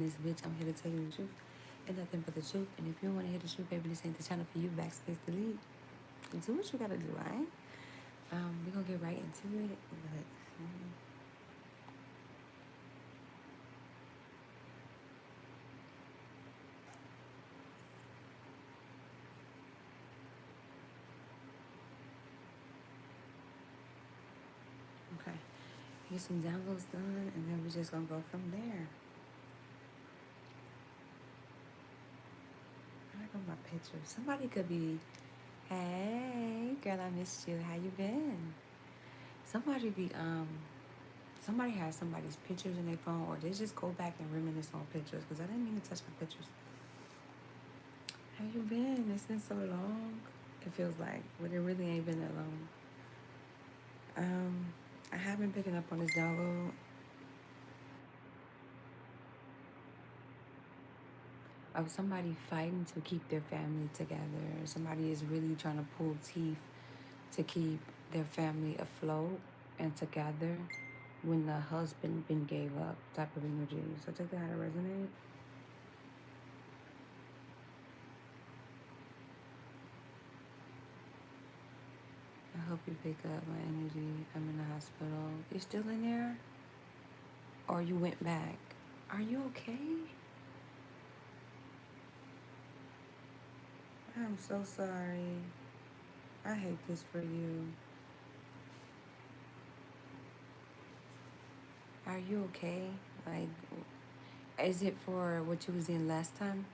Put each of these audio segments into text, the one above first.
This bitch, I'm here to tell you the truth and nothing but the truth. And if you want to hear the truth, baby, this ain't the channel for you. Backspace delete. Do what you gotta do, alright? We're gonna get right into it, but okay. Get some downloads done, and then we're just gonna go from there. I got my picture. Somebody could be, hey, girl, I missed you. How you been? Somebody be, somebody has somebody's pictures in their phone, or they just go back and reminisce on pictures, because I didn't mean to touch my pictures. How you been? It's been so long. It feels like, but it really ain't been that long. I have been picking up on this download of somebody fighting to keep their family together. Somebody is really trying to pull teeth to keep their family afloat and together when the husband been gave up, type of energy. So take that how to resonate. I hope you pick up my energy. I'm in the hospital. You still in there? Or you went back? Are you okay? I'm so sorry. I hate this for you. Are you okay? Like, is it for what you was in last time?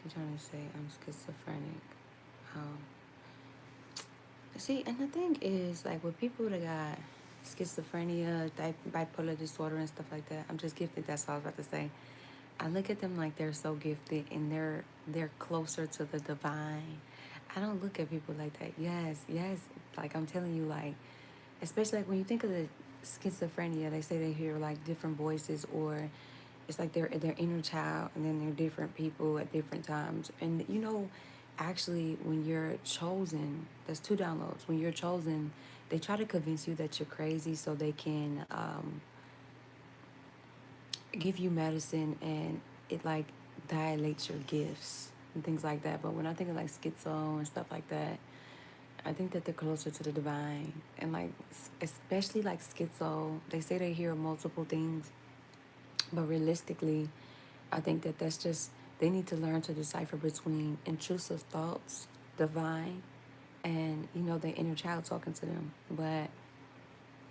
She's trying to say I'm schizophrenic. Um, See, and the thing is, like, with people that got schizophrenia, bipolar disorder, and stuff like that, I'm just gifted. That's all I was about to say. I look at them like they're so gifted, and they're closer to the divine. I don't look at people like that. Yes. Like I'm telling you, like, especially like when you think of the schizophrenia, they say they hear like different voices, or it's like their inner child, and then they're different people at different times. And you know, actually, when you're chosen, there's two downloads. When you're chosen, they try to convince you that you're crazy so they can give you medicine, and it like dilates your gifts and things like that. But when I think of like schizo and stuff like that, I think that they're closer to the divine. And like, especially like schizo, they say they hear multiple things, but realistically, I think that that's just, they need to learn to decipher between intrusive thoughts, divine, and, you know, their inner child talking to them, but,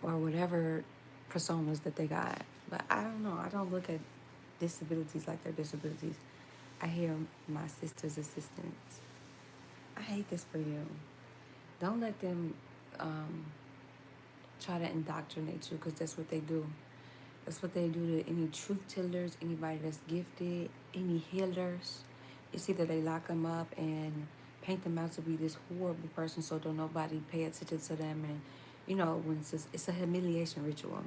or whatever personas that they got. But I don't know. I don't look at disabilities like they're disabilities. I hear my sister's assistants. I hate this for you. Don't let them try to indoctrinate you, because that's what they do. That's what they do to any truth tellers, anybody that's gifted, any healers. It's either they lock them up and paint them out to be this horrible person so don't nobody pay attention to them. And, you know, when it's a humiliation ritual.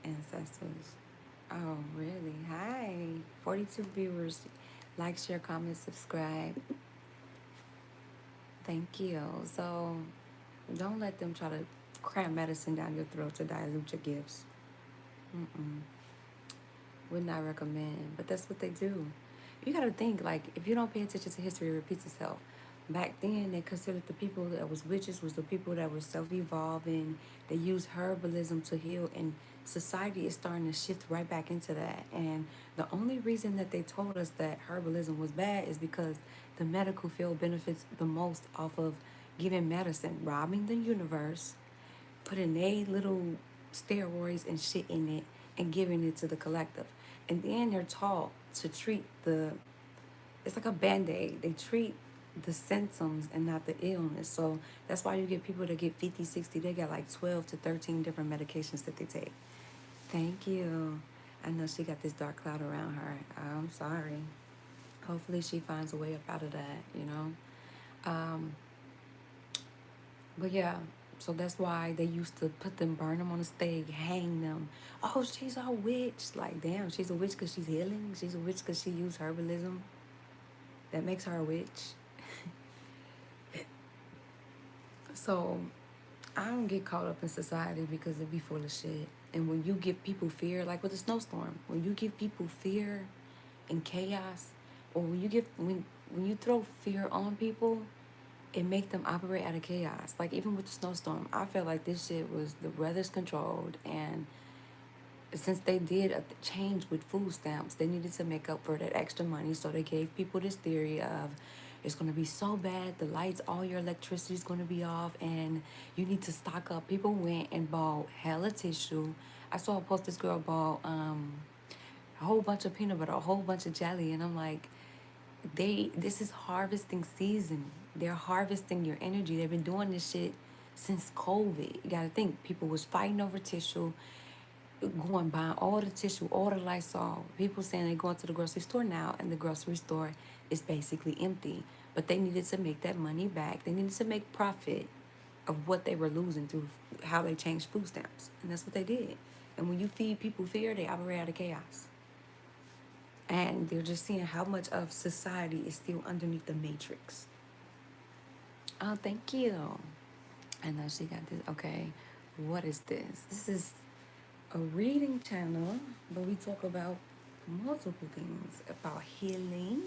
Ancestors. Oh, really? Hi. 42 viewers. Like, share, comment, subscribe. Thank you. So don't let them try to cram medicine down your throat to dilute your gifts. Would not recommend, but that's what they do. You gotta think, like, if you don't pay attention to history, it repeats itself. Back then, they considered the people that was witches was the people that were self-evolving. They used herbalism to heal, and society is starting to shift right back into that. And the only reason that they told us that herbalism was bad is because the medical field benefits the most off of giving medicine, robbing the universe, putting a little steroids and shit in it, and giving it to the collective. And then they're taught to treat it's like a band-aid. They treat the symptoms and not the illness. So that's why you get people that get 50, 60, they got like 12 to 13 different medications that they take. Thank you. I know she got this dark cloud around her. I'm sorry. Hopefully she finds a way up out of that, you know? But yeah, so that's why they used to put them, burn them on the stake, hang them. Oh, she's a witch. Like, damn, she's a witch because she's healing. She's a witch because she used herbalism. That makes her a witch. So I don't get caught up in society because it be full of shit. And when you give people fear, like with the snowstorm, when you give people fear and chaos, or when you throw fear on people, it make them operate out of chaos. Like even with the snowstorm, I felt like this shit was the weather's controlled, and since they did a change with food stamps, they needed to make up for that extra money. So they gave people this theory of it's going to be so bad, the lights, all your electricity is going to be off, and you need to stock up. People went and bought hella tissue. I saw a post, this girl bought a whole bunch of peanut butter, a whole bunch of jelly, and I'm like, this is harvesting season. They're harvesting your energy. They've been doing this shit since COVID. You gotta think, people was fighting over tissue, going buying all the tissue, all the Lysol. People saying they going to the grocery store now, and the grocery store is basically empty. But they needed to make that money back. They needed to make profit of what they were losing through how they changed food stamps, and that's what they did. And when you feed people fear, they operate out of chaos. And they're just seeing how much of society is still underneath the matrix. Oh, thank you. And now she got this. Okay, what is this? This is a reading channel, but we talk about multiple things about healing.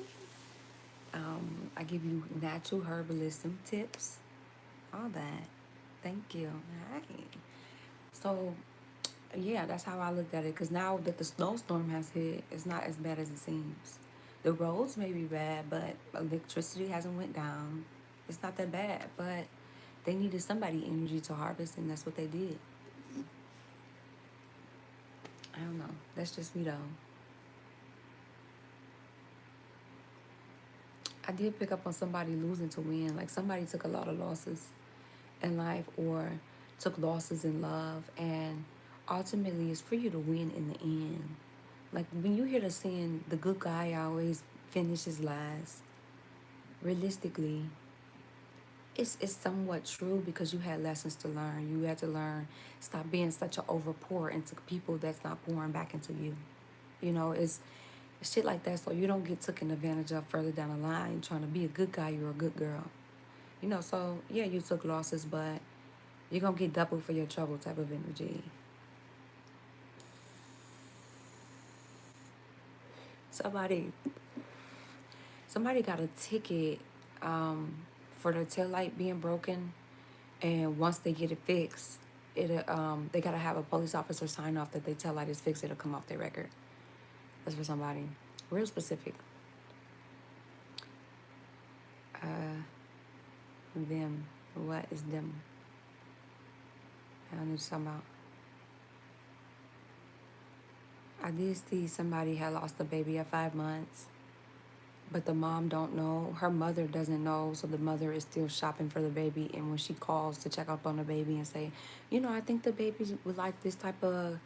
I give you natural herbalism tips, all that. Thank you. Hi. So, yeah, that's how I looked at it. Because now that the snowstorm has hit, it's not as bad as it seems. The roads may be bad, but electricity hasn't went down. It's not that bad, but they needed somebody energy to harvest, and that's what they did. I don't know. That's just me, though. I did pick up on somebody losing to win. Like somebody took a lot of losses in life or took losses in love, and ultimately it's for you to win in the end. Like when you hear the saying, the good guy always finishes last, realistically, it's somewhat true because you had lessons to learn. You had to learn, stop being such an overpour into people that's not pouring back into you. You know, it's shit like that, so you don't get taken advantage of further down the line. Trying to be a good guy, you're a good girl. You know, so yeah, you took losses, but you're gonna get double for your trouble type of energy. Somebody got a ticket for their tail light being broken, and once they get it fixed, they gotta have a police officer sign off that their tail light is fixed. It'll come off their record. That's for somebody real specific. Them. What is them? I don't know what you're talking about. I did see somebody had lost a baby at 5 months, but the mom don't know. Her mother doesn't know, so the mother is still shopping for the baby. And when she calls to check up on the baby and say, you know, I think the baby would like this type of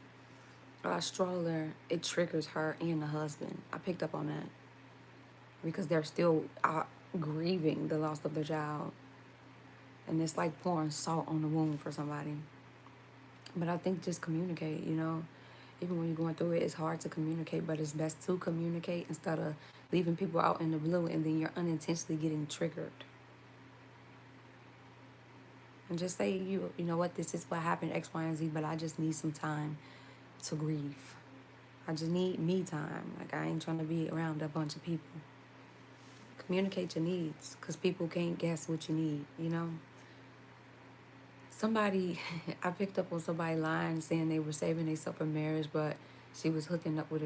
stroller, it triggers her and the husband. I picked up on that because they're still grieving the loss of their child. And it's like pouring salt on the wound for somebody. But I think just communicate, you know. Even when you're going through it, it's hard to communicate, but it's best to communicate instead of leaving people out in the blue and then you're unintentionally getting triggered. And just say, you know what, this is what happened, X, Y, and Z, but I just need some time to grieve. I just need me time. Like, I ain't trying to be around a bunch of people. Communicate your needs, because people can't guess what you need, you know? Somebody, I picked up on somebody lying, saying they were saving themselves for marriage, but she was hooking up with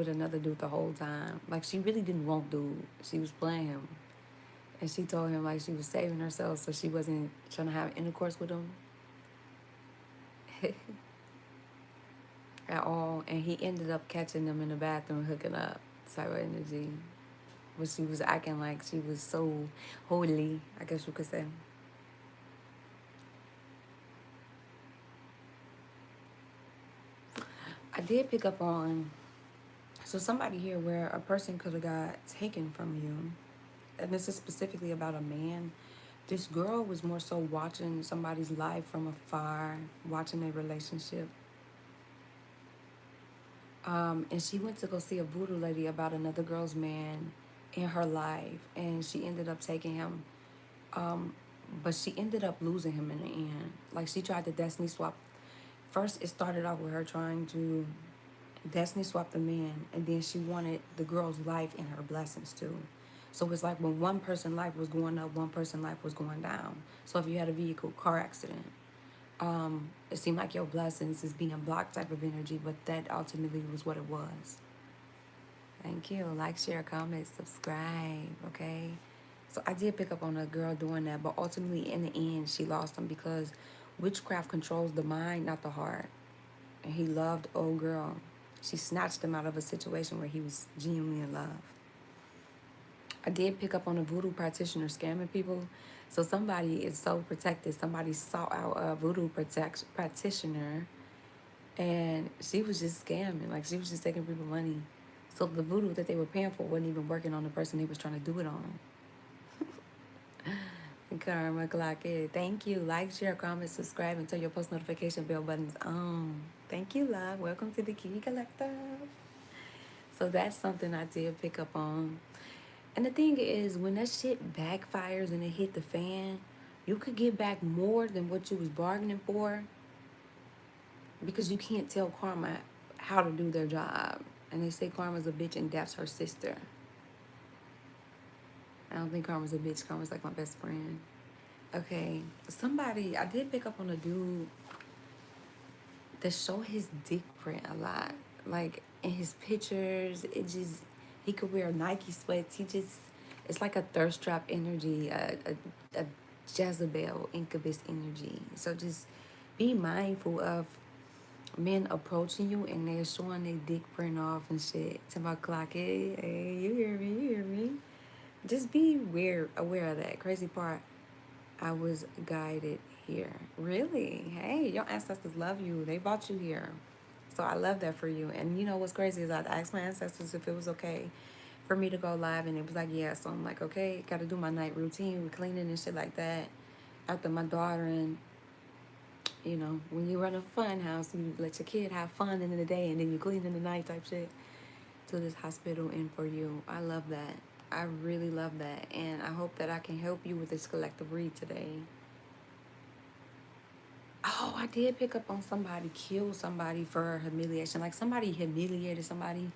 another dude the whole time. Like, she really didn't want dude. She was playing him. And she told him, like, she was saving herself so she wasn't trying to have intercourse with him at all. And he ended up catching them in the bathroom hooking up, type of energy. But she was acting like she was so holy, I guess you could say. I did pick up on, so somebody here where a person could have got taken from you. And this is specifically about a man. This girl was more so watching somebody's life from afar, watching their relationship. And she went to go see a voodoo lady about another girl's man in her life. And she ended up taking him. But she ended up losing him in the end. Like, she tried to destiny swap. First, it started off with her trying to destiny swap the man, and then she wanted the girl's life and her blessings too. So it's like when one person's life was going up, one person's life was going down. So if you had a vehicle car accident, it seemed like your blessings is being blocked type of energy, but that ultimately was what it was. Thank you. Like, share, comment, subscribe, okay? So I did pick up on a girl doing that, but ultimately in the end, she lost him because witchcraft controls the mind, not the heart. And he loved old girl. She snatched him out of a situation where he was genuinely in love. I did pick up on a voodoo practitioner scamming people. So somebody is so protected. Somebody sought out a voodoo practitioner, and she was just scamming. Like, she was just taking people money. So the voodoo that they were paying for wasn't even working on the person they was trying to do it on. Karma clock it. Thank you. Like, share, comment, subscribe, and turn your post notification bell buttons on. Thank you, love. Welcome to the Keyy Collective. So that's something I did pick up on. And the thing is, when that shit backfires and it hit the fan, you could get back more than what you was bargaining for, because you can't tell karma how to do their job. And they say karma's a bitch and that's her sister. I don't think karma's a bitch. Karma's like my best friend. Okay, I did pick up on a dude that show his dick print a lot. Like, in his pictures, he could wear Nike sweats. It's like a thirst trap energy, a Jezebel incubus energy. So just be mindful of men approaching you and they're showing their dick print off and shit. To my clock, hey, you hear me? Just be aware of that. Crazy part, I was guided here. Really? Hey, your ancestors love you. They brought you here. So I love that for you. And you know what's crazy is I asked my ancestors if it was okay for me to go live, and it was like, yeah. So I'm like, okay, got to do my night routine with cleaning and shit like that after my daughter. And you know, when you run a fun house, you let your kid have fun in the day and then you clean in the night type shit. To this hospital in for you. I love that. I really love that. And I hope that I can help you with this collective read today. Oh, I did pick up on somebody killed somebody for humiliation. Like, somebody humiliated somebody,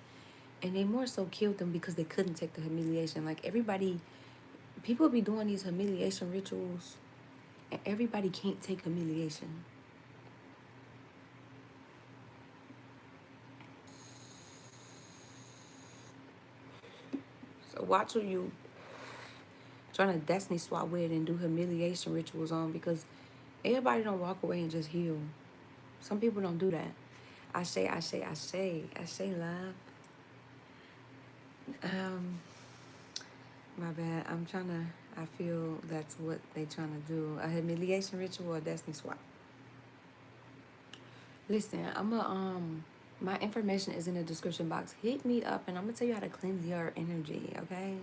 and they more so killed them because they couldn't take the humiliation. Like, people be doing these humiliation rituals, and everybody can't take humiliation. So watch who you trying to destiny swap with and do humiliation rituals on, because everybody don't walk away and just heal. Some people don't do that. I say, love. My bad. I feel that's what they trying to do. A humiliation ritual or a destiny swap. Listen, my information is in the description box. Hit me up and I'm gonna tell you how to cleanse your energy, okay?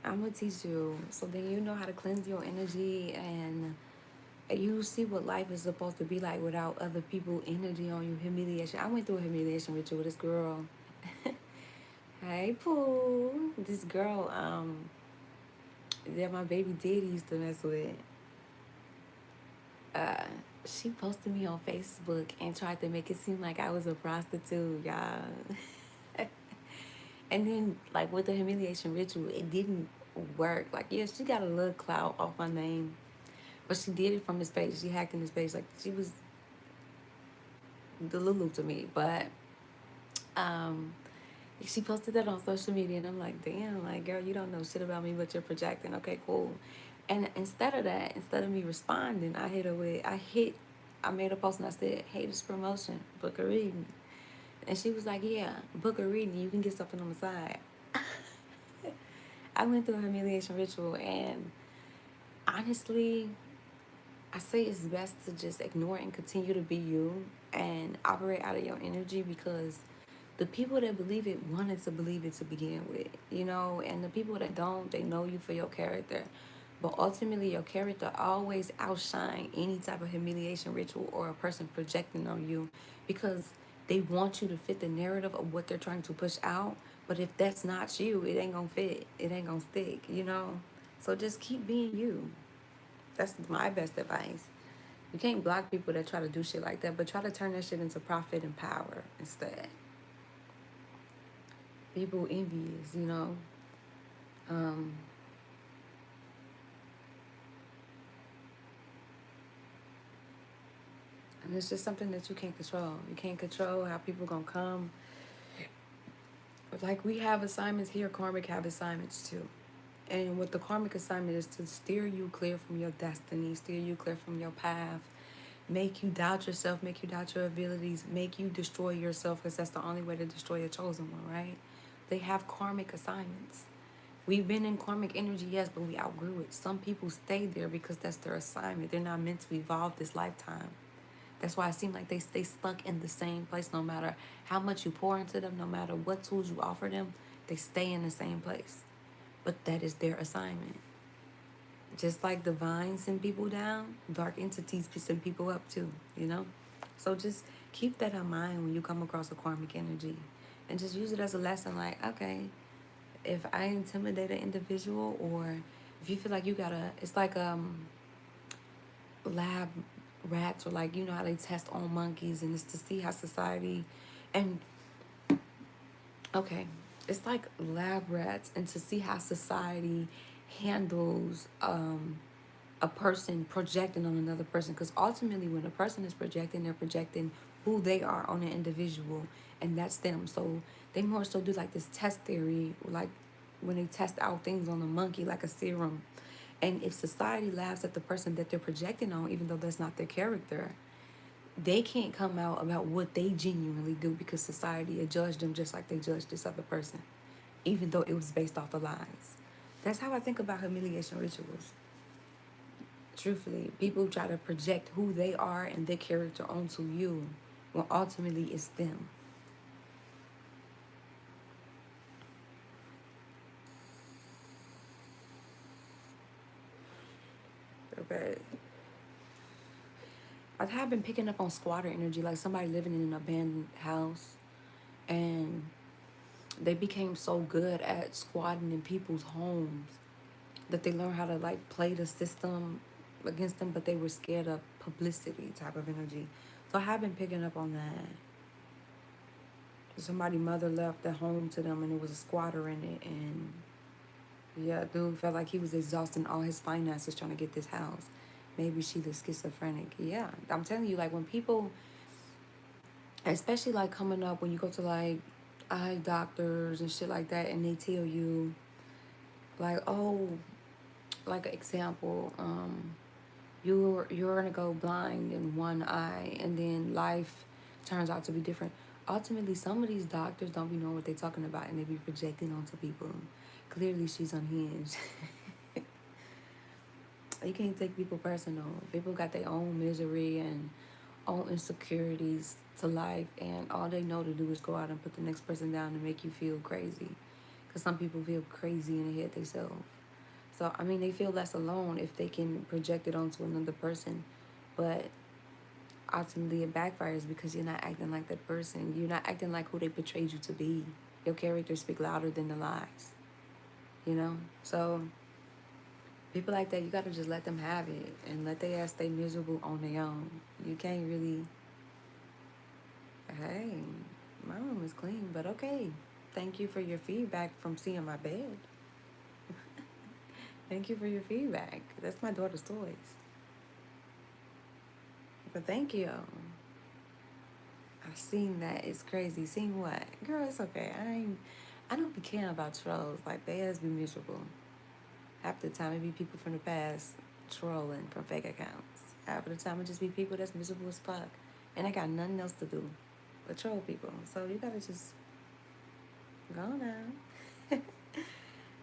I'm gonna teach you, so then you know how to cleanse your energy and you see what life is supposed to be like without other people energy on you. Humiliation. I went through a humiliation ritual with this girl. Hey, Pooh. This girl, that my baby daddy used to mess with. She posted me on Facebook and tried to make it seem like I was a prostitute, y'all. And then, like, with the humiliation ritual, it didn't work. Like, yeah, she got a little clout off my name, but she did it from his page. She hacked in his page. Like, she was the Lulu to me. But she posted that on social media, and I'm like, damn, like, girl, you don't know shit about me, but you're projecting. Okay, cool. And instead of me responding, I made a post and I said, hey, this promotion, book a reading. And she was like, yeah, book a reading, you can get something on the side. I went through a humiliation ritual, and honestly, I say it's best to just ignore and continue to be you and operate out of your energy, because the people that believe it wanted to believe it to begin with, you know, and the people that don't, they know you for your character. But ultimately, your character always outshine any type of humiliation ritual or a person projecting on you, because they want you to fit the narrative of what they're trying to push out. But if that's not you, it ain't gonna fit. It ain't gonna stick, you know? So just keep being you. That's my best advice. You can't block people that try to do shit like that, but try to turn that shit into profit and power instead. People envious, you know. Um, and it's just something that you can't control. You can't control how people gonna come. Like we have assignments here, karmic have assignments too. And what the karmic assignment is to steer you clear from your destiny, steer you clear from your path, make you doubt yourself, make you doubt your abilities, make you destroy yourself, because that's the only way to destroy a chosen one, right? They have karmic assignments. We've been in karmic energy, yes, but we outgrew it. Some people stay there because that's their assignment. They're not meant to evolve this lifetime. That's why it seems like they stay stuck in the same place no matter how much you pour into them, no matter what tools you offer them, they stay in the same place. But that is their assignment. Just like the vine send people down, dark entities send people up too, you know? So just keep that in mind when you come across a karmic energy. And just use it as a lesson like, okay, if I intimidate an individual, or if you feel like you gotta, it's like lab rats, or like, you know how they test on monkeys, and it's to see how society, and okay, it's like lab rats, and to see how society handles a person projecting on another person. Because ultimately when a person is projecting, they're projecting who they are on an individual, and that's them. So they more so do like this test theory, like when they test out things on a monkey, like a serum. And if society laughs at the person that they're projecting on, even though that's not their character, they can't come out about what they genuinely do, because society will judge them just like they judge this other person, even though it was based off of lies. That's how I think about humiliation rituals. Truthfully, people try to project who they are and their character onto you, when ultimately it's them. But I have been picking up on squatter energy, like somebody living in an abandoned house, and they became so good at squatting in people's homes that they learned how to like play the system against them, but they were scared of publicity type of energy. So I have been picking up on that. Somebody mother left the home to them, and it was a squatter in it, and yeah, dude felt like he was exhausting all his finances trying to get this house. Maybe she was schizophrenic. Yeah, I'm telling you, like when people, especially like coming up, when you go to like eye doctors and shit like that, and they tell you like, oh, like an example, you're gonna go blind in one eye, and then life turns out to be different. Ultimately, some of these doctors don't be knowing what they're talking about, and they be projecting onto people. Clearly, she's unhinged. You can't take people personal. People got their own misery and own insecurities to life, and all they know to do is go out and put the next person down and make you feel crazy. Because some people feel crazy in the head themselves. So, I mean, they feel less alone if they can project it onto another person. But ultimately, it backfires because you're not acting like that person. You're not acting like who they portrayed you to be. Your character speak louder than the lies. You know? So, people like that, you gotta just let them have it and let their ass stay miserable on their own. You can't really, hey, my room is clean, but okay. Thank you for your feedback from seeing my bed. Thank you for your feedback. That's my daughter's toys. But thank you. I've seen that. It's crazy. Seen what? Girl, it's okay. I don't be caring about trolls. Like, they ass be miserable. Half the time it be people from the past trolling from fake accounts. Half of the time it just be people that's miserable as fuck. And they got nothing else to do but troll people. So you gotta just go now.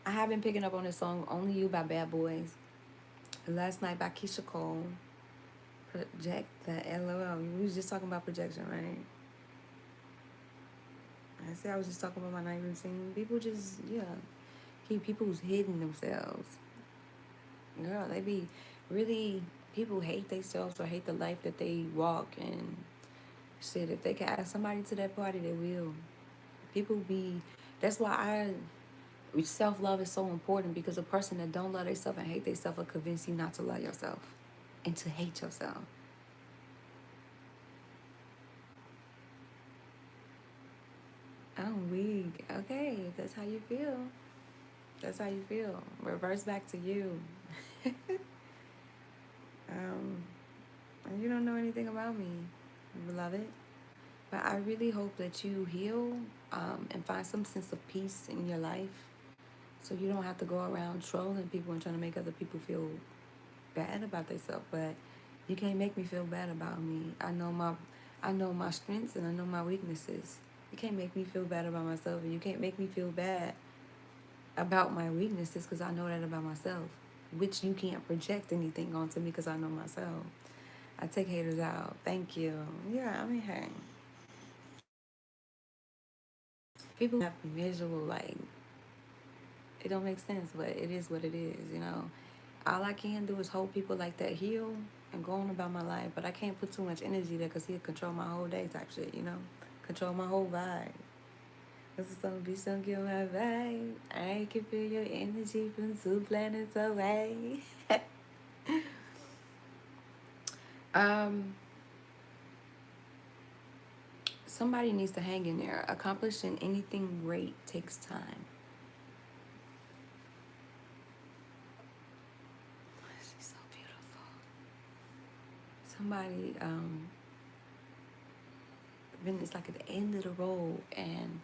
I have been picking up on this song Only You by Bad Boys. Last Night by Keisha Cole. Project that LOL. We was just talking about projection, right? I said I was just talking about my night routine. People just, yeah, keep people who's hidden themselves. Girl, they be really, people hate themselves or hate the life that they walk, and shit, if they can ask somebody to that party, they will. People be, that's why Self-love is so important because a person that don't love themselves and hate themselves will convince you not to love yourself and to hate yourself. I'm weak. Okay, if that's how you feel, that's how you feel. Reverse back to you. And you don't know anything about me, beloved. But I really hope that you heal and find some sense of peace in your life so you don't have to go around trolling people and trying to make other people feel bad about themselves. But you can't make me feel bad about me. I know my strengths and I know my weaknesses. You can't make me feel bad about myself, and you can't make me feel bad about my weaknesses because I know that about myself, which you can't project anything onto me because I know myself. I take haters out. Thank you. Yeah, I mean, hey. People have miserable, like, it don't make sense, but it is what it is, you know. All I can do is hope people like that heal and go on about my life, but I can't put too much energy there because he'll control my whole day type shit, you know. Control my whole vibe. This is some bitch don't get my vibe. I can feel your energy from 2 planets away. um, Somebody needs to hang in there. Accomplishing anything great takes time. She's so beautiful. Somebody, it's like at the end of the road, and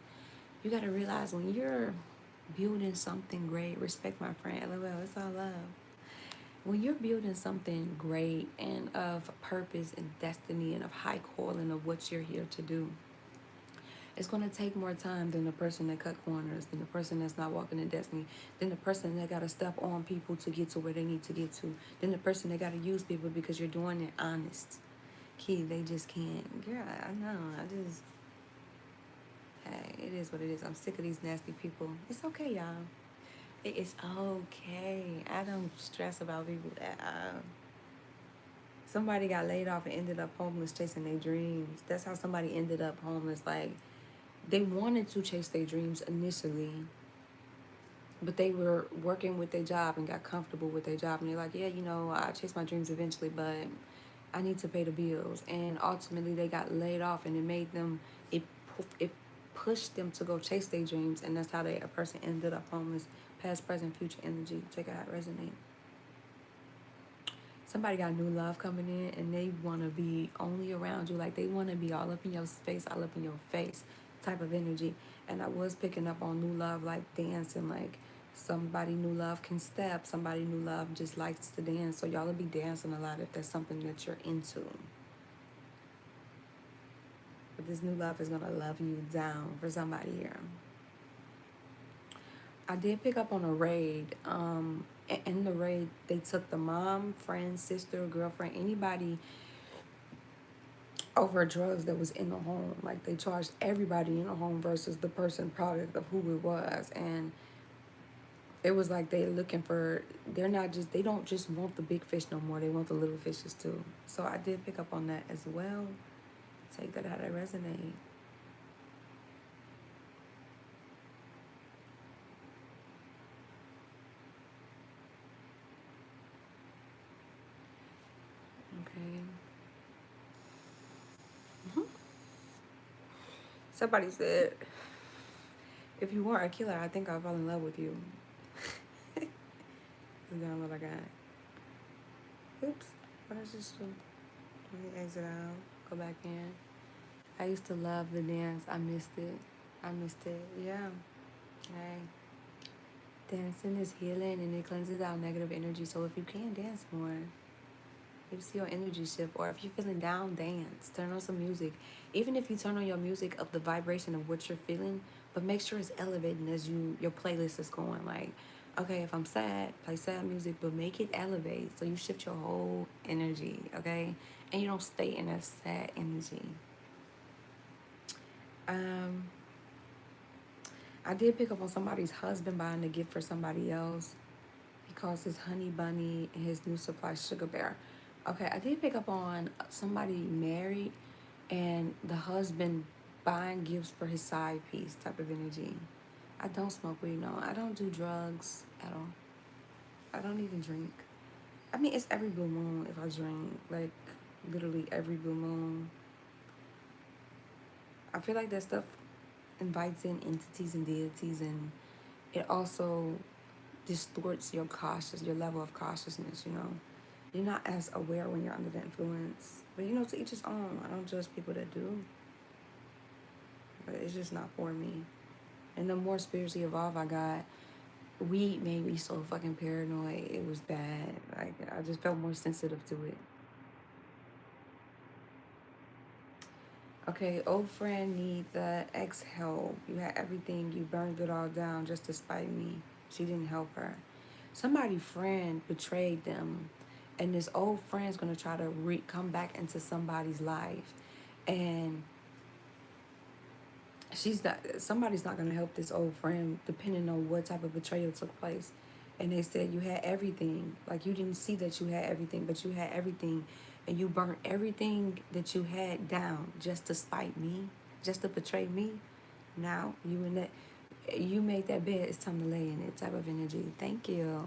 you got to realize when you're building something great, respect my friend, LOL, it's all love. When you're building something great and of purpose and destiny and of high calling of what you're here to do, it's going to take more time than the person that cut corners, than the person that's not walking in destiny, than the person that got to step on people to get to where they need to get to, than the person that got to use people because you're doing it honest. Key, they just can't. Girl, I know. Hey, it is what it is. I'm sick of these nasty people. It's okay, y'all. It is okay. I don't stress about people at all. Somebody got laid off and ended up homeless chasing their dreams. That's how somebody ended up homeless. Like, they wanted to chase their dreams initially, but they were working with their job and got comfortable with their job. And they're like, yeah, you know, I chased my dreams eventually, but I need to pay the bills. And ultimately, they got laid off, and it made them, it pushed them to go chase their dreams. And that's how a person ended up homeless. Past, present, future energy. Check it out, resonate. Somebody got new love coming in and they want to be only around you. Like, they want to be all up in your space, all up in your face type of energy. And I was picking up on new love, like dancing. Like, somebody new love can step. Somebody new love just likes to dance. So y'all will be dancing a lot if that's something that you're into. But this new love is going to love you down for somebody here. I did pick up on a raid. In the raid, they took the mom, friend, sister, girlfriend, anybody over drugs that was in the home. Like, they charged everybody in the home versus the person product of who it was. And it was like they don't just want the big fish no more. They want the little fishes too. So I did pick up on that as well. Take that how that resonate. Okay. Somebody said, if you weren't a killer, I think I'd fall in love with you. This is not what I got. Oops. What is this? Let me exit out. Go back in. I used to love the dance. I missed it. Yeah. Hey. Dancing is healing and it cleanses out negative energy. So if you can dance more, if you see your energy shift, or if you're feeling down, dance. Turn on some music. Even if you turn on your music of the vibration of what you're feeling, but make sure it's elevating as your playlist is going. Like, okay, if I'm sad, play sad music, but make it elevate so you shift your whole energy, okay? And you don't stay in that sad energy. I did pick up on somebody's husband buying a gift for somebody else. He calls his honey bunny and his new supply sugar bear. Okay, I did pick up on somebody married and the husband buying gifts for his side piece type of energy. I don't smoke weed, no. I don't do drugs at all. I don't even drink. I mean, it's every blue moon if I drink. Like, literally every blue moon. I feel like that stuff invites in entities and deities, and it also distorts your level of cautiousness, you know. You're not as aware when you're under the influence. But, you know, to each his own. I don't judge people that do. But it's just not for me. And the more spiritually evolved I got, weed made me so fucking paranoid. It was bad. Like, I just felt more sensitive to it. Okay, old friend need the ex help. You had everything. You burned it all down just to spite me. She didn't help her. Somebody friend betrayed them, and this old friend's gonna try to come back into somebody's life, and somebody's not gonna help this old friend depending on what type of betrayal took place. And they said you had everything. Like, you didn't see that you had everything, but you had everything, and you burnt everything that you had down just to spite me, just to betray me. Now you made that bed, it's time to lay in it type of energy. Thank you.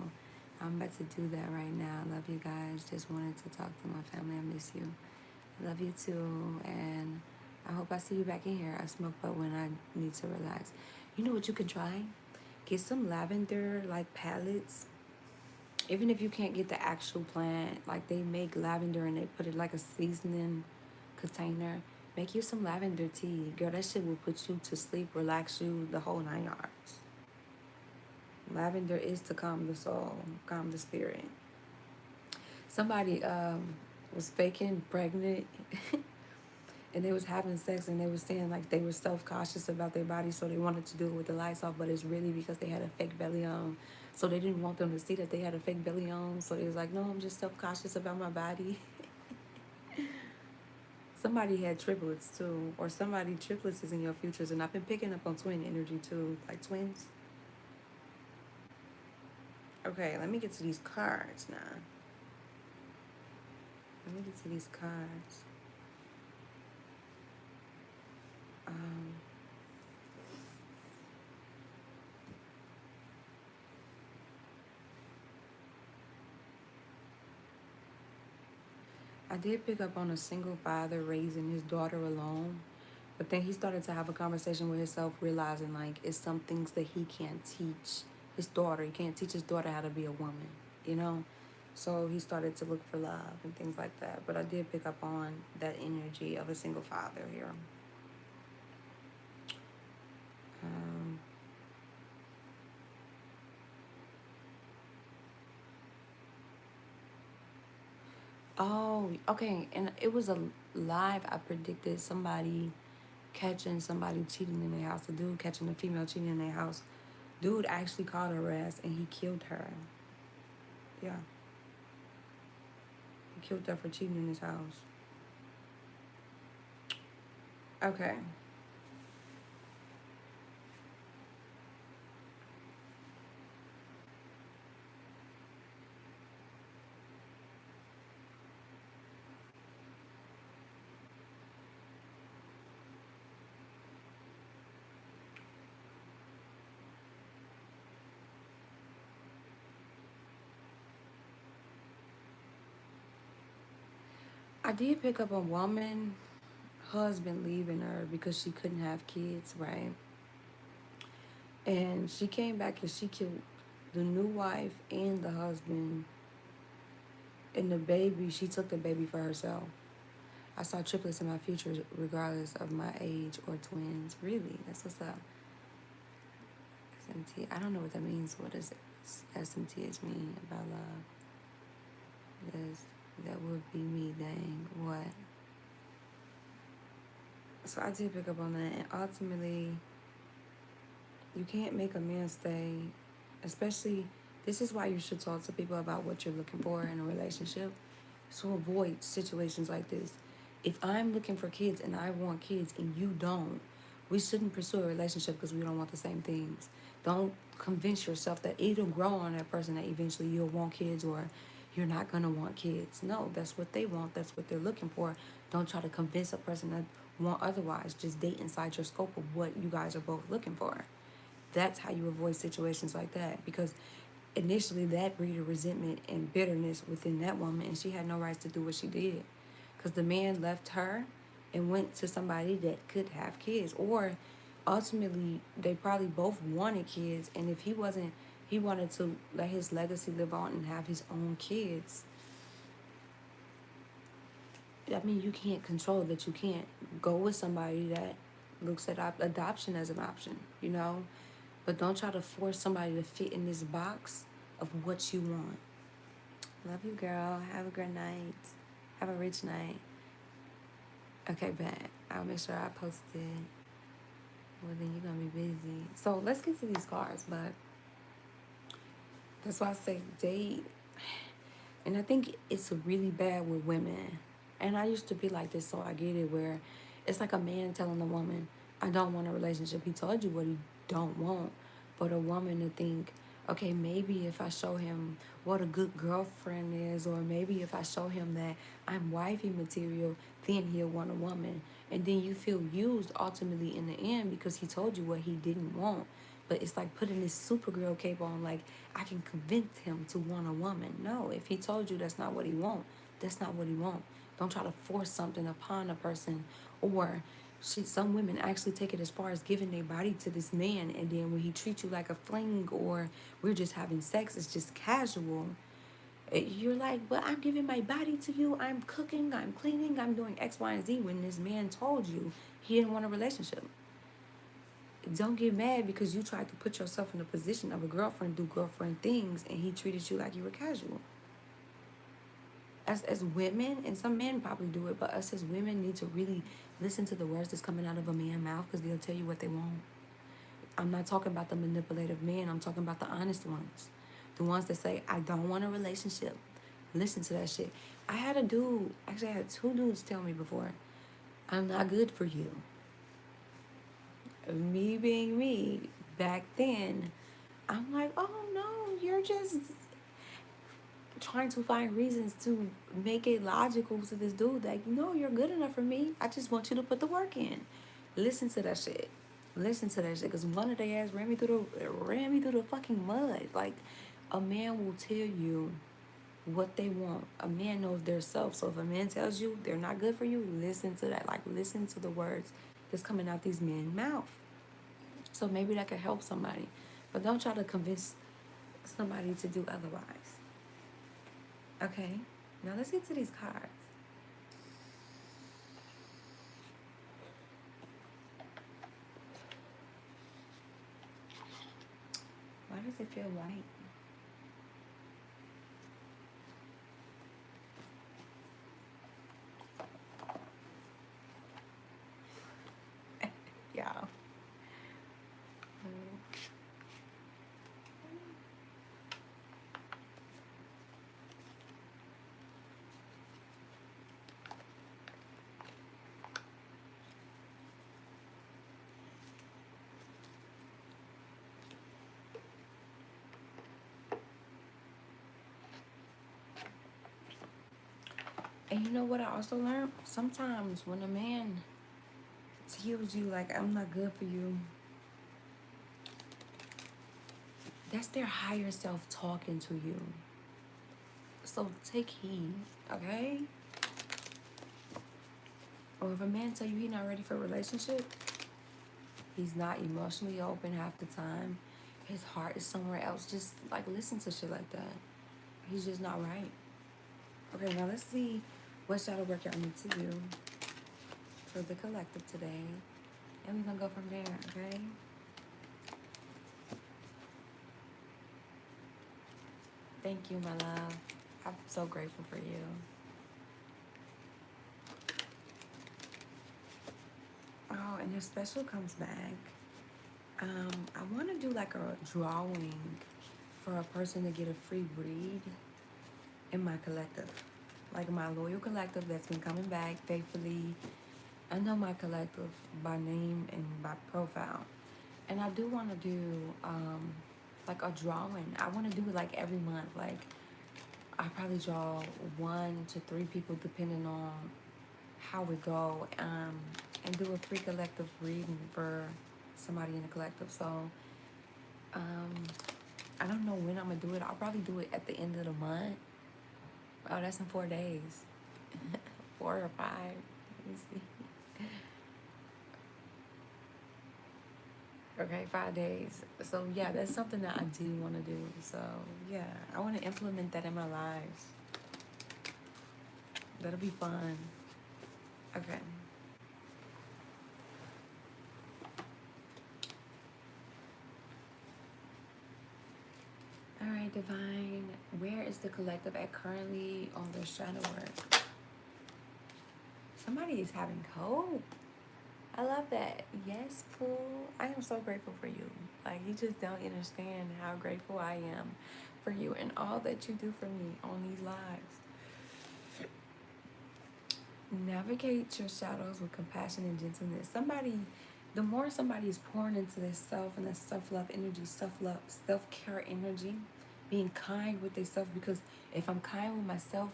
I'm about to do that right now. Love you guys. Just wanted to talk to my family. I miss you. Love you too. And I hope I see you back in here. I smoke but when I need to relax. You know what you can try? Get some lavender like pallets. Even if you can't get the actual plant, like they make lavender and they put it like a seasoning container. Make you some lavender tea. Girl, that shit will put you to sleep, relax you, the whole 9 yards. Lavender is to calm the soul, calm the spirit. Somebody was faking pregnant and they was having sex and they was saying like they were self-cautious about their body, so they wanted to do it with the lights off, but it's really because they had a fake belly on. So they didn't want them to see that they had a fake belly on. So they was like, no, I'm just self-cautious about my body. Somebody had triplets too, or somebody triplets is in your futures, and I've been picking up on twin energy too, like twins. Okay, let me get to these cards now. Let me get to these cards. I did pick up on a single father raising his daughter alone, but then he started to have a conversation with himself, realizing like it's some things that he can't teach his daughter. He can't teach his daughter how to be a woman, you know? So he started to look for love and things like that. But I did pick up on that energy of a single father here. Oh, okay. And it was a live. I predicted somebody catching somebody cheating in their house. A dude catching a female cheating in their house. Dude actually caught her ass and he killed her. Yeah. He killed her for cheating in his house. Okay. I did pick up a woman, husband leaving her because she couldn't have kids, right? And she came back and she killed the new wife and the husband. And the baby, she took the baby for herself. I saw triplets in my future regardless of my age or twins. Really? That's what's up. SMT. I don't know what that means. What does SMTH mean about love? That would be me, dang. What? So I did pick up on that. And ultimately, you can't make a man stay, especially, this is why you should talk to people about what you're looking for in a relationship. So avoid situations like this. If I'm looking for kids and I want kids and you don't, we shouldn't pursue a relationship because we don't want the same things. Don't convince yourself that it'll grow on that person that eventually you'll want kids or you're not going to want kids. No, that's what they want. That's what they're looking for. Don't try to convince a person that want otherwise. Just date inside your scope of what you guys are both looking for. That's how you avoid situations like that, because initially that breeded resentment and bitterness within that woman, and she had no rights to do what she did, because the man left her and went to somebody that could have kids, or ultimately they probably both wanted kids, and if he wanted to let his legacy live on and have his own kids. I mean, you can't control that. You can't go with somebody that looks at adoption as an option, you know? But don't try to force somebody to fit in this box of what you want. Love you, girl. Have a great night. Have a rich night. Okay, bet. I'll make sure I post it. Well, then you're going to be busy. So let's get to these cards, but that's why I say date. And I think it's really bad with women. And I used to be like this, so I get it, where it's like a man telling a woman, I don't want a relationship. He told you what he don't want. But a woman to think, okay, maybe if I show him what a good girlfriend is, or maybe if I show him that I'm wifey material, then he'll want a woman. And then you feel used ultimately in the end because he told you what he didn't want. But it's like putting this Supergirl cape on, like, I can convince him to want a woman. No, if he told you that's not what he want, that's not what he want. Don't try to force something upon a person. Or some women actually take it as far as giving their body to this man, and then when he treats you like a fling, or we're just having sex, it's just casual. You're like, but I'm giving my body to you. I'm cooking, I'm cleaning, I'm doing X, Y, and Z, when this man told you he didn't want a relationship. Don't get mad because you tried to put yourself in the position of a girlfriend, do girlfriend things, and he treated you like you were casual. As women, and some men probably do it, but us as women need to really listen to the words that's coming out of a man's mouth, because they'll tell you what they want. I'm not talking about the manipulative men. I'm talking about the honest ones. The ones that say, I don't want a relationship. Listen to that shit. I had two dudes tell me before, I'm not good for you. Me being me, back then, I'm like, oh no, you're just trying to find reasons to make it logical to this dude that, no, you're good enough for me. I just want you to put the work in. Listen to that shit. Listen to that shit, because one of their ass ran me through the fucking mud. Like, a man will tell you what they want. A man knows their self. So if a man tells you they're not good for you, listen to that. Like, listen to the words that's coming out these men's mouth. So maybe that could help somebody. But don't try to convince somebody to do otherwise. Okay, now let's get to these cards. Why does it feel light? Y'all. And you know what I also learned? Sometimes when a man tells you, like, I'm not good for you, that's their higher self talking to you. So take heed, okay? Or if a man tell you he's not ready for a relationship, he's not emotionally open half the time, his heart is somewhere else, just, like, listen to shit like that. He's just not right. Okay, now let's see what shadow work y'all need to do for the collective today. And we're going to go from there, okay? Thank you, my love. I'm so grateful for you. Oh, and your special comes back. I want to do like a drawing for a person to get a free read in my collective. Like my loyal collective that's been coming back faithfully. I know my collective by name and by profile. And I do want to do like a drawing. I want to do it like every month. Like I probably draw 1 to 3 people depending on how we go. And do a free collective reading for somebody in the collective. So Um, I don't know when I'm gonna do it. I'll probably do it at the end of the month. Oh, that's in 4 days. 4 or 5. Let me see. Okay, 5 days. So yeah, that's something that I do want to do. So yeah, I want to implement that in my lives. That'll be fun. Okay. All right, Divine. Where is the collective at currently on their shadow work? Somebody is having hope. I love that. Yes, Pooh. I am so grateful for you. Like, you just don't understand how grateful I am for you and all that you do for me on these lives. Navigate your shadows with compassion and gentleness. The more somebody is pouring into their self and their self-love energy, self-love, self-care energy, being kind with themselves, because if I'm kind with myself,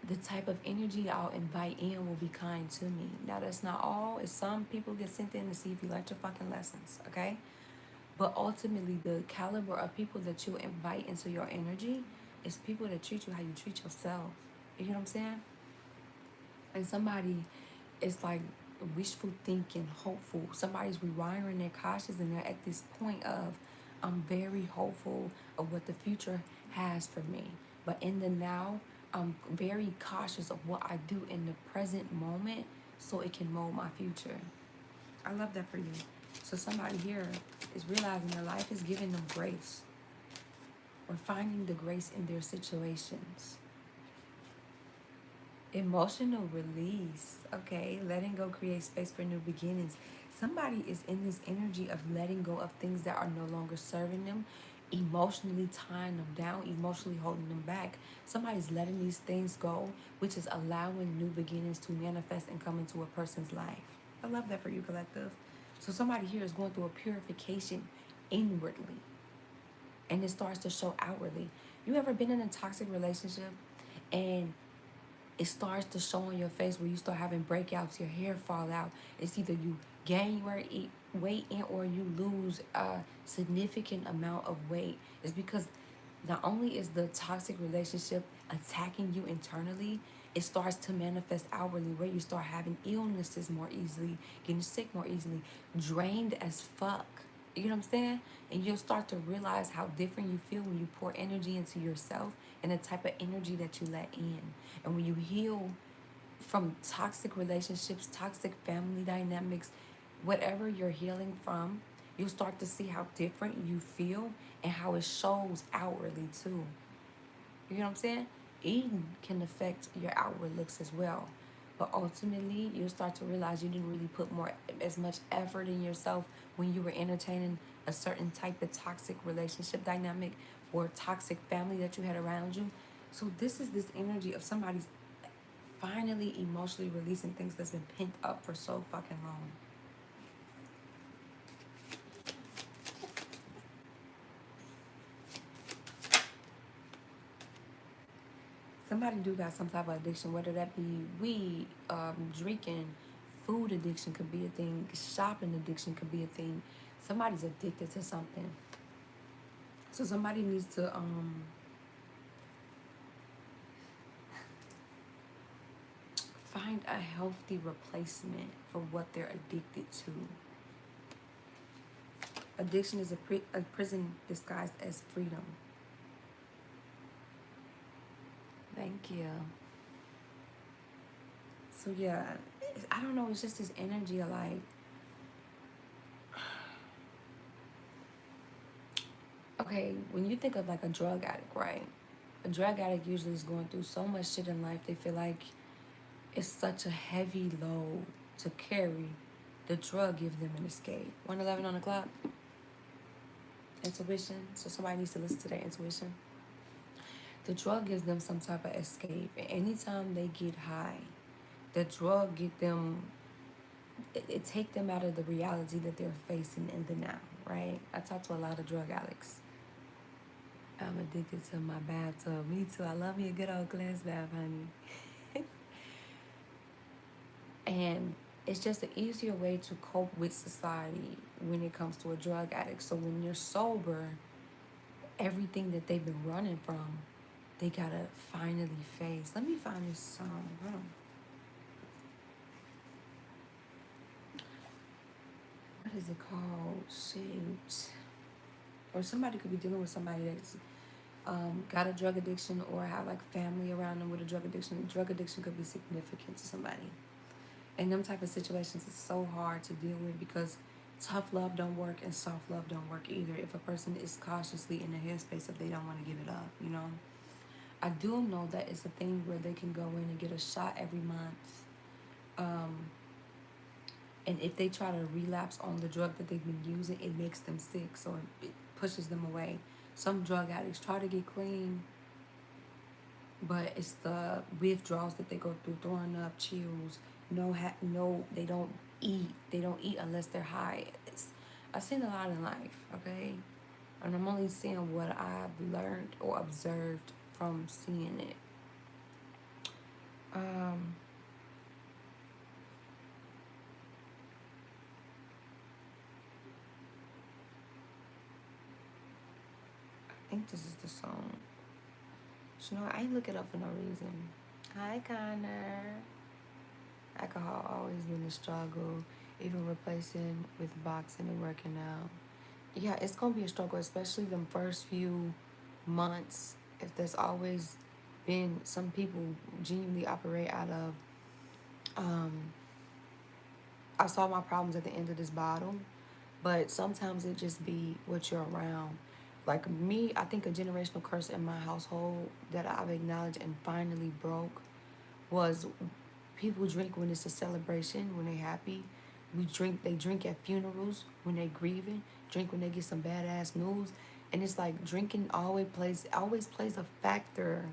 the type of energy I'll invite in will be kind to me. Now, that's not all. It's some people get sent in to see if you learned your fucking lessons, okay? But ultimately, the caliber of people that you invite into your energy is people that treat you how you treat yourself. You know what I'm saying? And somebody is like wishful thinking, hopeful. Somebody's rewiring their conscious and they're at this point of, I'm very hopeful of what the future has for me. But in the now, I'm very cautious of what I do in the present moment so it can mold my future. I love that for you. So somebody here is realizing their life is giving them grace or finding the grace in their situations. Emotional release. Okay, letting go creates space for new beginnings. Somebody is in this energy of letting go of things that are no longer serving them, emotionally tying them down, emotionally holding them back. Somebody's letting these things go, which is allowing new beginnings to manifest and come into a person's life. I love that for you, collective. So somebody here is going through a purification inwardly, and it starts to show outwardly. You ever been in a toxic relationship and it starts to show on your face where you start having breakouts, your hair fall out? It's either you gain weight in or you lose a significant amount of weight. It's because not only is the toxic relationship attacking you internally, it starts to manifest outwardly where you start having illnesses more easily, getting sick more easily, drained as fuck. You know what I'm saying? And you'll start to realize how different you feel when you pour energy into yourself and the type of energy that you let in. And when you heal from toxic relationships, toxic family dynamics, whatever you're healing from, you'll start to see how different you feel and how it shows outwardly too. You know what I'm saying? Eating can affect your outward looks as well. But ultimately, you'll start to realize you didn't really put as much effort in yourself when you were entertaining a certain type of toxic relationship dynamic or toxic family that you had around you. So this is this energy of somebody's finally emotionally releasing things that's been pent up for so fucking long. Somebody do got some type of addiction, whether that be weed, drinking, food addiction could be a thing, shopping addiction could be a thing. Somebody's addicted to something. So somebody needs to find a healthy replacement for what they're addicted to. Addiction is a prison disguised as freedom. Thank you. So yeah, I don't know, it's just this energy of like, okay, when you think of like a drug addict, right? A drug addict usually is going through so much shit in life, they feel like it's such a heavy load to carry. The drug gives them an escape. 111 on the clock. Intuition. So somebody needs to listen to their intuition. The drug gives them some type of escape. And anytime they get high, the drug get them, it take them out of the reality that they're facing in the now, right? I talk to a lot of drug addicts. I'm addicted to my bathtub. Me too. I love me a good old glass bath, honey. And It's just an easier way to cope with society when it comes to a drug addict. So when you're sober, everything that they've been running from, they gotta finally face. Let me find this song. Hold on. What is it called? Shoot. Or somebody could be dealing with somebody that's got a drug addiction or have like family around them with a drug addiction. Drug addiction could be significant to somebody. And them type of situations is so hard to deal with because tough love don't work and soft love don't work either if a person is cautiously in the headspace if they don't want to give it up, you know. I do know that it's a thing where they can go in and get a shot every month. And if they try to relapse on the drug that they've been using, it makes them sick, so it pushes them away. Some drug addicts try to get clean, but it's the withdrawals that they go through, throwing up, chills. No, they don't eat. They don't eat unless they're high. I've seen a lot in life, okay? And I'm only seeing what I've learned or observed from seeing it. I think this is the song. So, you know, I ain't look it up for no reason. Hi, Connor. Alcohol always been a struggle, even replacing with boxing and working out. Yeah, it's gonna be a struggle, especially them first few months. If there's always been some people genuinely operate out of, I saw my problems at the end of this bottle, but sometimes it just be what you're around. Like me, I think a generational curse in my household that I've acknowledged and finally broke was people drink when it's a celebration, when they're happy. They drink at funerals, when they're grieving, drink when they get some badass news. And it's like drinking always plays a factor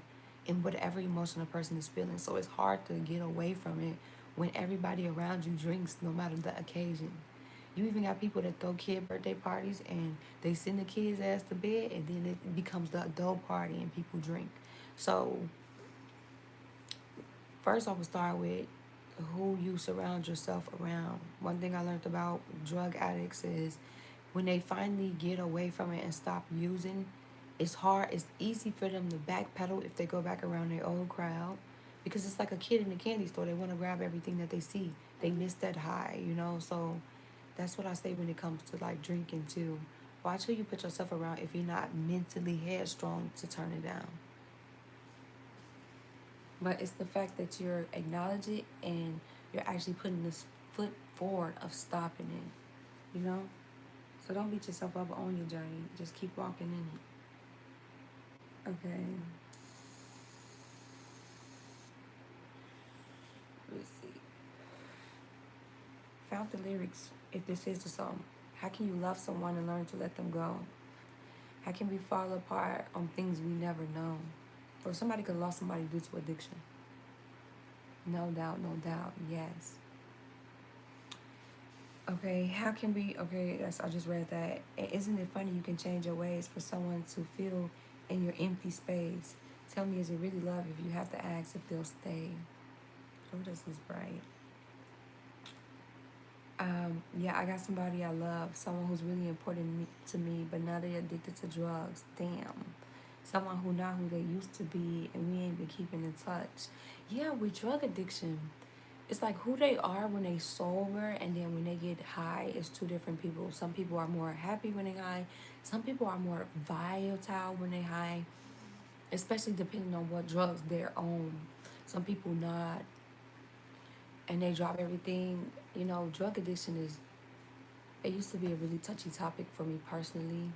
in whatever emotion a person is feeling. So it's hard to get away from it when everybody around you drinks, no matter the occasion. You even got people that throw kid birthday parties and they send the kids' ass to bed, and then it becomes the adult party and people drink. So first I would start with who you surround yourself around. One thing I learned about drug addicts is when they finally get away from it and stop using, it's easy for them to backpedal if they go back around their old crowd, because it's like a kid in a candy store. They want to grab everything that they see. They miss that high, you know? So that's what I say when it comes to like drinking too. Watch who you put yourself around if you're not mentally headstrong to turn it down. But it's the fact that you're acknowledging it and you're actually putting this foot forward of stopping it, you know? So don't beat yourself up on your journey. Just keep walking in it. Okay. Let's see. Found the lyrics, if this is the song. How can you love someone and learn to let them go? How can we fall apart on things we never know? Or somebody could lose somebody due to addiction. No doubt, yes. Okay, how can we, I just read that. Isn't it funny you can change your ways for someone to fill in your empty space? Tell me, is it really love if you have to ask if they'll stay? Oh, this is bright. Yeah, I got somebody I love, someone who's really important to me, but now they're addicted to drugs. Damn. Someone who not who they used to be, and we ain't been keeping in touch. Yeah, with drug addiction, it's like who they are when they sober, and then when they get high, it's two different people. Some people are more happy when they high. Some people are more volatile when they high, especially depending on what drugs they're on. Some people not, and they drop everything. You know, drug addiction it used to be a really touchy topic for me personally.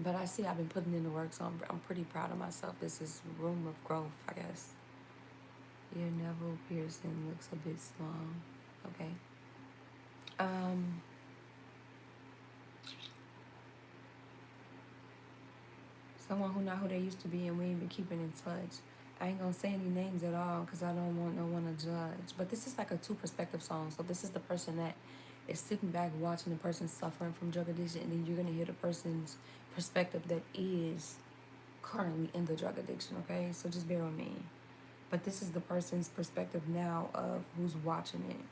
But I see I've been putting in the work, so I'm pretty proud of myself. This is room of growth, I guess. Your Neville Pearson looks a bit small. Okay. Someone who not who they used to be, and we ain't been keeping in touch. I ain't gonna say any names at all because I don't want no one to judge. But this is like a two perspective song. So this is the person that is sitting back watching the person suffering from drug addiction, and then you're gonna hear the person's perspective that is currently in the drug addiction, okay? So just bear with me. But this is the person's perspective now of who's watching it.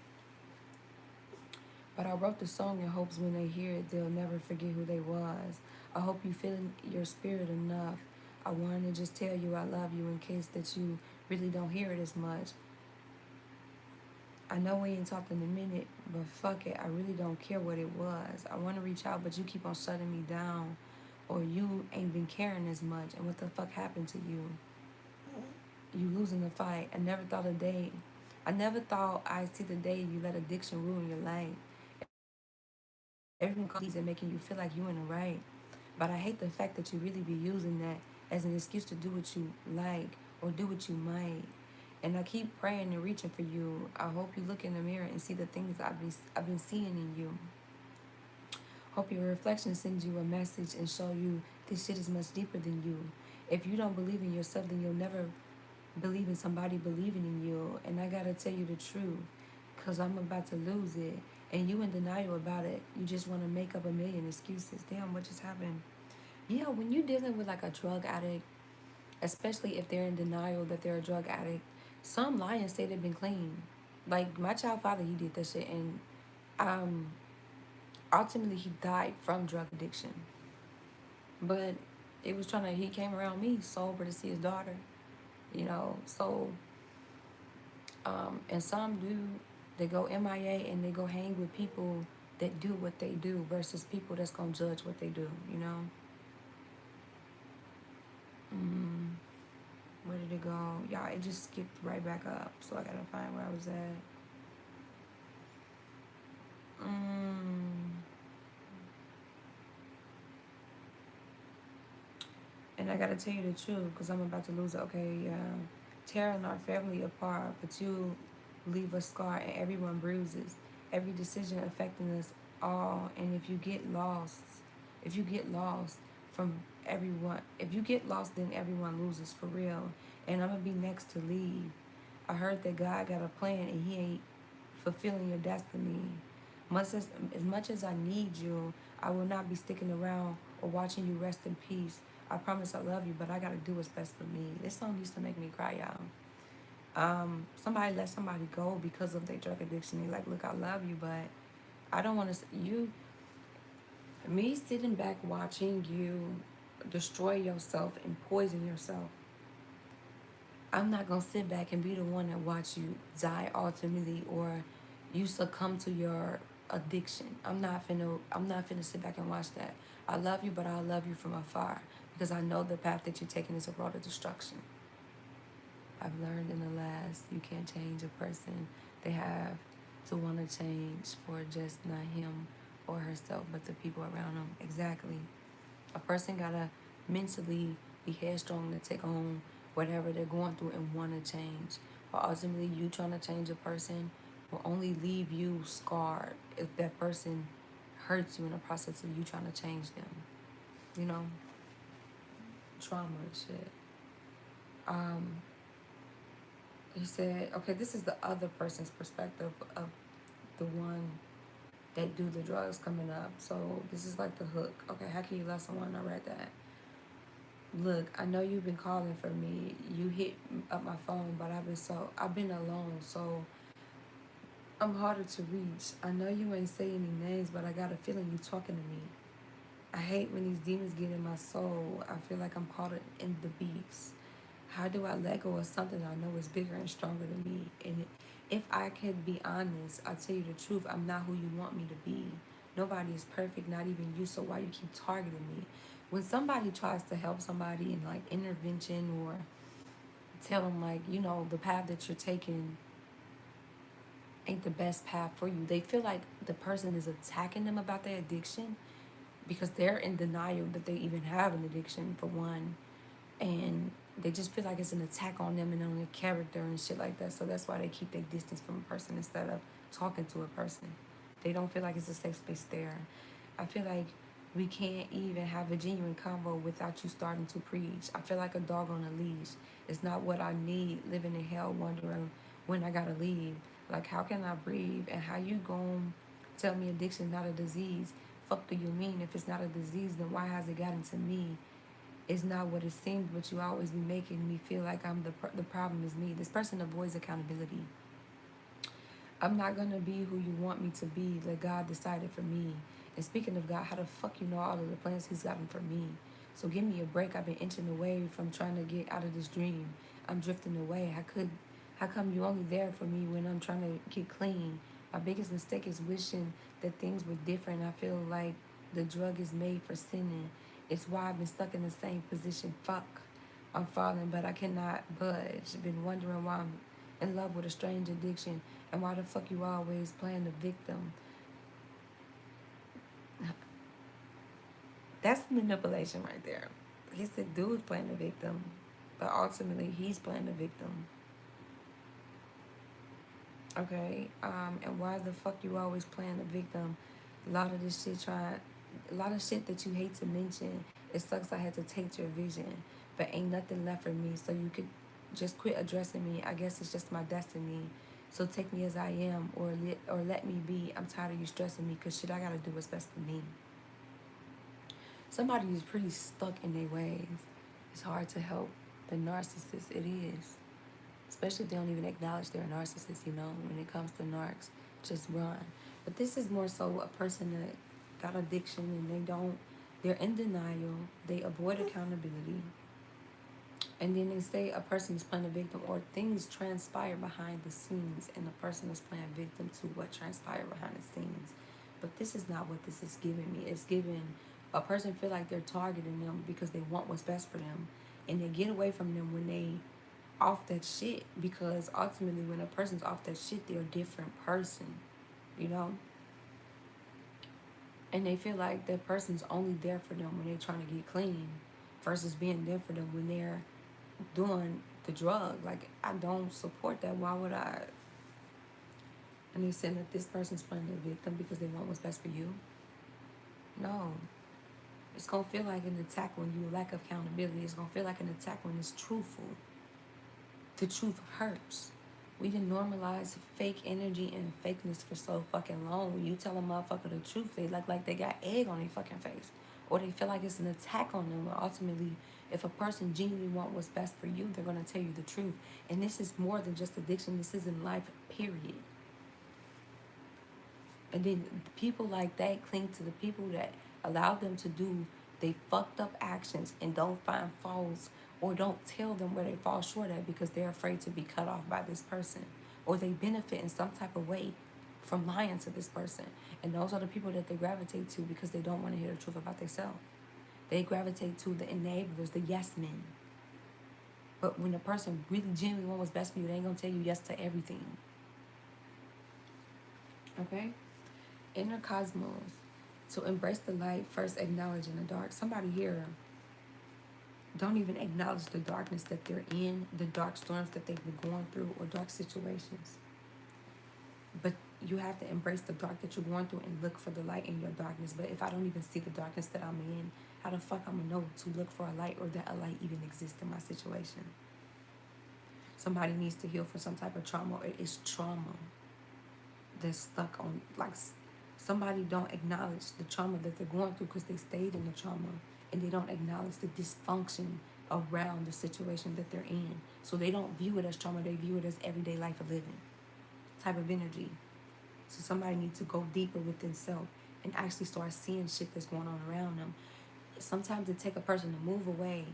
But I wrote the song in hopes when they hear it, they'll never forget who they was. I hope you feel in your spirit enough. I wanted to just tell you I love you in case that you really don't hear it as much. I know we ain't talked in a minute, but fuck it, I really don't care what it was. I want to reach out, but you keep on shutting me down, or you ain't been caring as much. And what the fuck happened to you? You losing the fight. I never thought I'd see the day you let addiction ruin your life. Everyone calls and making you feel like you in the right. But I hate the fact that you really be using that as an excuse to do what you like or do what you might. And I keep praying and reaching for you. I hope you look in the mirror and see the things I've been seeing in you. Hope your reflection sends you a message and show you this shit is much deeper than you. If you don't believe in yourself, then you'll never believe in somebody believing in you. And I gotta tell you the truth, because I'm about to lose it. And you in denial about it. You just want to make up a million excuses. Damn, what just happened? Yeah, when you're dealing with like a drug addict, especially if they're in denial that they're a drug addict, some lie and say they've been clean. Like my child father, he did that shit, and ultimately he died from drug addiction. But it was he came around me sober to see his daughter, you know. So, and some do, they go MIA and they go hang with people that do what they do versus people that's gonna judge what they do, you know. Where did it go? Y'all, it just skipped right back up. So I gotta find where I was at. And I gotta tell you the truth, because I'm about to lose it. Okay, yeah. Tearing our family apart, but you leave a scar and everyone bruises. Every decision affecting us all. And if you get lost from everyone, if you get lost, then everyone loses for real. And I'm gonna be next to leave. I heard that God got a plan and he ain't fulfilling your destiny. As much as I need you, I will not be sticking around or watching you rest in peace. I promise I love you, but I gotta do what's best for me. This song used to make me cry, y'all. Somebody let somebody go because of their drug addiction. They like, look, I love you, but I don't want to. Me sitting back watching you destroy yourself and poison yourself. I'm not gonna sit back and be the one that watch you die ultimately, or you succumb to your addiction. I'm not finna sit back and watch that. I love you, but I'll love you from afar because I know the path that you're taking is a road of destruction. I've learned in the last, you can't change a person. They have to want to change for just not him or herself, but the people around them. Exactly. A person gotta mentally be headstrong to take on whatever they're going through and want to change. But ultimately, you trying to change a person will only leave you scarred if that person hurts you in the process of you trying to change them. You know? Trauma and shit. He said, okay, this is the other person's perspective of the one that do the drugs coming up. So this is like the hook. Okay, how can you love someone? I read that. Look, I know you've been calling for me. You hit up my phone, but I've been alone, so I'm harder to reach. I know you ain't saying any names, but I got a feeling you talking to me. I hate when these demons get in my soul. I feel like I'm caught in the beefs. How do I let go of something I know is bigger and stronger than me? And if I could be honest, I'll tell you the truth. I'm not who you want me to be. Nobody is perfect, not even you, so why you keep targeting me? When somebody tries to help somebody in like intervention or tell them like, you know, the path that you're taking ain't the best path for you, they feel like the person is attacking them about their addiction because they're in denial that they even have an addiction, for one. And they just feel like it's an attack on them and on their character and shit like that. So that's why they keep their distance from a person instead of talking to a person. They don't feel like it's a safe space there. I feel like we can't even have a genuine convo without you starting to preach. I feel like a dog on a leash. It's not what I need, living in hell wondering when I gotta leave. Like, how can I breathe? And how you gon' tell me addiction is not a disease? Fuck do you mean? If it's not a disease, then why has it gotten to me? It's not what it seems, but you always be making me feel like the problem is me. This person avoids accountability. I'm not gonna be who you want me to be. Like God decided for me. And speaking of God, how the fuck you know all of the plans He's gotten for me? So give me a break. I've been inching away from trying to get out of this dream. I'm drifting away. How come you only there for me when I'm trying to get clean? My biggest mistake is wishing that things were different. I feel like the drug is made for sinning. It's why I've been stuck in the same position. Fuck. I'm falling, but I cannot budge. Been wondering why I'm in love with a strange addiction and why the fuck you always playing the victim. That's manipulation right there. He said dude's playing the victim, but ultimately he's playing the victim. Okay, and why the fuck you always playing the victim? A lot of this shit a lot of shit that you hate to mention. It sucks I had to take your vision, but ain't nothing left for me, so you could just quit addressing me. I guess it's just my destiny. So take me as I am, or let me be. I'm tired of you stressing me, cause shit, I gotta do what's best for me. Somebody who's pretty stuck in their ways. It's hard to help the narcissist. It is. Especially if they don't even acknowledge they're a narcissist, you know. When it comes to narcs, just run. But this is more so a person that got addiction and they're in denial. They avoid accountability. And then they say a person is playing a victim or things transpire behind the scenes and the person is playing victim to what transpired behind the scenes. But this is not what this is giving me. It's giving a person feel like they're targeting them because they want what's best for them. And they get away from them when they off that shit, because ultimately when a person's off that shit, they're a different person, you know? And they feel like that person's only there for them when they're trying to get clean versus being there for them when they're doing the drug. Like, I don't support that. Why would I? And they're saying that this person's playing the victim because they want what's best for you. No. It's going to feel like an attack when you lack accountability. It's going to feel like an attack when it's truthful. The truth hurts. We didn't normalize fake energy and fakeness for so fucking long. When you tell a motherfucker the truth, they look like they got egg on their fucking face. Or they feel like it's an attack on them. But ultimately, if a person genuinely wants what's best for you, they're going to tell you the truth. And this is more than just addiction. This is in life, period. And then people like that cling to the people that allow them to do they fucked up actions and don't find faults or don't tell them where they fall short at because they're afraid to be cut off by this person, or they benefit in some type of way from lying to this person. And those are the people that they gravitate to because they don't want to hear the truth about themselves. They gravitate to the enablers, the yes men. But when a person really genuinely wants what's best for you, they ain't gonna tell you yes to everything. Okay? Inner cosmos. To embrace the light, first acknowledging the dark. Somebody here don't even acknowledge the darkness that they're in, the dark storms that they've been going through, or dark situations. But you have to embrace the dark that you're going through and look for the light in your darkness. But if I don't even see the darkness that I'm in, how the fuck I'm gonna know to look for a light, or that a light even exists in my situation? Somebody needs to heal from some type of trauma, or it's trauma that's stuck on, like, somebody don't acknowledge the trauma that they're going through because they stayed in the trauma, and they don't acknowledge the dysfunction around the situation that they're in. So they don't view it as trauma, they view it as everyday life of living type of energy. So somebody needs to go deeper within self and actually start seeing shit that's going on around them. Sometimes it takes a person to move away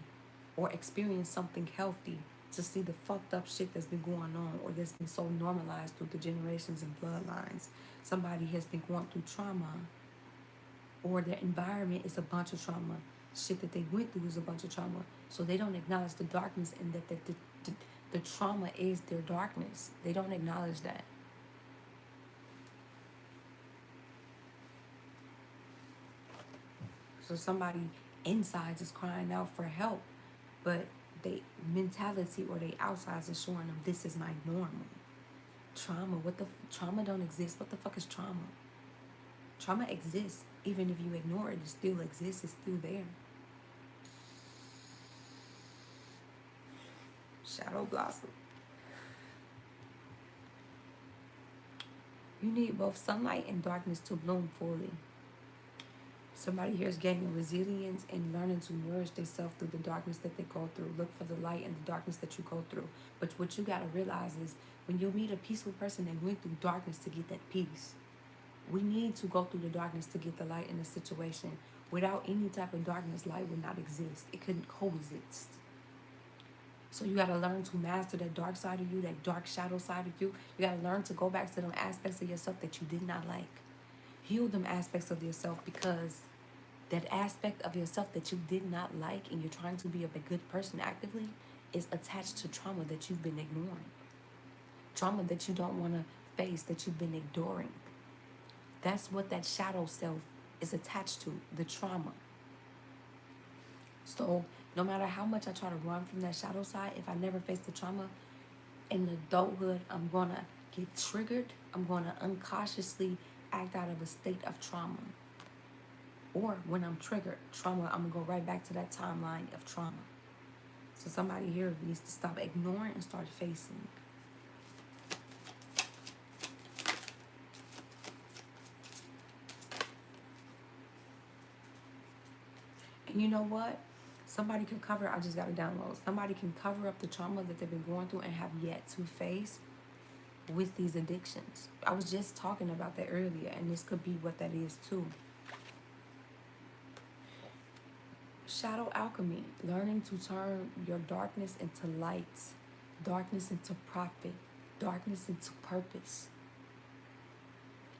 or experience something healthy to see the fucked up shit that's been going on, or that's been so normalized through the generations and bloodlines. Somebody has been going through trauma, or their environment is a bunch of trauma. Shit that they went through is a bunch of trauma. So they don't acknowledge the darkness, and that the trauma is their darkness. They don't acknowledge that. So somebody insides is crying out for help, but they mentality or they outsides is showing them this is my normal. Trauma, trauma don't exist. What the fuck is trauma? Trauma exists. Even if you ignore it, it still exists. It's still there. Shadow blossom. You need both sunlight and darkness to bloom fully. Somebody here is gaining resilience and learning to nourish themselves through the darkness that they go through. Look for the light in the darkness that you go through. But what you got to realize is when you meet a peaceful person, they went through darkness to get that peace. We need to go through the darkness to get the light in a situation. Without any type of darkness, light would not exist. It couldn't coexist. So you got to learn to master that dark side of you, that dark shadow side of you. You got to learn to go back to them aspects of yourself that you did not like. Heal them aspects of yourself, because that aspect of yourself that you did not like and you're trying to be a good person actively is attached to trauma that you've been ignoring. Trauma that you don't want to face, that you've been ignoring. That's what that shadow self is attached to, the trauma. So no matter how much I try to run from that shadow side, if I never face the trauma, in adulthood, I'm going to get triggered. I'm going to unconsciously act out of a state of trauma. Or when I'm triggered, trauma, I'm going to go right back to that timeline of trauma. So somebody here needs to stop ignoring and start facing. And you know what? Somebody can cover, I just got to download. Somebody can cover up the trauma that they've been going through and have yet to face with these addictions. I was just talking about that earlier, and this could be what that is too. Shadow alchemy, learning to turn your darkness into light, darkness into profit, darkness into purpose,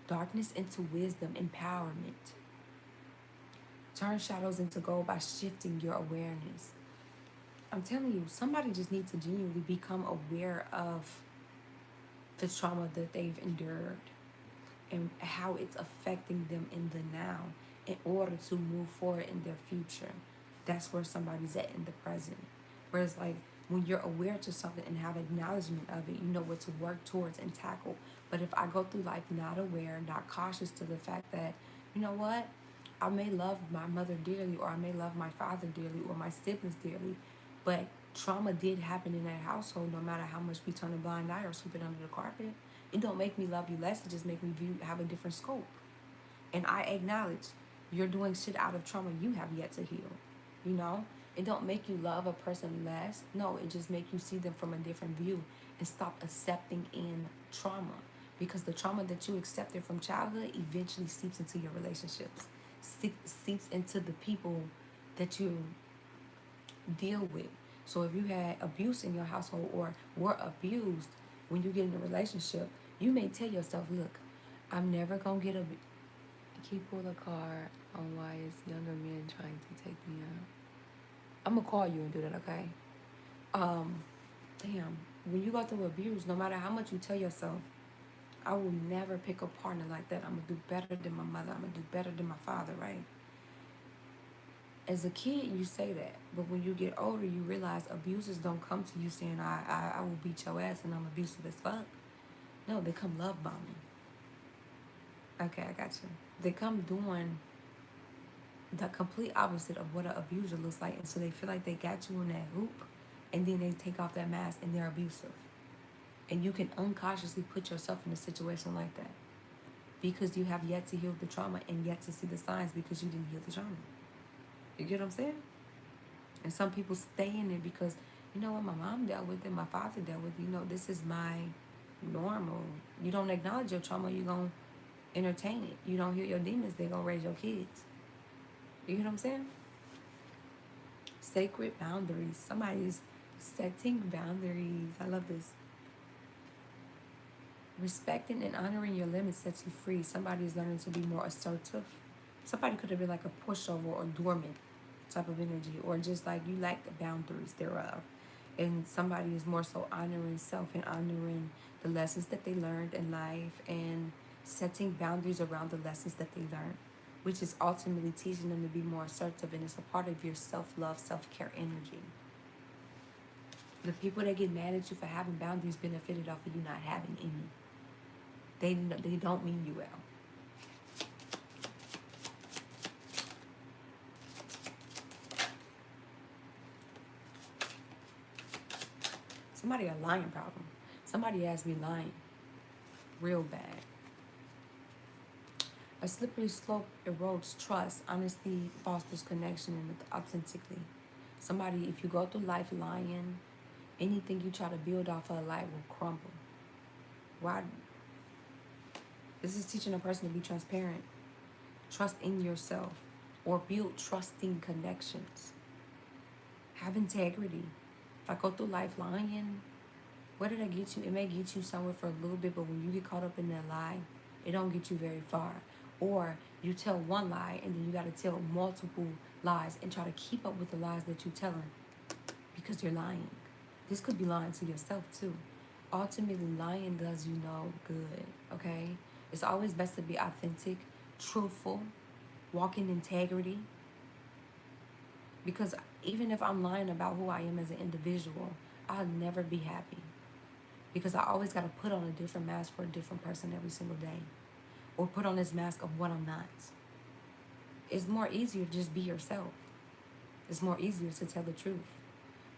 darkness into wisdom, empowerment. Turn shadows into gold by shifting your awareness. I'm telling you, somebody just needs to genuinely become aware of the trauma that they've endured and how it's affecting them in the now in order to move forward in their future. That's where somebody's at in the present. Whereas like when you're aware to something and have acknowledgement of it, you know what to work towards and tackle. But if I go through life not aware, not cautious to the fact that, you know what, I may love my mother dearly, or I may love my father dearly, or my siblings dearly, but trauma did happen in that household. No matter how much we turn a blind eye or sweep it under the carpet, it don't make me love you less. It just make me have a different scope. And I acknowledge you're doing shit out of trauma you have yet to heal. You know, it don't make you love a person less. No, it just make you see them from a different view and stop accepting in trauma, because the trauma that you accepted from childhood eventually seeps into your relationships, seeps into the people that you deal with. So if you had abuse in your household or were abused, when you get in a relationship, you may tell yourself, look, I'm never gonna get a... Keep pull a card on why is younger men trying to take me out. I'm gonna call you and do that, okay? Damn, when you go through abuse, no matter how much you tell yourself, I will never pick a partner like that. I'm gonna do better than my mother. I'm gonna do better than my father, right? As a kid, you say that, but when you get older, you realize abusers don't come to you saying, I will beat your ass and I'm abusive as fuck. No, they come love bombing. Okay, I got you. They come doing the complete opposite of what an abuser looks like, and so they feel like they got you in that hoop, and then they take off that mask and they're abusive. And you can unconsciously put yourself in a situation like that because you have yet to heal the trauma and yet to see the signs because you didn't heal the trauma. You get what I'm saying? And some people stay in it because, you know what, my mom dealt with it, my father dealt with it, you know, this is my normal. You don't acknowledge your trauma, you're going to entertain it. You don't heal your demons, they're going to raise your kids. You get what I'm saying? Sacred boundaries. Somebody's setting boundaries. I love this. Respecting and honoring your limits sets you free. Somebody is learning to be more assertive. Somebody could have been like a pushover or dormant type of energy, or just like you lack the boundaries thereof. And somebody is more so honoring self and honoring the lessons that they learned in life and setting boundaries around the lessons that they learned, which is ultimately teaching them to be more assertive, and it's a part of your self-love, self-care energy. The people that get mad at you for having boundaries benefited off of you not having any. They don't mean you well. Somebody a lying problem. Somebody has me lying real bad. A slippery slope erodes trust. Honesty fosters connection and authentically. Somebody, if you go through life lying, anything you try to build off of life will crumble. Why? This is teaching a person to be transparent, trust in yourself, or build trusting connections. Have integrity. If I go through life lying, where did I get you? It may get you somewhere for a little bit, but when you get caught up in that lie, it don't get you very far. Or you tell one lie and then you got to tell multiple lies and try to keep up with the lies that you're telling because you're lying. This could be lying to yourself too. Ultimately, lying does you no good, okay? It's always best to be authentic, truthful, walk in integrity. Because even if I'm lying about who I am as an individual, I'll never be happy. Because I always got to put on a different mask for a different person every single day. Or put on this mask of what I'm not. It's more easier to just be yourself. It's more easier to tell the truth.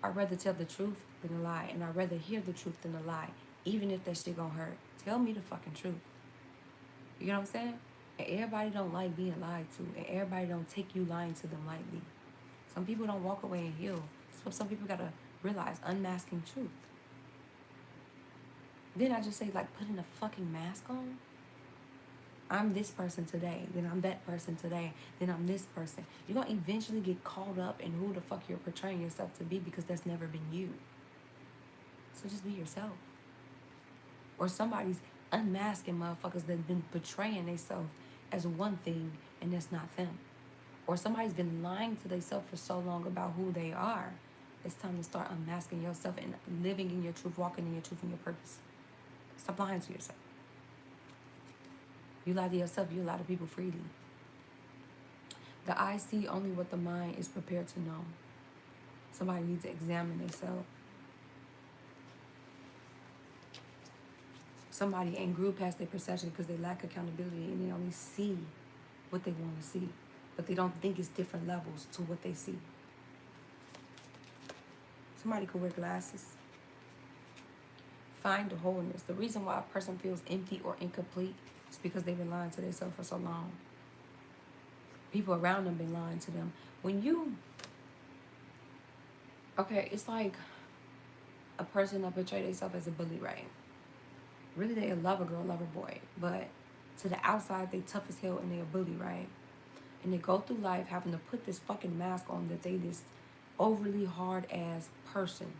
I'd rather tell the truth than a lie. And I'd rather hear the truth than a lie. Even if that shit gonna hurt. Tell me the fucking truth. You know what I'm saying? And everybody don't like being lied to. And everybody don't take you lying to them lightly. Some people don't walk away and heal. So some people gotta realize unmasking truth. Then I just say, like, putting a fucking mask on. I'm this person today, then I'm that person today, then I'm this person. You're going to eventually get caught up in who the fuck you're portraying yourself to be because that's never been you. So just be yourself. Or somebody's unmasking motherfuckers that's been portraying themselves as one thing and that's not them. Or somebody's been lying to themselves for so long about who they are. It's time to start unmasking yourself and living in your truth, walking in your truth and your purpose. Stop lying to yourself. You lie to yourself, you lie to people freely. The eye see only what the mind is prepared to know. Somebody needs to examine themselves. Somebody ain't grew past their perception because they lack accountability and they only see what they want to see. But they don't think it's different levels to what they see. Somebody could wear glasses. Find the wholeness. The reason why a person feels empty or incomplete is because they've been lying to themselves for so long. People around them been lying to them. When you, okay, it's like a person that portray themselves as a bully, right? Really, they a lover girl, lover boy, but to the outside, they tough as hell and they a bully, right? And they go through life having to put this fucking mask on that they this overly hard ass person,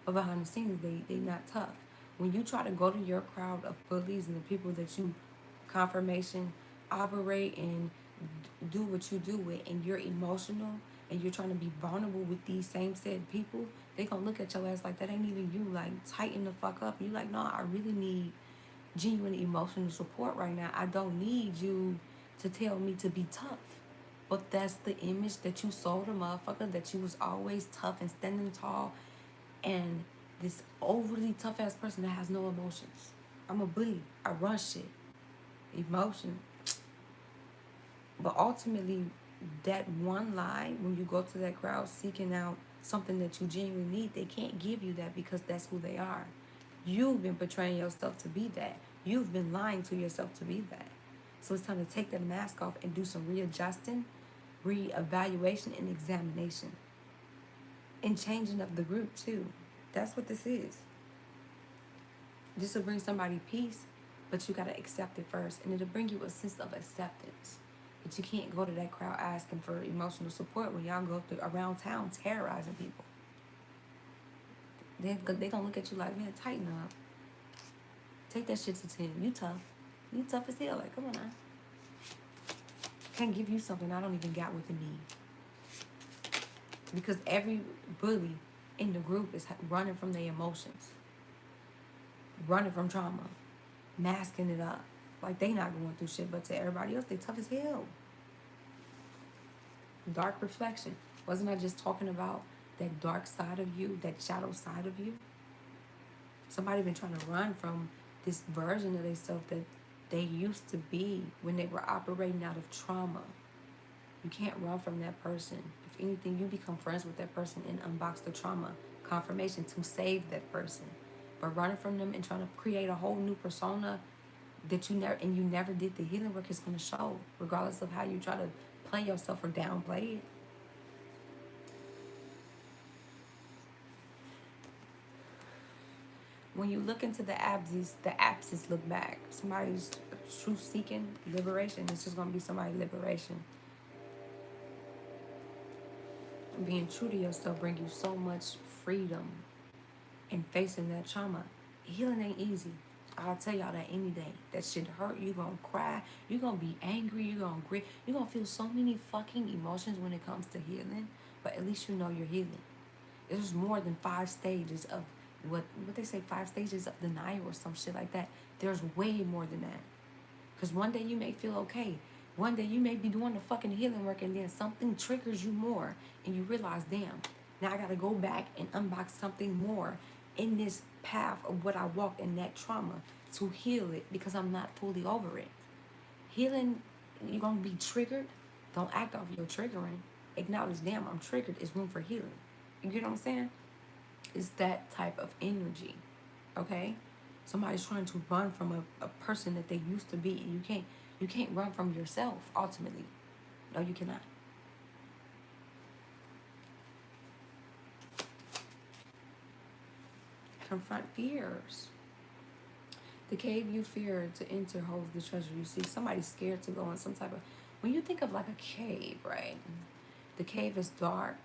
but behind the scenes, they not tough. When you try to go to your crowd of bullies and the people that you confirmation operate and do what you do with, and you're emotional and you're trying to be vulnerable with these same said people, they gonna look at your ass like that ain't even you. Like, tighten the fuck up. You like, no, I really need genuine emotional support right now. I don't need you to tell me to be tough. But that's the image that you sold a motherfucker, that you was always tough and standing tall, and this overly tough ass person that has no emotions. I'm a bully. I run shit. Emotion. But ultimately, that one lie, when you go to that crowd seeking out something that you genuinely need, they can't give you that because that's who they are. You've been portraying yourself to be that. You've been lying to yourself to be that. So it's time to take that mask off and do some readjusting, reevaluation, and examination. And changing up the group too. That's what this is. This will bring somebody peace, but you gotta accept it first. And it'll bring you a sense of acceptance. But you can't go to that crowd asking for emotional support when y'all go through around town terrorizing people. They gonna look at you like, man, tighten up. Take that shit to 10. You tough. You tough as hell. Like, come on now. Can't give you something I don't even got within me. Because every bully in the group is running from their emotions. Running from trauma. Masking it up. Like, they not going through shit, but to everybody else, they tough as hell. Dark reflection. Wasn't I just talking about that dark side of you, that shadow side of you? Somebody been trying to run from this version of themselves that they used to be when they were operating out of trauma. You can't run from that person. If anything, you become friends with that person and unbox the trauma confirmation to save that person. But running from them and trying to create a whole new persona, that you never did the healing work is going to show, regardless of how you try to play yourself or downplay it. When you look into the abscess look back. Somebody's truth seeking liberation. This is going to be somebody's liberation. Being true to yourself bring you so much freedom in facing that trauma. Healing ain't easy. I'll tell y'all that any day. That shit hurt. You gonna cry. You gonna be angry. You gonna grit. You gonna feel so many fucking emotions when it comes to healing. But at least you know you're healing. There's more than 5 stages of what they say, 5 stages of denial or some shit like that. There's way more than that. Because one day you may feel okay. One day you may be doing the fucking healing work and then something triggers you more and you realize, damn, now I gotta go back and unbox something more in this path of what I walked in that trauma to heal it because I'm not fully over it. Healing, you're gonna be triggered. Don't act off your triggering. Acknowledge, damn, I'm triggered. It's room for healing. You get what I'm saying? It's that type of energy, okay? Somebody's trying to run from a person that they used to be, and you can't run from yourself, ultimately. No, you cannot. Confront fears. The cave you fear to enter holds the treasure you see. Somebody's scared to go in some type of... When you think of like a cave, right? The cave is dark.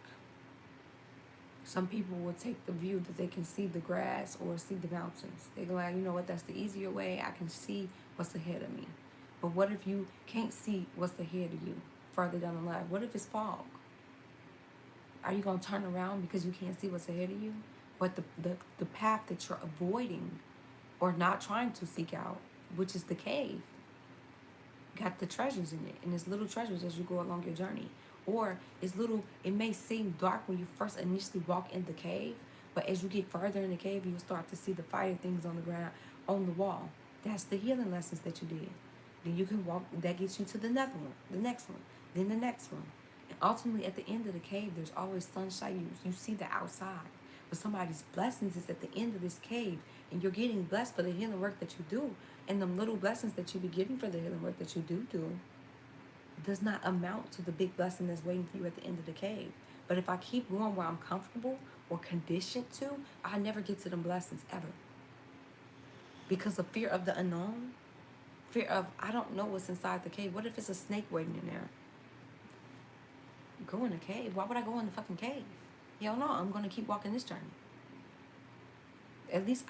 Some people will take the view that they can see the grass or see the mountains. They go like, you know what, that's the easier way. I can see what's ahead of me. But what if you can't see what's ahead of you further down the line? What if it's fog? Are you going to turn around because you can't see what's ahead of you? But the path that you're avoiding or not trying to seek out, which is the cave, got the treasures in it. And it's little treasures as you go along your journey. Or it's little, it may seem dark when you first initially walk in the cave, but as you get further in the cave, you'll start to see the fire things on the ground, on the wall. That's the healing lessons that you did. Then you can walk, that gets you to the next one, then the next one. And ultimately, at the end of the cave, there's always sunshine. You see the outside. But somebody's blessings is at the end of this cave, and you're getting blessed for the healing work that you do. And the little blessings that you be getting for the healing work that you do does not amount to the big blessing that's waiting for you at the end of the cave. But if I keep going where I'm comfortable or conditioned to, I never get to them blessings ever. Because of fear of the unknown, fear of, I don't know what's inside the cave. What if it's a snake waiting in there? Go in the cave. Why would I go in the fucking cave? Hell no, I'm going to keep walking this journey. At least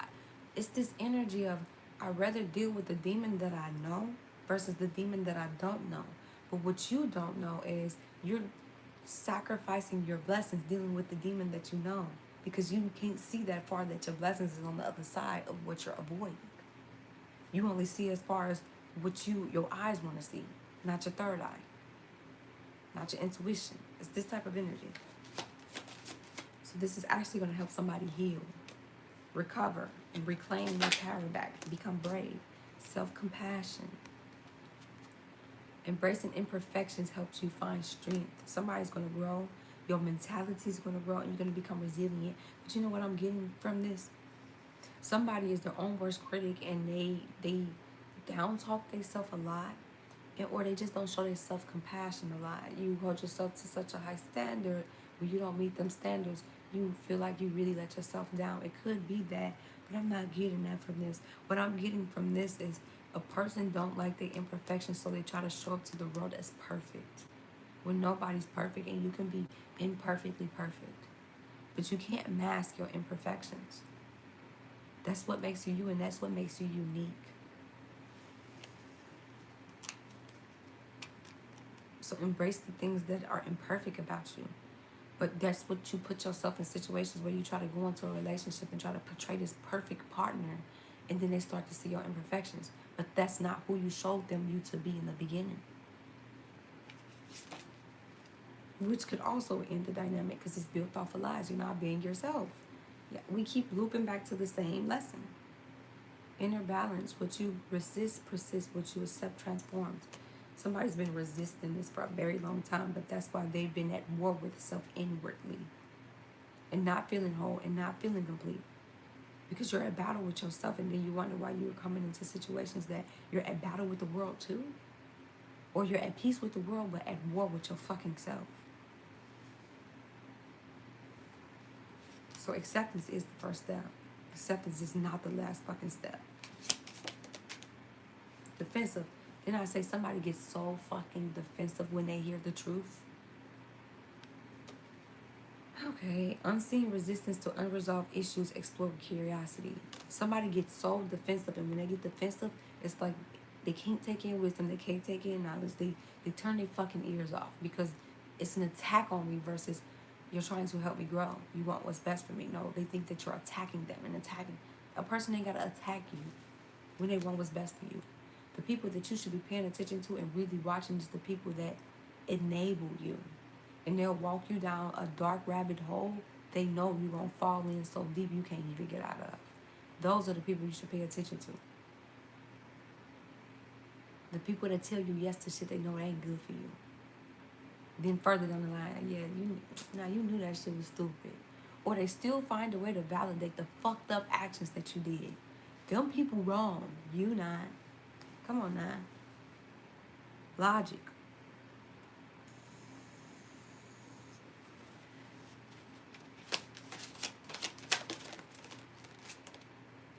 it's this energy of, I'd rather deal with the demon that I know versus the demon that I don't know. But what you don't know is you're sacrificing your blessings dealing with the demon that you know, because you can't see that far that your blessings is on the other side of what you're avoiding. You only see as far as what your eyes want to see, not your third eye, not your intuition. It's this type of energy. So this is actually going to help somebody heal, recover, and reclaim their power back, become brave, self-compassion. Embracing imperfections helps you find strength. Somebody's going to grow. Your mentality is going to grow, and you're going to become resilient. But you know what I'm getting from this? Somebody is their own worst critic, and they down-talk themselves a lot, or they just don't show their self-compassion a lot. You hold yourself to such a high standard. When you don't meet them standards, you feel like you really let yourself down. It could be that, but I'm not getting that from this. What I'm getting from this is a person don't like their imperfections, so they try to show up to the world as perfect. When nobody's perfect, and you can be imperfectly perfect. But you can't mask your imperfections. That's what makes you you, and that's what makes you unique. So embrace the things that are imperfect about you. But that's what you put yourself in situations where you try to go into a relationship and try to portray this perfect partner, and then they start to see your imperfections. But that's not who you showed them you to be in the beginning. Which could also end the dynamic because it's built off of lies. You're not being yourself. Yeah, we keep looping back to the same lesson. Inner balance. What you resist persists. What you accept transforms. Somebody's been resisting this for a very long time, but that's why they've been at war with self inwardly and not feeling whole and not feeling complete. because you're at battle with yourself, and then you wonder why you're coming into situations that you're at battle with the world too. Or you're at peace with the world but at war with your fucking self. So acceptance is the first step. Acceptance is not the last fucking step. Defensive. Then I say somebody gets so fucking defensive when they hear the truth. Okay, unseen resistance to unresolved issues explore with curiosity. Somebody gets so defensive, and when they get defensive, it's like they can't take in wisdom, they can't take in knowledge, they turn their fucking ears off because it's an attack on me versus you're trying to help me grow. You want what's best for me. No, they think that you're attacking them and attacking. A person ain't gotta attack you when they want what's best for you. The people that you should be paying attention to and really watching is the people that enable you. And they'll walk you down a dark rabbit hole they know you're going to fall in so deep you can't even get out of. Those are the people you should pay attention to. The people that tell you yes to shit they know ain't good for you. Then further down the line, yeah, you knew that shit was stupid. Or they still find a way to validate the fucked up actions that you did. Them people wrong. You not. Come on now. Logic.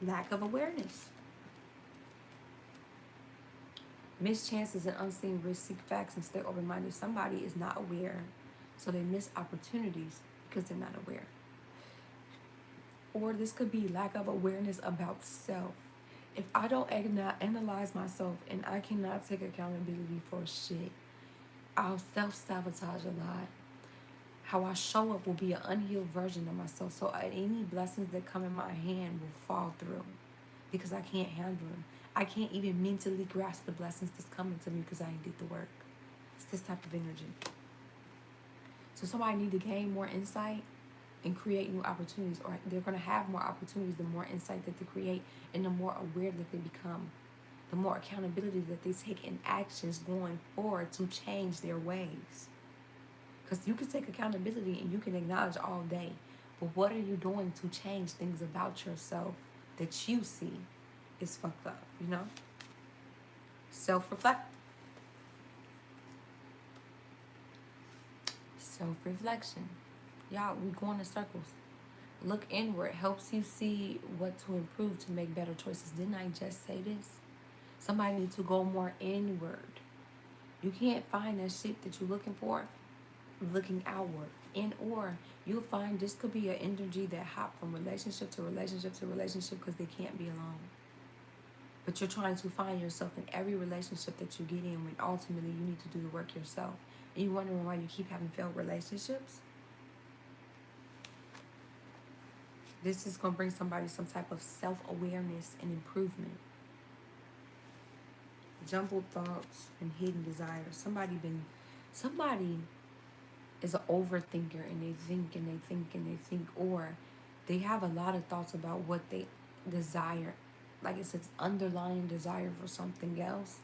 Lack of awareness. Miss chances and unseen risks, seek facts and stay open-minded. Somebody is not aware, so they miss opportunities because they're not aware. Or this could be lack of awareness about self. If I don't analyze myself and I cannot take accountability for shit, I'll self-sabotage a lot. How I show up will be an unhealed version of myself. So any blessings that come in my hand will fall through because I can't handle them. I can't even mentally grasp the blessings that's coming to me because I ain't did the work. It's this type of energy. So somebody need to gain more insight and create new opportunities, or they're going to have more opportunities the more insight that they create and the more aware that they become, the more accountability that they take in actions going forward to change their ways. Because you can take accountability and you can acknowledge all day, but what are you doing to change things about yourself that you see is fucked up, you know? Self-reflect. Self-reflection. Y'all, we go in circles. Look inward. Helps you see what to improve to make better choices. Didn't I just say this? Somebody needs to go more inward. You can't find that shit that you're looking for looking outward. Or you'll find this could be an energy that hop from relationship to relationship to relationship because they can't be alone. But you're trying to find yourself in every relationship that you get in when ultimately you need to do the work yourself. And you're wondering why you keep having failed relationships? This is going to bring somebody some type of self-awareness and improvement. Jumbled thoughts and hidden desires. Somebody is an overthinker and they think and they think and they think, or they have a lot of thoughts about what they desire. Like it's an underlying desire for something else.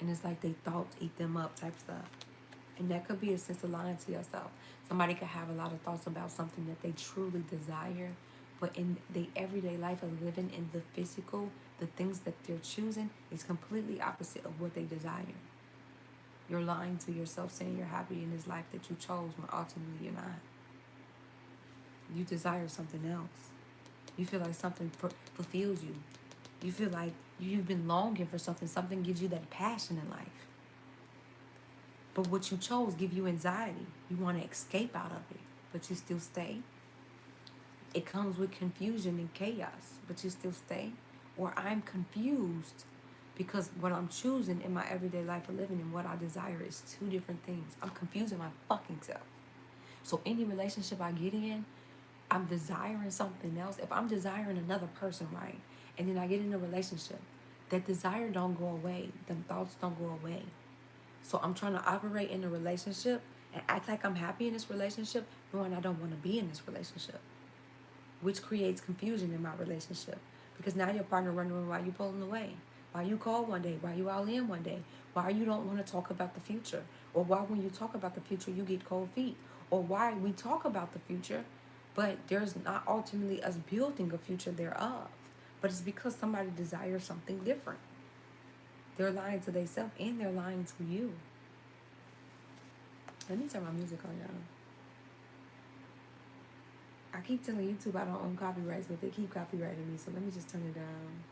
And it's like they thoughts eat them up type stuff. And that could be a sense of lying to yourself. Somebody could have a lot of thoughts about something that they truly desire, but in the everyday life of living in the physical, the things that they're choosing is completely opposite of what they desire. You're lying to yourself saying you're happy in this life that you chose when ultimately you're not. You desire something else. You feel like something fulfills you. You feel like you've been longing for something. Something gives you that passion in life. But what you chose give you anxiety. You want to escape out of it, but you still stay. It comes with confusion and chaos, but you still stay. Or I'm confused because what I'm choosing in my everyday life of living and what I desire is two different things. I'm confusing my fucking self. So any relationship I get in, I'm desiring something else. If I'm desiring another person, right, and then I get in a relationship, that desire don't go away. Them thoughts don't go away. So I'm trying to operate in a relationship and act like I'm happy in this relationship, knowing I don't want to be in this relationship, which creates confusion in my relationship. Because now your partner wondering why you pulling away, why you call one day, why you all in one day, why you don't want to talk about the future, or why when you talk about the future you get cold feet, or why we talk about the future, But there's not ultimately us building a future thereof. But it's because somebody desires something different. They're lying to themselves and they're lying to you. Let me turn my music on, y'all. I keep telling YouTube I don't own copyrights, but they keep copyrighting me, so let me just turn it down.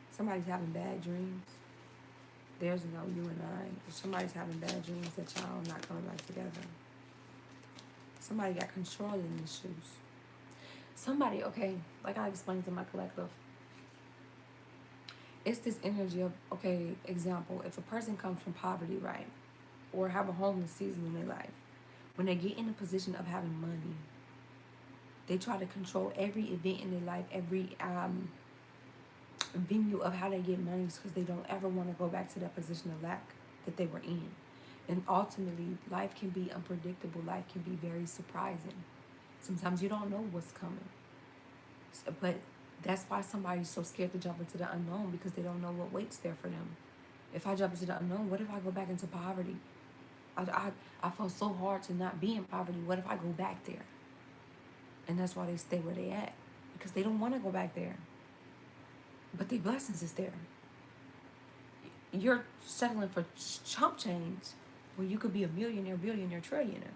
Somebody's having bad dreams. There's no you and I. If somebody's having bad dreams that y'all not coming back together. Somebody got controlling issues. Somebody, okay, like I explained to my collective, it's this energy of, okay, example, if a person comes from poverty, right, or have a homeless season in their life, when they get in a position of having money, they try to control every event in their life, every venue of how they get money, because they don't ever want to go back to that position of lack that they were in. And ultimately, life can be unpredictable. Life can be very surprising. Sometimes you don't know what's coming. But that's why somebody's so scared to jump into the unknown, because they don't know what waits there for them. If I jump into the unknown, what if I go back into poverty? I felt so hard to not be in poverty. What if I go back there? And that's why they stay where they at, because they don't want to go back there. But the blessings is there. You're settling for chump change where you could be a millionaire, billionaire, trillionaire.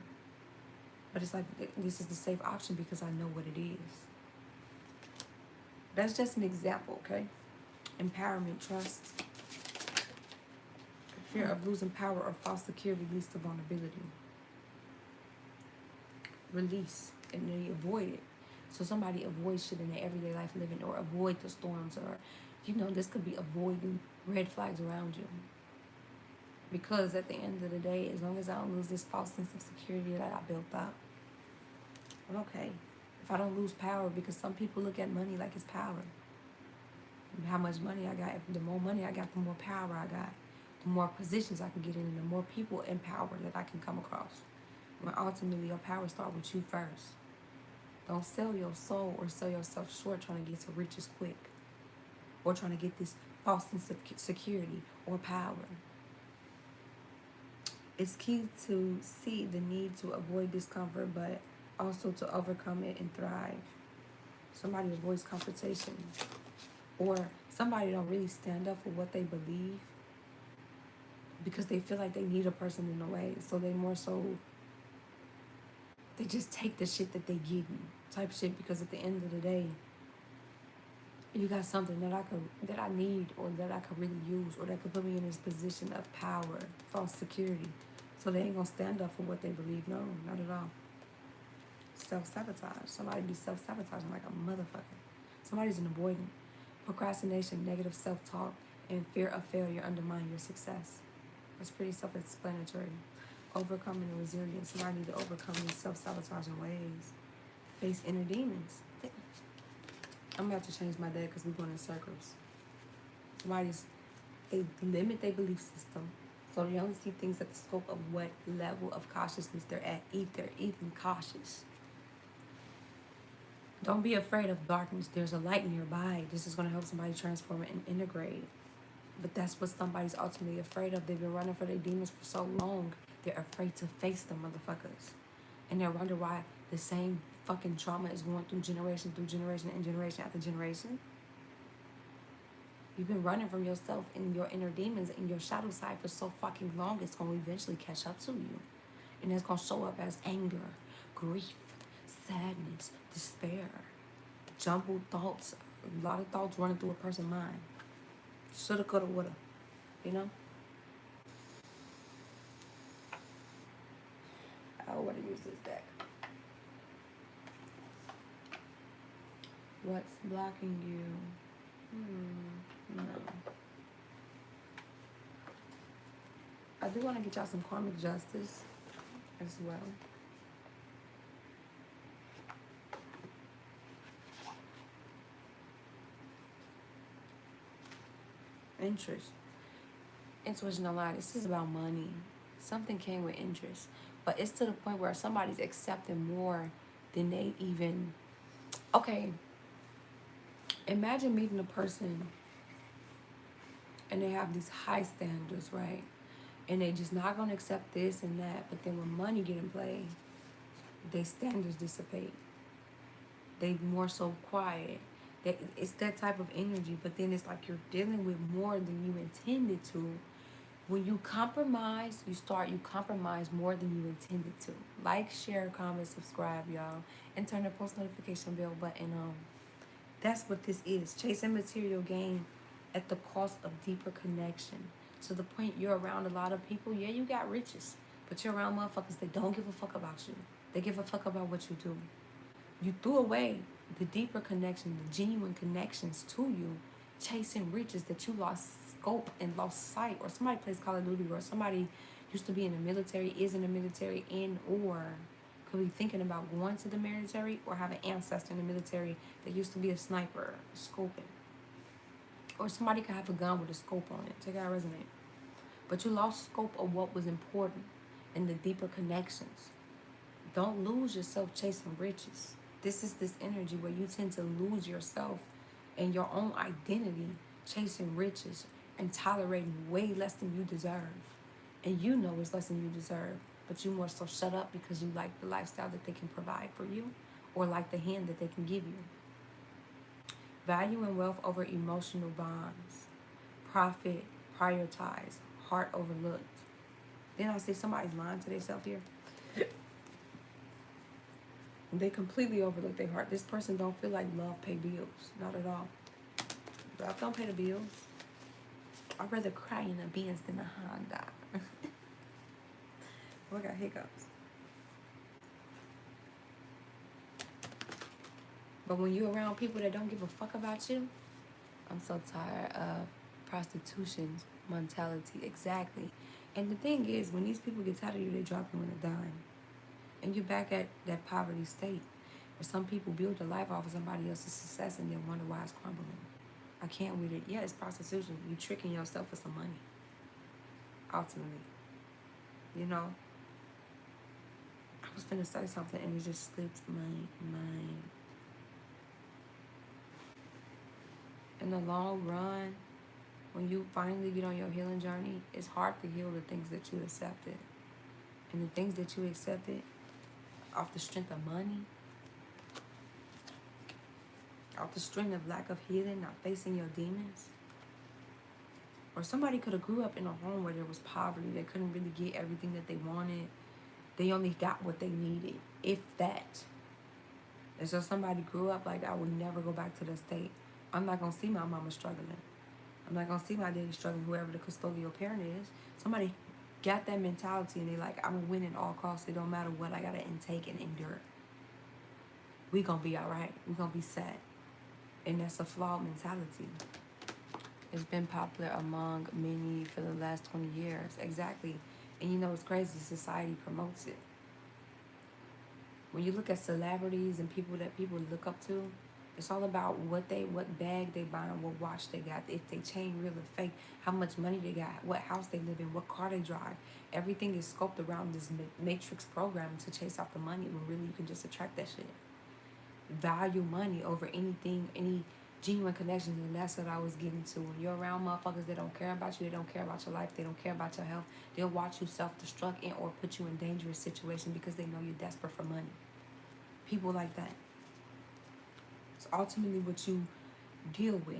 But it's like, this is the safe option because I know what it is. That's just an example, okay? Empowerment, trust. Fear of losing power or false security leads to vulnerability. Release, and they avoid it. So somebody avoids shit in their everyday life living, or avoid the storms, or, this could be avoiding red flags around you. Because at the end of the day, as long as I don't lose this false sense of security that I built up, I'm okay. If I don't lose power, because some people look at money like it's power. And how much money I got, the more money I got, the more power I got. The more positions I can get in, and the more people in power that I can come across. When ultimately your power starts with you first. Don't sell your soul or sell yourself short trying to get to riches quick. Or trying to get this false sense of security or power. It's key to see the need to avoid discomfort, but also to overcome it and thrive. Somebody avoids confrontation. Or somebody don't really stand up for what they believe because they feel like they need a person in a way. So they more so, they just take the shit that they give you type shit, because at the end of the day, you got something that I need, or that I could really use, or that could put me in this position of power, false security. So they ain't gonna stand up for what they believe. No, not at all. Self-sabotage. Somebody be self-sabotaging like a motherfucker. Somebody's an avoidant. Procrastination, negative self-talk, and fear of failure undermine your success. That's pretty self-explanatory. Overcoming and resilience. Somebody need to overcome these self-sabotaging ways. Face inner demons. I'm about to change my day because we're going in circles. They limit their belief system, so they only see things at the scope of what level of consciousness they're at, if they're even cautious. Don't be afraid of darkness. There's a light nearby. This is going to help somebody transform it and integrate. But that's what somebody's ultimately afraid of. They've been running for their demons for so long. They're afraid to face them motherfuckers. And they wonder why the same fucking trauma is going through generation and generation after generation. You've been running from yourself and your inner demons and your shadow side for so fucking long, it's going to eventually catch up to you. And it's going to show up as anger, grief, sadness, despair, jumbled thoughts, a lot of thoughts running through a person's mind. Shoulda, coulda, woulda, I want to use this deck. What's blocking you? No. I do want to get y'all some karmic justice as well. Interest. Intuition, a lot. This is about money. Something came with interest. But it's to the point where somebody's accepting more than they even... Okay. Imagine meeting a person and they have these high standards, right? And they just not gonna accept this and that. But then when money get in play, their standards dissipate. They more so quiet. It's that type of energy, but then it's like you're dealing with more than you intended to. When you compromise, you compromise more than you intended to. Like, share, comment, subscribe, y'all, and turn the post notification bell button on. That's what this is. Chasing material gain at the cost of deeper connection. To the point you're around a lot of people, yeah, you got riches, but you're around motherfuckers that don't give a fuck about you. They give a fuck about what you do. You threw away the deeper connection, the genuine connections to you, chasing riches that you lost scope and lost sight. Or somebody plays Call of Duty, or somebody used to be in the military, is in the military, or could be thinking about going to the military, or have an ancestor in the military that used to be a sniper, scoping. Or somebody could have a gun with a scope on it. Take out a resonate. But you lost scope of what was important and the deeper connections. Don't lose yourself chasing riches. This is this energy where you tend to lose yourself and your own identity chasing riches and tolerating way less than you deserve. And you know it's less than you deserve, but you more so shut up because you like the lifestyle that they can provide for you, or like the hand that they can give you. Value and wealth over emotional bonds. Profit prioritized, heart overlooked. Then I say somebody's lying to themselves here. They completely overlook their heart. This person don't feel like love pay bills. Not at all. Love don't pay the bills. I'd rather cry in a Benz than a Honda. Oh, I got hiccups. But when you're around people that don't give a fuck about you, I'm so tired of prostitution mentality. Exactly. And the thing is, when these people get tired of you, they drop you on a dime. And you're back at that poverty state where some people build their life off of somebody else's success and then wonder why it's crumbling. I can't with it. Yeah, it's prostitution. You tricking yourself for some money. Ultimately. You know? I was finna say something and it just slipped my mind. In the long run, when you finally get on your healing journey, it's hard to heal the things that you accepted. And the things that you accepted off the strength of money, off the strength of lack of healing, not facing your demons. Or somebody could have grew up in a home where there was poverty. They couldn't really get everything that they wanted. They only got what they needed, if that. And so somebody grew up like, I would never go back to the state. I'm not going to see my mama struggling. I'm not going to see my daddy struggling, whoever the custodial parent is. Somebody got that mentality and they like, I'm going to win at all costs. It don't matter what I got to intake and endure. We going to be all right. We going to be set. And that's a flawed mentality. It's been popular among many for the last 20 years. Exactly. And you know, it's crazy. Society promotes it. When you look at celebrities and people that people look up to, it's all about what bag they buying, what watch they got, if they chain real or fake, how much money they got, what house they live in, what car they drive. Everything is scoped around this matrix program to chase off the money when really you can just attract that shit. Value money over anything, any genuine connections, and that's what I was getting to. When you're around motherfuckers that don't care about you, they don't care about your life, they don't care about your health, they'll watch you self-destruct and or put you in dangerous situations because they know you're desperate for money. People like that. It's ultimately what you deal with.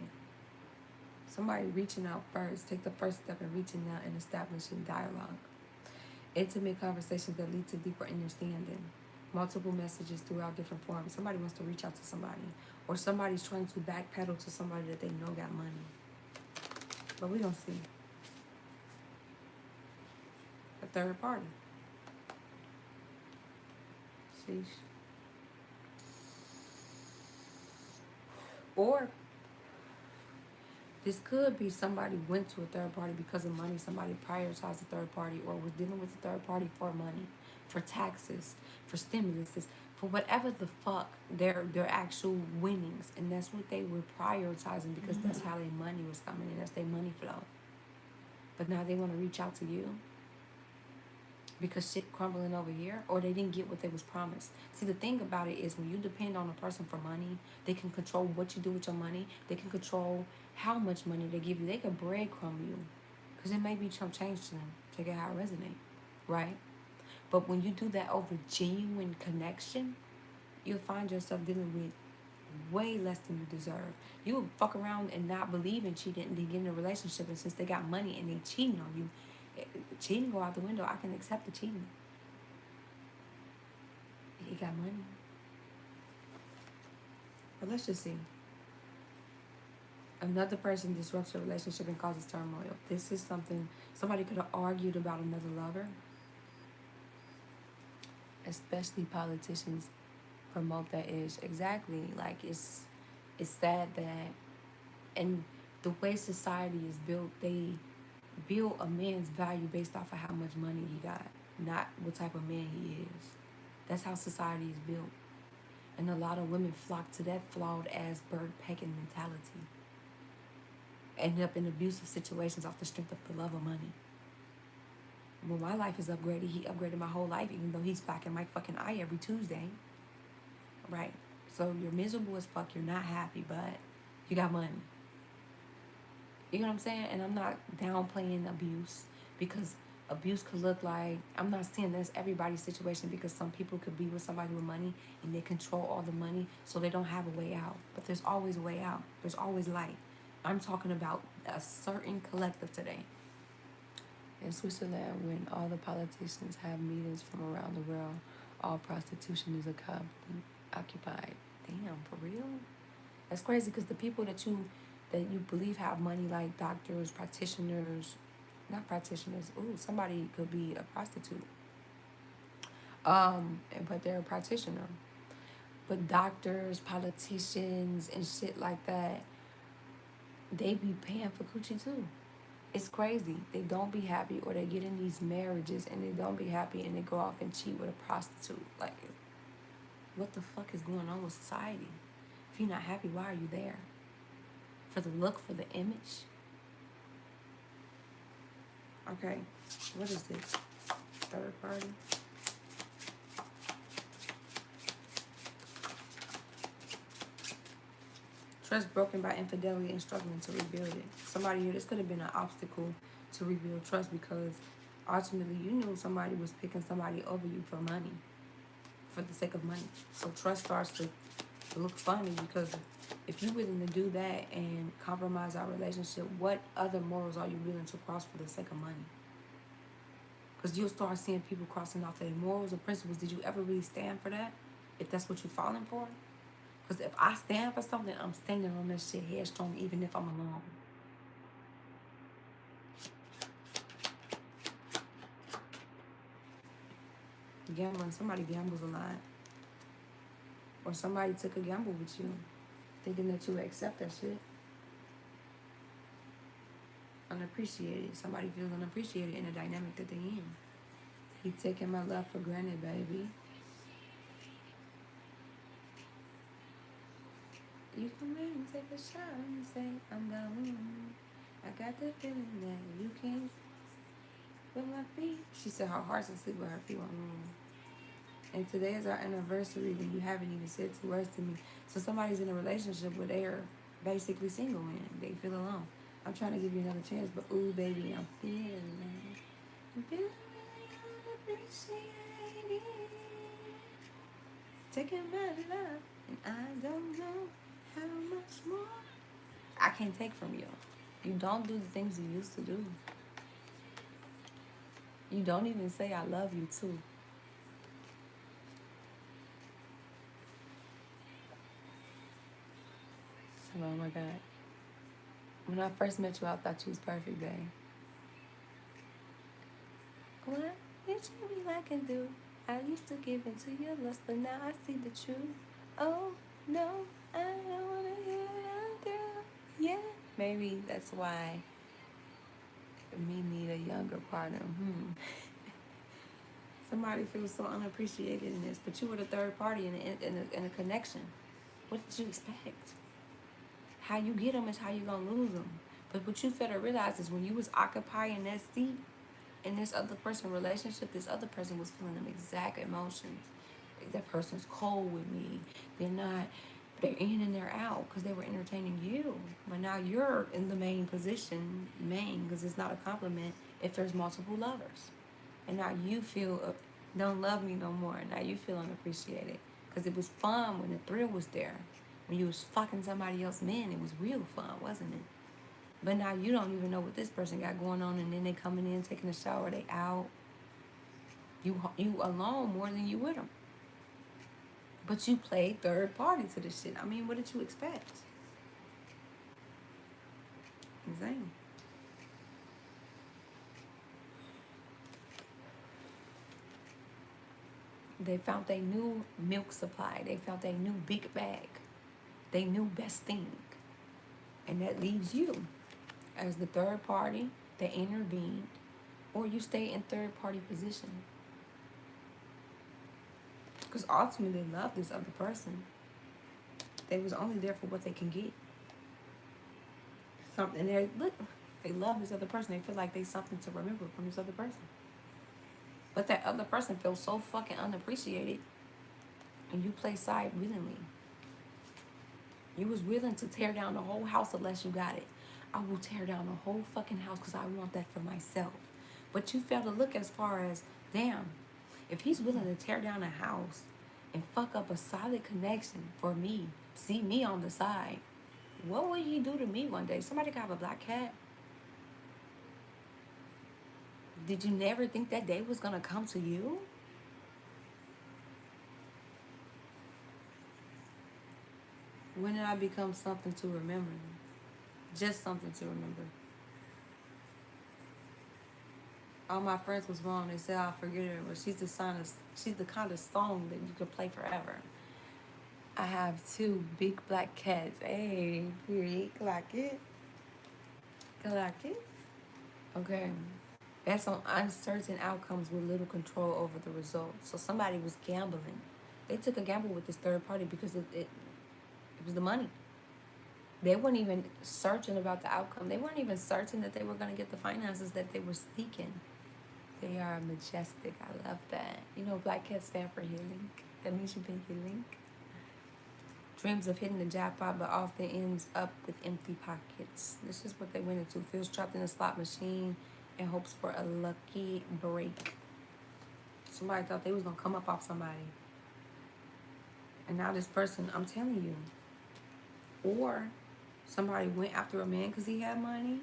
Somebody reaching out first. Take the first step in reaching out and establishing dialogue. Intimate conversations that lead to deeper understanding. Multiple messages throughout different forms. Somebody wants to reach out to somebody. Or somebody's trying to backpedal to somebody that they know got money. But we don't see. A third party. Sheesh. Or this could be somebody went to a third party because of money. Somebody prioritized a third party or was dealing with a third party for money, for taxes, for stimuluses, for whatever the fuck their actual winnings. And that's what they were prioritizing because that's how their money was coming in. That's their money flow. But now they want to reach out to you because shit crumbling over here, or they didn't get what they was promised. See, the thing about it is when you depend on a person for money, they can control what you do with your money. They can control how much money they give you. They can breadcrumb you because it may be chump change to them. Take it how it resonates, right? But when you do that over genuine connection, you'll find yourself dealing with way less than you deserve. You will fuck around and not believe in cheating and then get in a relationship, and since they got money and they cheating on you, cheating go out the window. I can accept the cheating. He got money. But let's just see. Another person disrupts your relationship and causes turmoil. This is something somebody could have argued about another lover. Especially politicians promote that image. Exactly. Like it's sad that, and the way society is built, they build a man's value based off of how much money he got, not what type of man he is. That's how society is built. And a lot of women flock to that flawed ass bird pecking mentality. End up in abusive situations off the strength of the love of money. When my life is upgraded, he upgraded my whole life, even though he's back in my fucking eye every Tuesday. Right? So you're miserable as fuck, you're not happy, but you got money. You know what I'm saying? And I'm not downplaying abuse, because abuse could look like, I'm not saying that's everybody's situation, because some people could be with somebody with money and they control all the money, so they don't have a way out. But there's always a way out. There's always light. I'm talking about a certain collective today. In Switzerland, when all the politicians have meetings from around the world, all prostitution is occupied. Damn, for real? That's crazy, because the people that you believe have money, like doctors, practitioners, not practitioners, ooh, somebody could be a prostitute. But they're a practitioner. But doctors, politicians, and shit like that, they be paying for coochie too. It's crazy. They don't be happy, or they get in these marriages and they don't be happy and they go off and cheat with a prostitute. Like, what the fuck is going on with society? If you're not happy, why are you there? For the look, for the image? Okay, what is this? Third party? Trust broken by infidelity and struggling to rebuild it. Somebody here, this could have been an obstacle to rebuild trust, because ultimately you knew somebody was picking somebody over you for money, for the sake of money. So trust starts to look funny, because if you're willing to do that and compromise our relationship, what other morals are you willing to cross for the sake of money? Because you'll start seeing people crossing off their morals or principles. Did you ever really stand for that? If that's what you're falling for? Because if I stand for something, I'm standing on that shit headstrong, even if I'm alone. Gambling, somebody gambles a lot. Or somebody took a gamble with you, thinking that you would accept that shit. Unappreciated. Somebody feels unappreciated in the dynamic that they're in. You taking my love for granted, baby. You come in and take a shot and say, I'm gone. I got the feeling that you can't with my feet. She said her heart's asleep with her feet on the room. And today is our anniversary, and you haven't even said 2 words to me. So somebody's in a relationship where they are basically single and they feel alone. I'm trying to give you another chance, but ooh, baby, I'm feeling it. I'm feeling really unappreciated. Taking my love, and I don't know how much more I can't take from you. You don't do the things you used to do. You don't even say I love you too. So, oh my God. When I first met you, I thought you was perfect, babe. What did you mean I can do? I used to give in to your lust, but now I see the truth. Oh, no, I don't want to hear it, girl. Yeah. Maybe that's why me need a younger partner. Somebody feels so unappreciated in this, but you were the third party in a connection. What did you expect? How you get them is how you gonna lose them. But what you fail to realize is when you was occupying that seat in this other person's relationship, this other person was feeling them exact emotions. That person's cold with me. They're in and they're out because they were entertaining you. But now you're in the main position, because it's not a compliment if there's multiple lovers. And now you feel, don't love me no more. Now you feel unappreciated. Because it was fun when the thrill was there. When you was fucking somebody else's man, it was real fun, wasn't it? But now you don't even know what this person got going on, and then they coming in, taking a shower, they out. You alone more than you with them. But you played third party to this shit. I mean, what did you expect? Insane. They found their new milk supply. They found their new big bag. They new best thing. And that leaves you as the third party that intervened, or you stay in third party position. Because ultimately they love this other person. They was only there for what they can get. Something there, look, they love this other person. They feel like they something to remember from this other person. But that other person feels so fucking unappreciated, and you play side willingly. You was willing to tear down the whole house unless you got it. I will tear down the whole fucking house because I want that for myself. But you fail to look as far as, damn, if he's willing to tear down a house and fuck up a solid connection for me, see me on the side, what will he do to me one day? Somebody could have a black cat. Did you never think that day was going to come to you? When did I become something to remember? Just something to remember. All my friends was wrong. They said I'll forget her, but she's the kind of song that you could play forever. I have 2 big black cats. Hey, period. Like it. Like it. Okay. That's on uncertain outcomes with little control over the results. So somebody was gambling. They took a gamble with this third party because it was the money. They weren't even certain about the outcome. They weren't even certain that they were going to get the finances that they were seeking. They are majestic. I love that. You know, black cats stand for healing. That means you've been healing. Dreams of hitting the jackpot, but often ends up with empty pockets. This is what they went into. Feels trapped in a slot machine and hopes for a lucky break. Somebody thought they was going to come up off somebody. And now this person, I'm telling you. Or somebody went after a man because he had money.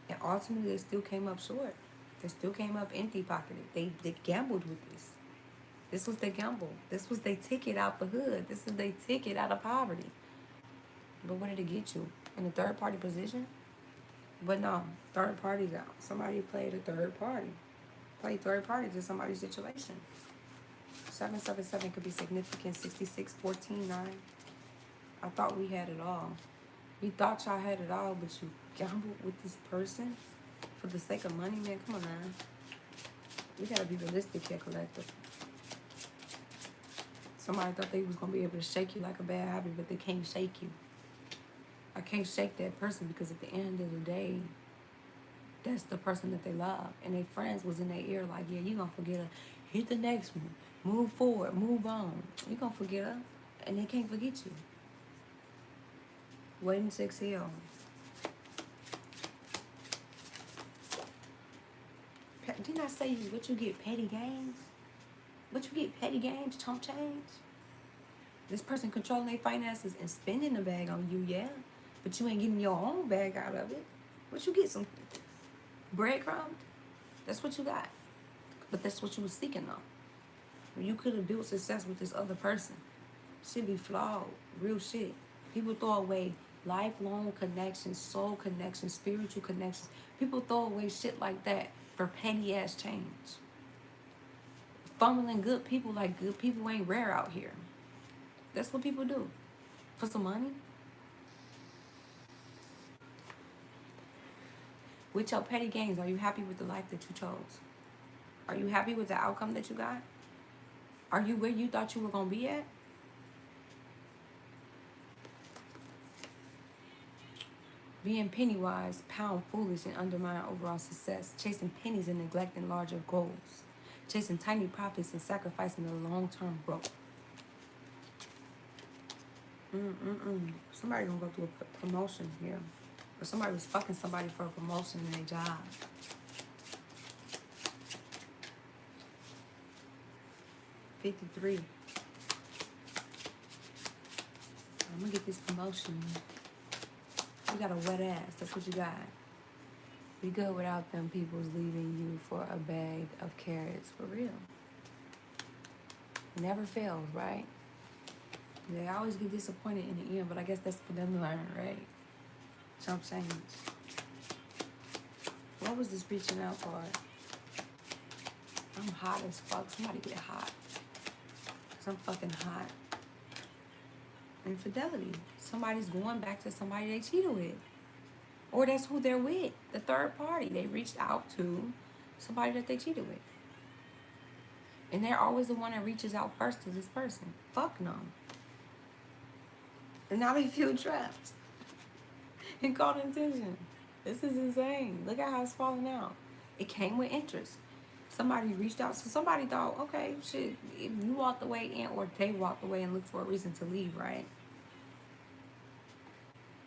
And ultimately, they still came up short. They still came up empty-pocketed. They gambled with this. This was their gamble. This was their ticket out the hood. This is their ticket out of poverty. But what did it get you? In a third-party position? But no, third party's out. Somebody played a third party. Played third party to somebody's situation. 777 could be significant. 66, 14, 9. I thought we had it all. You thought y'all had it all, but you gambled with this person for the sake of money, man. Come on, man. We gotta be realistic here, collective. Somebody thought they was gonna be able to shake you like a bad habit, but they can't shake you. I can't shake that person because at the end of the day, that's the person that they love. And their friends was in their ear like, yeah, you gonna forget her. Hit the next one. Move forward. Move on. You gonna forget her. And they can't forget you. Waiting to exhale. Didn't I say what you get? Petty games? What you get? Petty games? Chump change? This person controlling their finances and spending the bag on you, yeah. But you ain't getting your own bag out of it. What you get? Some breadcrumbs? That's what you got. But that's what you was seeking though. You could have built success with this other person. Shit be flawed. Real shit. People throw away lifelong connections, soul connections, spiritual connections. People throw away shit like that for petty ass change. Fumbling good people like good people ain't rare out here. That's what people do. For some money. With your petty gains, are you happy with the life that you chose? Are you happy with the outcome that you got? Are you where you thought you were going to be at? Being penny-wise, pound foolish, and undermine overall success. Chasing pennies and neglecting larger goals. Chasing tiny profits and sacrificing the long-term growth. Somebody gonna go through a promotion here. Or somebody was fucking somebody for a promotion in their job. $53. I'm gonna get this promotion. You got a wet ass. That's what you got. Be good without them people's leaving you for a bag of carrots. For real. It never fails, right? They always get disappointed in the end, but I guess that's for them to learn, right? Jump change. What was this reaching out for? I'm hot as fuck. Somebody get hot. Cause I'm fucking hot. Infidelity. Somebody's going back to somebody they cheated with. Or that's who they're with. The third party. They reached out to somebody that they cheated with. And they're always the one that reaches out first to this person. Fuck no. And now they feel trapped. And caught in tension. This is insane. Look at how it's falling out. It came with interest. Somebody reached out. So somebody thought, okay, shit, if you walked away and or they walked away and looked for a reason to leave, right?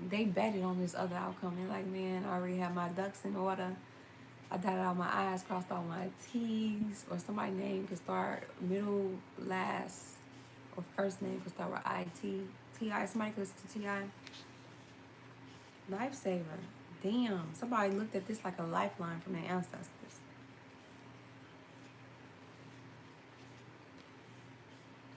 They betted on this other outcome. They're like, man, I already have my ducks in order. I dotted all my I's, crossed all my T's. Or somebody's name could start middle, last, or first name could start with I-T. T-I, somebody could listen to T-I. Lifesaver. Damn, somebody looked at this like a lifeline from their ancestors.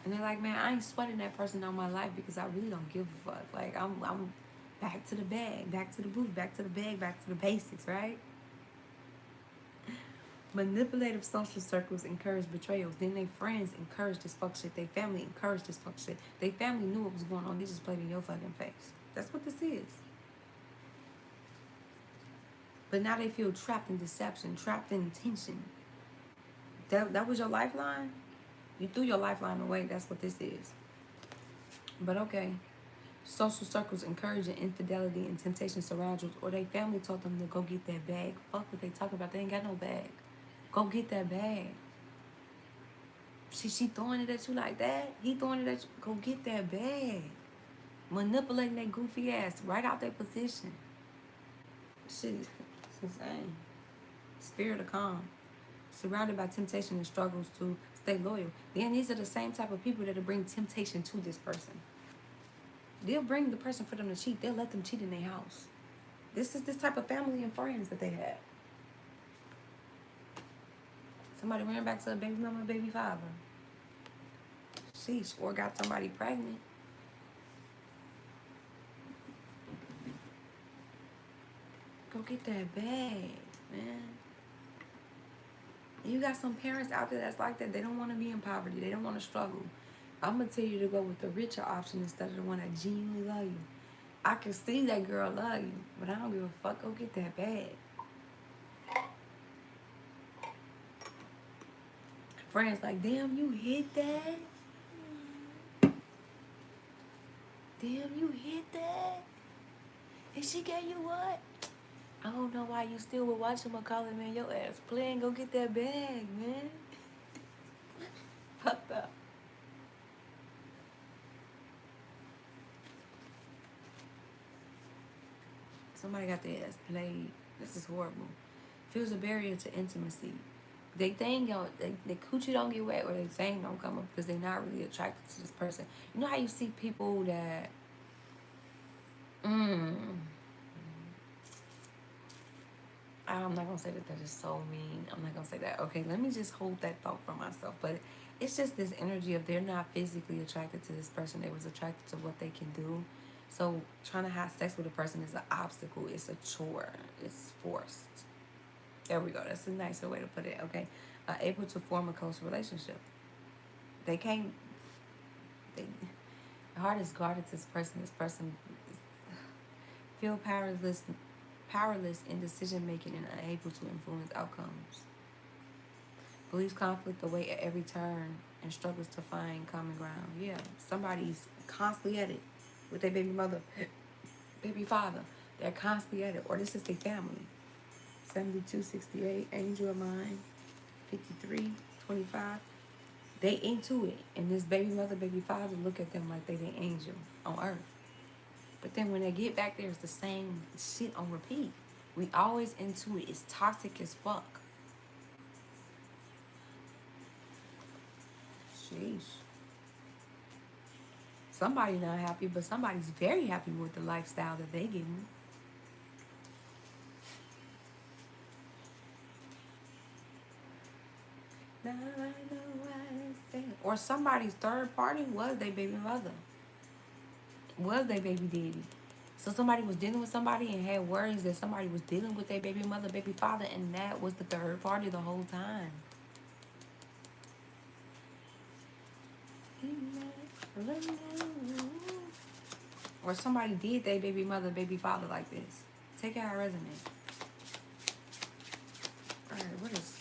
And they're like, man, I ain't sweating that person all my life because I really don't give a fuck. Like, I'm back to the bag, back to the booth, back to the bag, back to the basics, right? Manipulative social circles encourage betrayals. Then their friends encourage this fuck shit. Their family encouraged this fuck shit. Their family knew what was going on. They just played in your fucking face. That's what this is. But now they feel trapped in deception, trapped in tension. That was your lifeline? You threw your lifeline away. That's what this is. But okay. Social circles encouraging infidelity and temptation surround you, or their family told them to go get that bag. Fuck what they talk about. They ain't got no bag. Go get that bag. She throwing it at you like that. He throwing it at you. Go get that bag. Manipulating that goofy ass right out their position. Shit, it's insane. Spirit of calm. Surrounded by temptation and struggles to stay loyal. Then these are the same type of people that'll bring temptation to this person. They'll bring the person for them to cheat. They'll let them cheat in their house. This is this type of family and friends that they have. Somebody ran back to a baby mama, baby father. Sheesh, or got somebody pregnant. Go get that bag, man. You got some parents out there that's like that. They don't want to be in poverty. They don't want to struggle. I'm going to tell you to go with the richer option instead of the one that genuinely love you. I can see that girl love you, but I don't give a fuck. Go get that bag. Friends like, damn, you hit that? Damn, you hit that? And she gave you what? I don't know why you still would watch him or call him, man. Your ass playing. Go get that bag, man. Fucked up. Somebody got their ass played. This is horrible. Feels a barrier to intimacy. They think they coochie don't get wet, or they thing don't come up because they're not really attracted to this person. You know how you see people that I'm not gonna say that is so mean. I'm not gonna say that. Okay, let me just hold that thought for myself. But it's just this energy of they're not physically attracted to this person. They was attracted to what they can do. So trying to have sex with a person is an obstacle. It's a chore. It's forced. There we go. That's a nicer way to put it. Okay, able to form a close relationship. They can't. The heart is guarded to this person. This person feel powerless in decision making and unable to influence outcomes. Believes conflict away at every turn and struggles to find common ground. Yeah, somebody's constantly at it with their baby mother, baby father. They're constantly at it, or this is their family. 7268, angel of mine, 5325. They into it, and this baby mother, baby father look at them like they the angel on earth. But then when they get back there, it's the same shit on repeat. We always into it. It's toxic as fuck. Sheesh. Somebody not happy, but somebody's very happy with the lifestyle that they getting. Or somebody's third party was their baby mother. Was their baby daddy. So somebody was dealing with somebody and had worries that somebody was dealing with their baby mother, baby father, and that was the third party the whole time. Or somebody did their baby mother, baby father like this. Take out our resume. Alright, what is...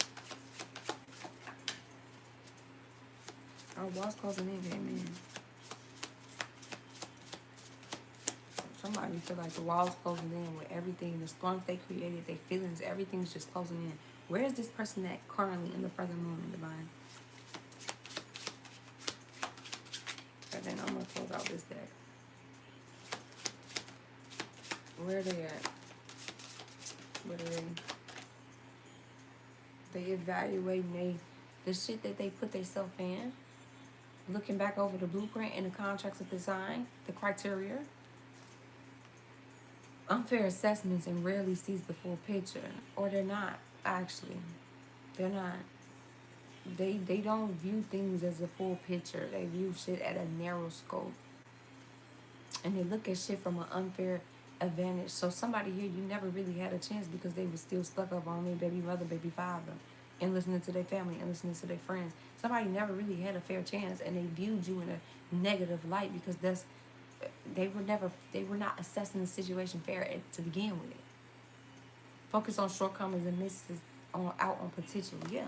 Our walls closing in, amen. Somebody feel like the walls closing in with everything, the storms they created, their feelings, everything's just closing in. Where is this person at currently in the present moment, divine? And then I'm gonna close out this deck. Where are they at? What are they? They evaluating the shit that they put themselves in. Looking back over the blueprint and the contracts that they signed, the criteria. Unfair assessments and rarely sees the full picture. Or they're not, actually. They're not. They don't view things as a full picture. They view shit at a narrow scope. And they look at shit from an unfair advantage. So somebody here, you never really had a chance because they were still stuck up on their baby mother, baby father, and listening to their family and listening to their friends. Somebody never really had a fair chance, and they viewed you in a negative light because they were not assessing the situation fair to begin with. Focus on shortcomings and misses out on potential. Yeah,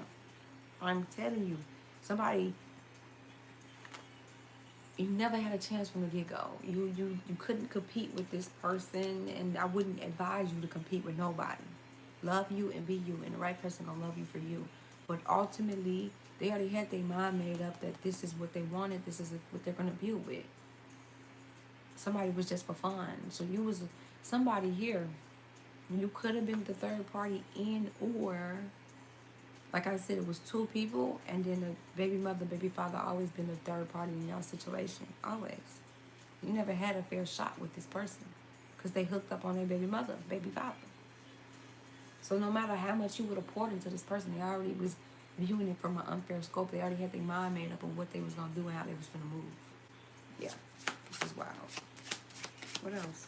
I'm telling you, somebody. You never had a chance from the get-go. You couldn't compete with this person, and I wouldn't advise you to compete with nobody. Love you and be you, and the right person gonna love you for you. But ultimately, they already had their mind made up that this is what they wanted, this is what they're gonna build with. Somebody was just for fun. So you was somebody here. You could have been the third party in, or like I said, it was two people, and then the baby mother, baby father always been the third party in y'all situation. Always. You never had a fair shot with this person because they hooked up on their baby mother, baby father. So no matter how much you would have poured into this person, they already was viewing it from an unfair scope. They already had their mind made up on what they was going to do and how they was going to move. Yeah, this is wild. What else?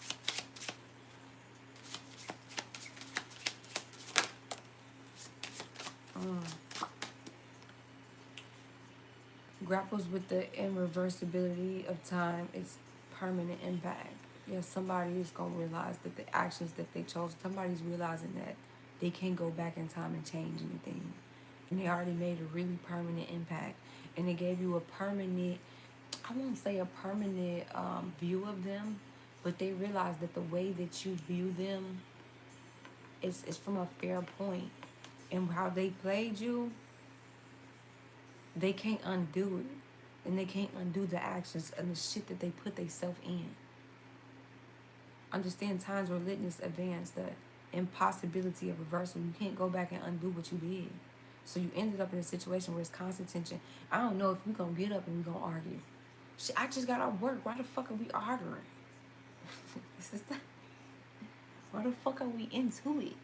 Grapples with the irreversibility of time, its permanent impact. Yes, somebody is going to realize that the actions that they chose, somebody's realizing that they can't go back in time and change anything. And they already made a really permanent impact. And they gave you a permanent, I won't say a permanent view of them, but they realized that the way that you view them is from a fair point. And how they played you, they can't undo it. And they can't undo the actions and the shit that they put themselves in. Understand time's relentless advance, the impossibility of reversal. You can't go back and undo what you did. So you ended up in a situation where it's constant tension. I don't know if we're going to get up and we're going to argue. Shit, I just got off work. Why the fuck are we arguing? Why the fuck are we into it?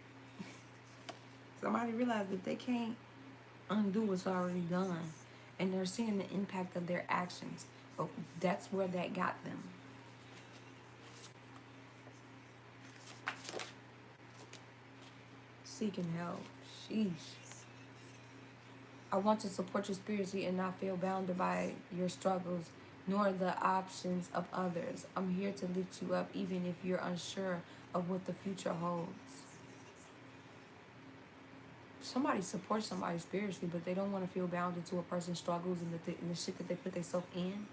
Somebody realized that they can't undo what's already done. And they're seeing the impact of their actions. But that's where that got them. Seeking help. Sheesh. I want to support you spiritually and not feel bounded by your struggles, nor the options of others. I'm here to lift you up even if you're unsure of what the future holds. Somebody supports somebody spiritually, but they don't want to feel bounded to a person's struggles and the shit that they put themselves in,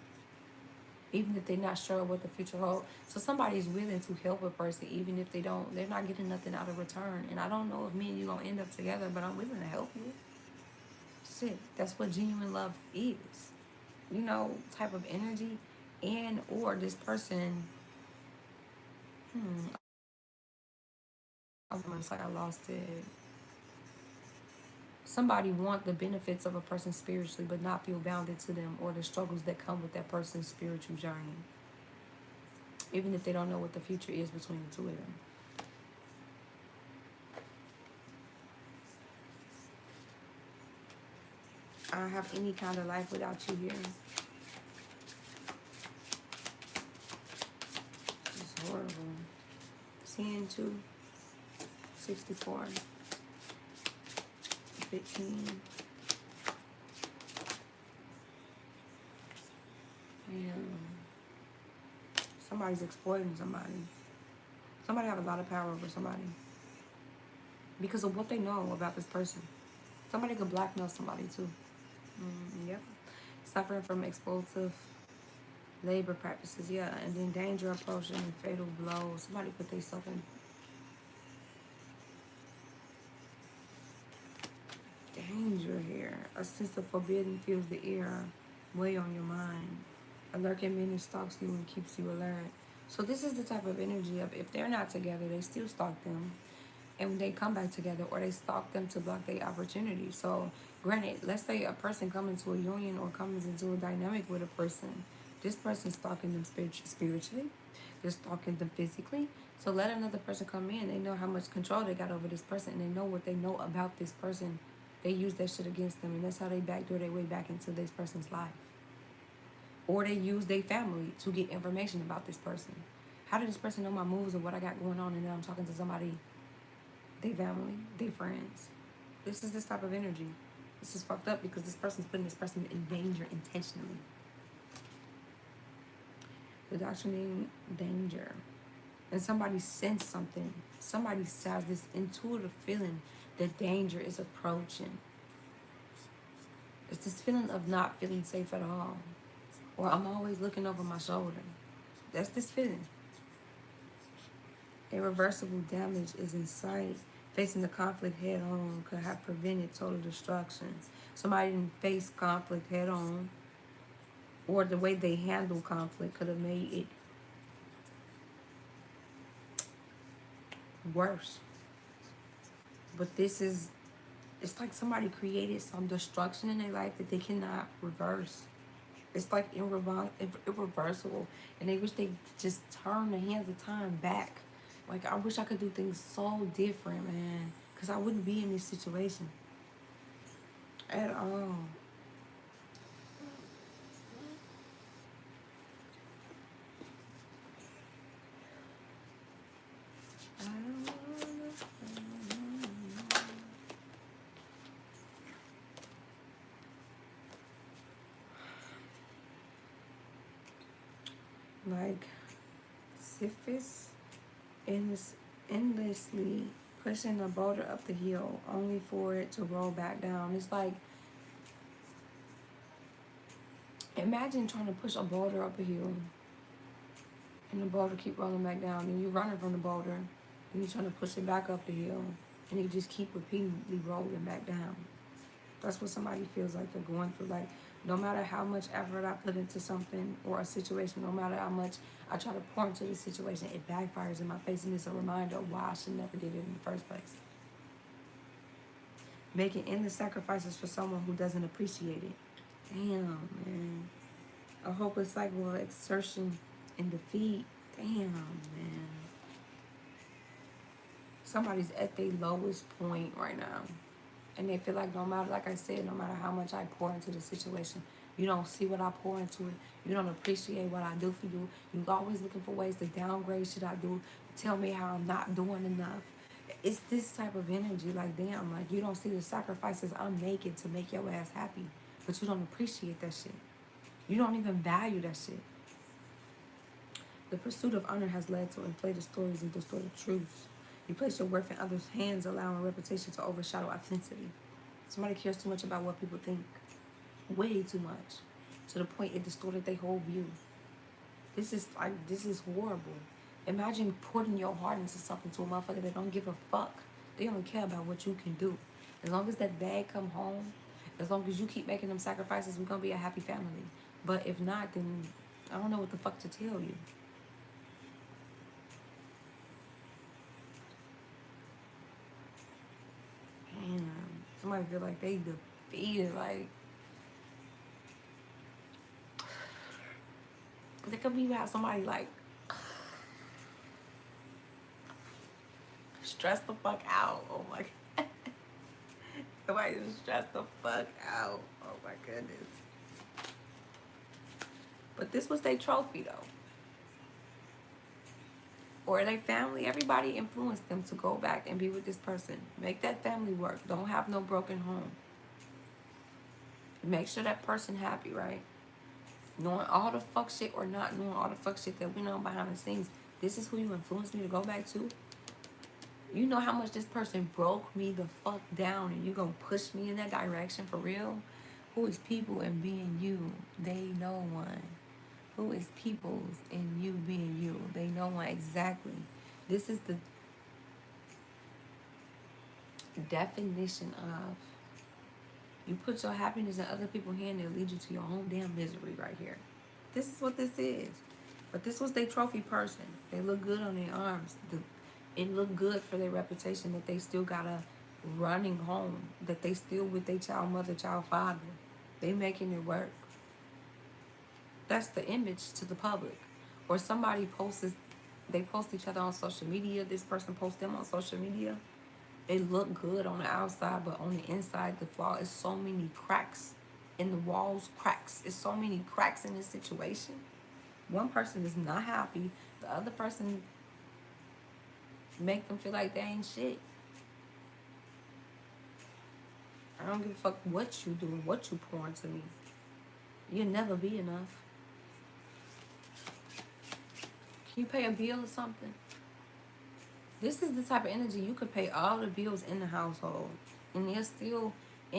even if they're not sure what the future holds. So somebody's willing to help a person, even if they're not getting nothing out of return. And I don't know if me and you gonna end up together, but I'm willing to help you. Shit, that's what genuine love is. You know, type of energy, and or this person Almost like I lost it. Somebody want the benefits of a person spiritually, but not feel bounded to them or the struggles that come with that person's spiritual journey, even if they don't know what the future is between the two of them. I don't have any kind of life without you here. It's horrible. 10, 2, 64, 15. Yeah. Somebody's exploiting somebody. Somebody have a lot of power over somebody because of what they know about this person. Somebody could blackmail somebody too. Yep. Suffering from explosive labor practices, yeah, and then danger approaching and fatal blows. Somebody put themselves in danger here. A sense of forbidden fills the air, weigh on your mind. A lurking menace stalks you and keeps you alert. So this is the type of energy of if they're not together, they still stalk them. And when they come back together, or they stalk them to block their opportunity. So granted, let's say a person comes into a union or comes into a dynamic with a person. This person's stalking them spiritually. They're stalking them physically. So let another person come in. They know how much control they got over this person. And they know what they know about this person. They use that shit against them. And that's how they backdoor their way back into this person's life. Or they use their family to get information about this person. How did this person know my moves and what I got going on? And then I'm talking to somebody, they family, they friends. This is this type of energy. This is fucked up because this person's putting this person in danger intentionally. The doctrine danger. And somebody senses something. Somebody has this intuitive feeling that danger is approaching. It's this feeling of not feeling safe at all. Or I'm always looking over my shoulder. That's this feeling. Irreversible damage is in sight. Facing the conflict head on could have prevented total destruction. Somebody didn't face conflict head on, or the way they handle conflict could have made it worse. But this is, it's like somebody created some destruction in their life that they cannot reverse. It's like irreversible. And they wish they just turn the hands of time back. Like, I wish I could do things so different, man. Because I wouldn't be in this situation. At all. Like Sisyphus endlessly pushing a boulder up the hill only for it to roll back down. It's like, imagine trying to push a boulder up a hill and the boulder keep rolling back down, and you're running from the boulder and you're trying to push it back up the hill and it just keep repeatedly rolling back down. That's what somebody feels like they're going through. Like, no matter how much effort I put into something or a situation, no matter how much I try to pour into the situation, it backfires in my face, and it's a reminder of why I should never did it in the first place. Making endless sacrifices for someone who doesn't appreciate it. Damn, man. A hopeless cycle of exertion and defeat. Damn, man. Somebody's at their lowest point right now. And they feel like no matter, like I said, no matter how much I pour into the situation, you don't see what I pour into it. You don't appreciate what I do for you. You're always looking for ways to downgrade shit I do. Tell me how I'm not doing enough. It's this type of energy. Like, damn, like you don't see the sacrifices I'm making to make your ass happy. But you don't appreciate that shit. You don't even value that shit. The pursuit of honor has led to inflated stories and distorted truths. You place your worth in others' hands, allowing reputation to overshadow authenticity. Somebody cares too much about what people think. Way too much. To the point it distorted their whole view. This is horrible. Imagine putting your heart into something to a motherfucker that don't give a fuck. They don't care about what you can do. As long as that bag come home, as long as you keep making them sacrifices, we're going to be a happy family. But if not, then I don't know what the fuck to tell you. damn, somebody feel like they defeated, like, they could be have somebody like stressed the fuck out. Oh my god. Somebody just stressed the fuck out. Oh my goodness. But this was their trophy though. Or their family. Everybody influenced them to go back and be with this person. Make that family work. Don't have no broken home. Make sure that person happy, right? Knowing all the fuck shit or not knowing all the fuck shit that we know behind the scenes. This is who you influenced me to go back to. You know how much this person broke me the fuck down, and you gonna push me in that direction for real? Who is people and being you? They no one. Who is peoples and you being you? They no one. Exactly. This is the definition of you put your happiness in other people's hands, they'll lead you to your own damn misery right here. This is what this is. But this was their trophy person. They look good on their arms. It looked good for their reputation that they still got a running home, that they still with their child mother, child father. They making it work. That's the image to the public. Or somebody they post each other on social media. This person posts them on social media. They look good on the outside, but on the inside, the flaw is so many cracks in the walls, cracks. It's so many cracks in this situation. One person is not happy. The other person make them feel like they ain't shit. I don't give a fuck what you do, what you pour into me. You'll never be enough. Can you pay a bill or something? This is the type of energy you could pay all the bills in the household, and they'll still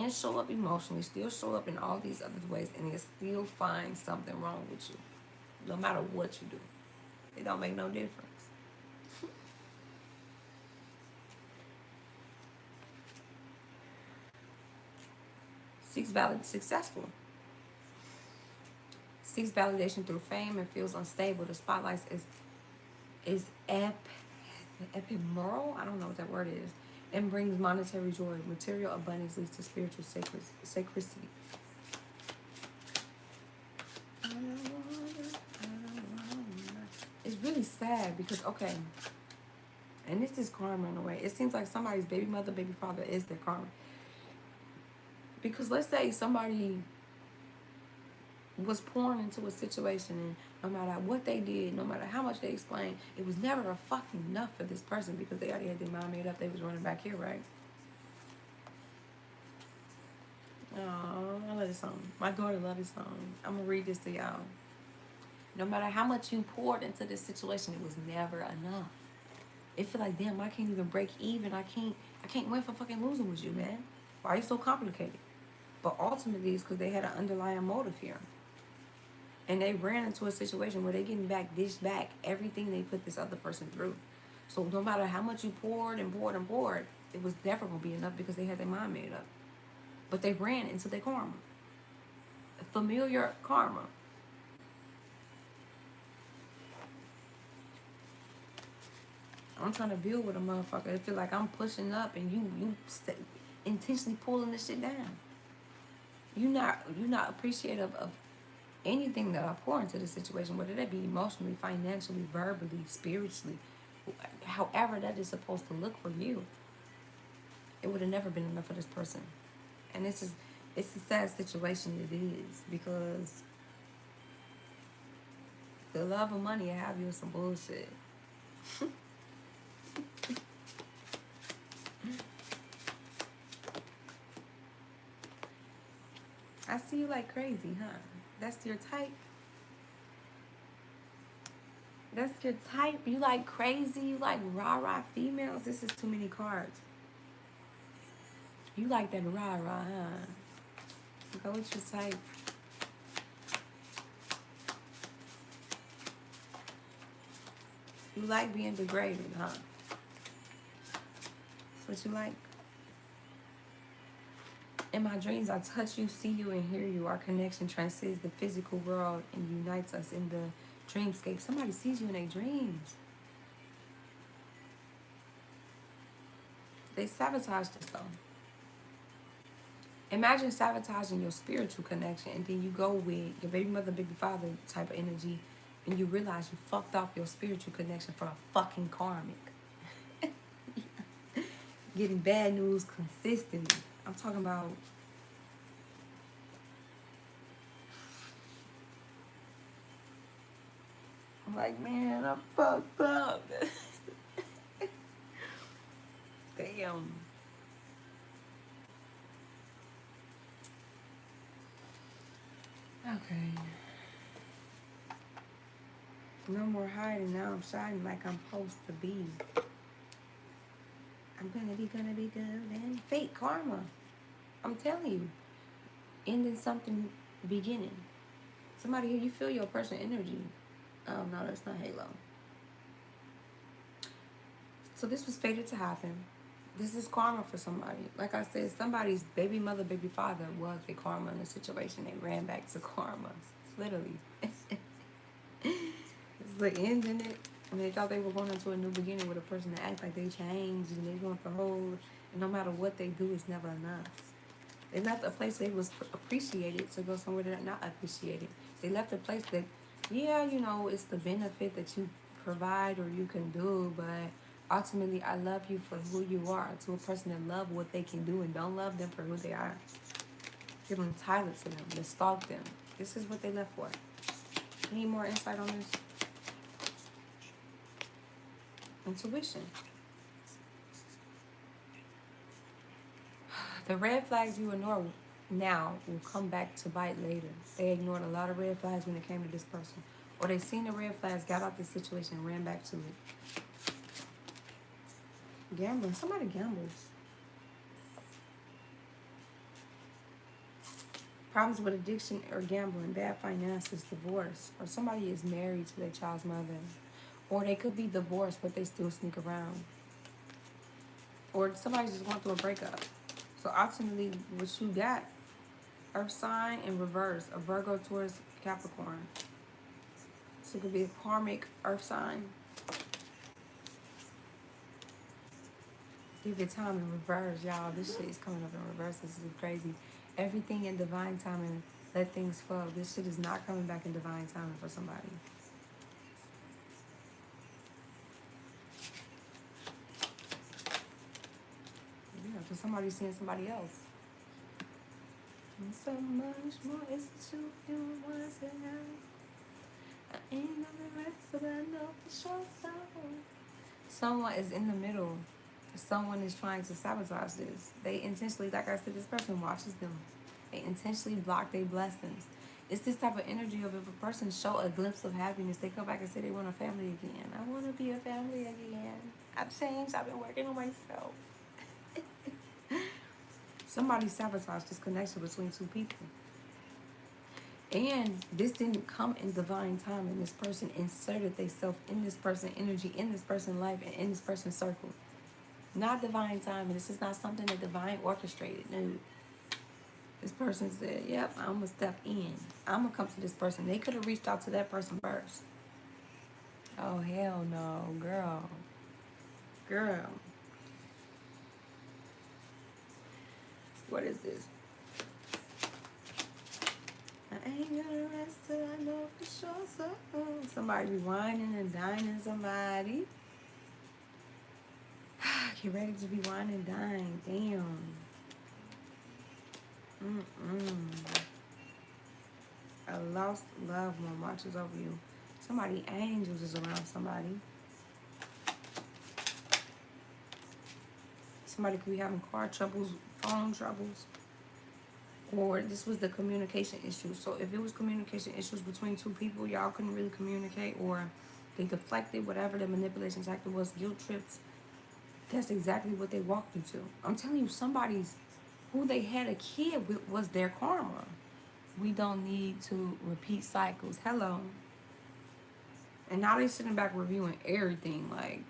show up emotionally, still show up in all these other ways, and they'll still find something wrong with you. No matter what you do. It don't make no difference. Successful. Seeks validation through fame and feels unstable. The spotlight is ephemeral. I don't know what that word is. And brings monetary joy. Material abundance leads to spiritual sacredity. It's really sad because, okay, and this is karma in a way. It seems like somebody's baby mother, baby father is their karma. Because let's say somebody was pouring into a situation, and no matter what they did, no matter how much they explained, it was never a fucking enough for this person because they already had their mind made up. They was running back here, right? Oh, I love this song. My daughter loves this song. I'm going to read this to y'all. No matter how much you poured into this situation, it was never enough. It feel like, damn, I can't even break even. I can't win for fucking losing with you, man. Why are you so complicated? But ultimately, it's because they had an underlying motive here. And they ran into a situation where they're getting dished back everything they put this other person through. So no matter how much you poured and poured and poured, it was never going to be enough because they had their mind made up. But they ran into their karma. Familiar karma. I'm trying to build with a motherfucker. I feel like I'm pushing up and you intentionally pulling this shit down. You're not appreciative of anything that I pour into this situation, whether that be emotionally, financially, verbally, spiritually, however that is supposed to look for you. It would have never been enough for this person. And it's a sad situation it is, because the love of money will have you in some bullshit. I see you like crazy, huh? That's your type? That's your type? You like crazy? You like rah-rah females? This is too many cards. You like that rah-rah, huh? Go with your type. You like being degraded, huh? That's what you like? In my dreams, I touch you, see you, and hear you. Our connection transcends the physical world and unites us in the dreamscape. Somebody sees you in their dreams. They sabotaged us, though. Imagine sabotaging your spiritual connection and then you go with your baby mother, baby father type of energy and you realize you fucked off your spiritual connection for a fucking karmic. Getting bad news consistently. I'm talking about I'm like, man, I fucked up. Damn. Okay. No more hiding. Now I'm shining like I'm supposed to be. I'm gonna be good and fake karma. I'm telling you. Ending something, beginning. Somebody here, you feel your person energy. Oh no, that's not Halo. So this was fated to happen. This is karma for somebody. Like I said, somebody's baby mother, baby father was a karma in a situation. They ran back to karma. Literally. It's the end in it. And they thought they were going into a new beginning with a person that act like they changed and they want the whole, and no matter what they do, it's never enough. They left a place they was appreciated to go somewhere they're not appreciated. They left a place that, yeah, you know, it's the benefit that you provide or you can do, but ultimately, I love you for who you are. To a person that love what they can do and don't love them for who they are. Feel entitled to them, to stalk them. This is what they left for. Need more insight on this? Intuition. The red flags you ignore now will come back to bite later. They ignored a lot of red flags when it came to this person. Or they seen the red flags, got out the situation, and ran back to it. Gambling. Somebody gambles. Problems with addiction or gambling, bad finances, divorce, or somebody is married to their child's mother. Or they could be divorced, but they still sneak around. Or somebody's just going through a breakup. So ultimately, what you got, Earth sign in reverse, a Virgo, Taurus, Capricorn. So it could be a karmic Earth sign. Give it time in reverse, y'all. This shit is coming up in reverse. This is crazy. Everything in divine timing. Let things flow. This shit is not coming back in divine timing for somebody. Yeah, because somebody's seeing somebody else. And so much more is the truth you want to say. I ain't never rest, but I know for sure so. Someone is in the middle. Someone is trying to sabotage this. They intentionally, like I said, this person watches them. They intentionally block their blessings. It's this type of energy of if a person show a glimpse of happiness, they come back and say they want a family again. I want to be a family again. I've changed. I've been working on myself. Somebody sabotaged this connection between two people. And this didn't come in divine time, and this person inserted themselves in this person's energy, in this person's life, and in this person's circle. Not divine time, and this is not something that divine orchestrated. No. This person said, yep, I'm going to step in. I'm going to come to this person. They could have reached out to that person first. Oh, hell no, girl. Girl. What is this? I ain't gonna rest till I know for sure. So somebody be whining and dining somebody. Get ready to be whining and dying. Damn. A lost loved one watches over you. Somebody, angels is around somebody. Somebody could be having car troubles, phone troubles. Or this was the communication issue. So if it was communication issues between two people, y'all couldn't really communicate, or they deflected, whatever the manipulation tactic was, guilt trips. That's exactly what they walked into. I'm telling you, somebody's who they had a kid with was their karma. We don't need to repeat cycles. Hello. And now they're sitting back reviewing everything. Like,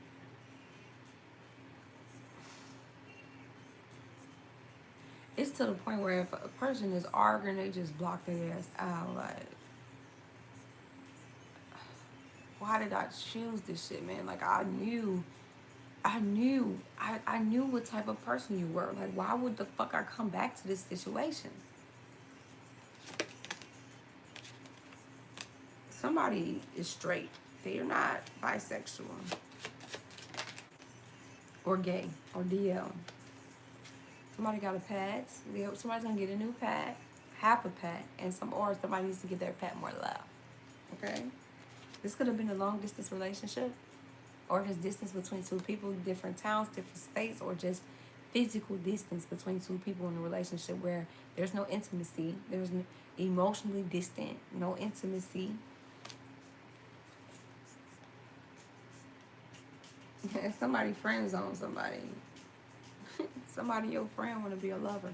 it's to the point where if a person is arguing, they just block their ass out. Like, why did I choose this shit, man? Like, I knew I knew what type of person you were. Like, why would the fuck I come back to this situation? Somebody is straight. They're not bisexual or gay or DL. Somebody got a pad. Somebody's gonna get a new pad, half a pad, and somebody needs to give their pad more love. Okay? This could have been a long distance relationship, or just distance between two people, different towns, different states, or just physical distance between two people in a relationship where there's no intimacy, there's no emotionally distant, no intimacy. If somebody friend zone somebody, somebody your friend want to be a lover.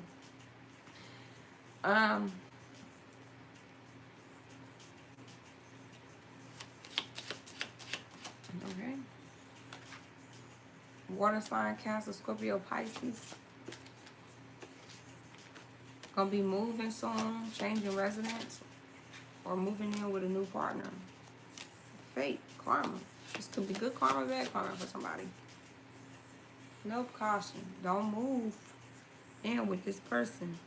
Okay. Water sign, Cancer, Scorpio, Pisces. Gonna be moving soon, changing residence, or moving in with a new partner. Fate, karma. This could be good karma, bad karma for somebody. Nope, caution. Don't move in with this person.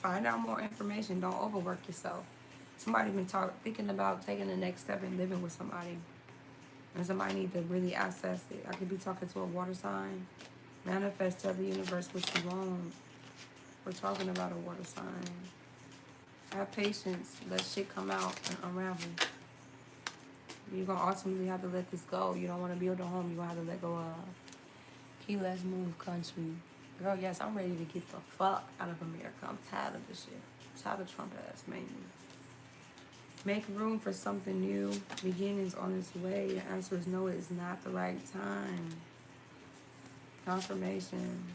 Find out more information. Don't overwork yourself. Somebody been thinking about taking the next step and living with somebody. And somebody need to really access it. I could be talking to a water sign. Manifest, tell the universe what you want. We're talking about a water sign. Have patience. Let shit come out and unravel. You're going to ultimately have to let this go. You don't want to build a home. You're going to have to let go of. Key, let's move, country. Girl, yes, I'm ready to get the fuck out of America. I'm tired of this shit. I'm tired of Trump ass, mainly. Make room for something new. Beginnings on its way. The answer is no, it's not the right time. Confirmation.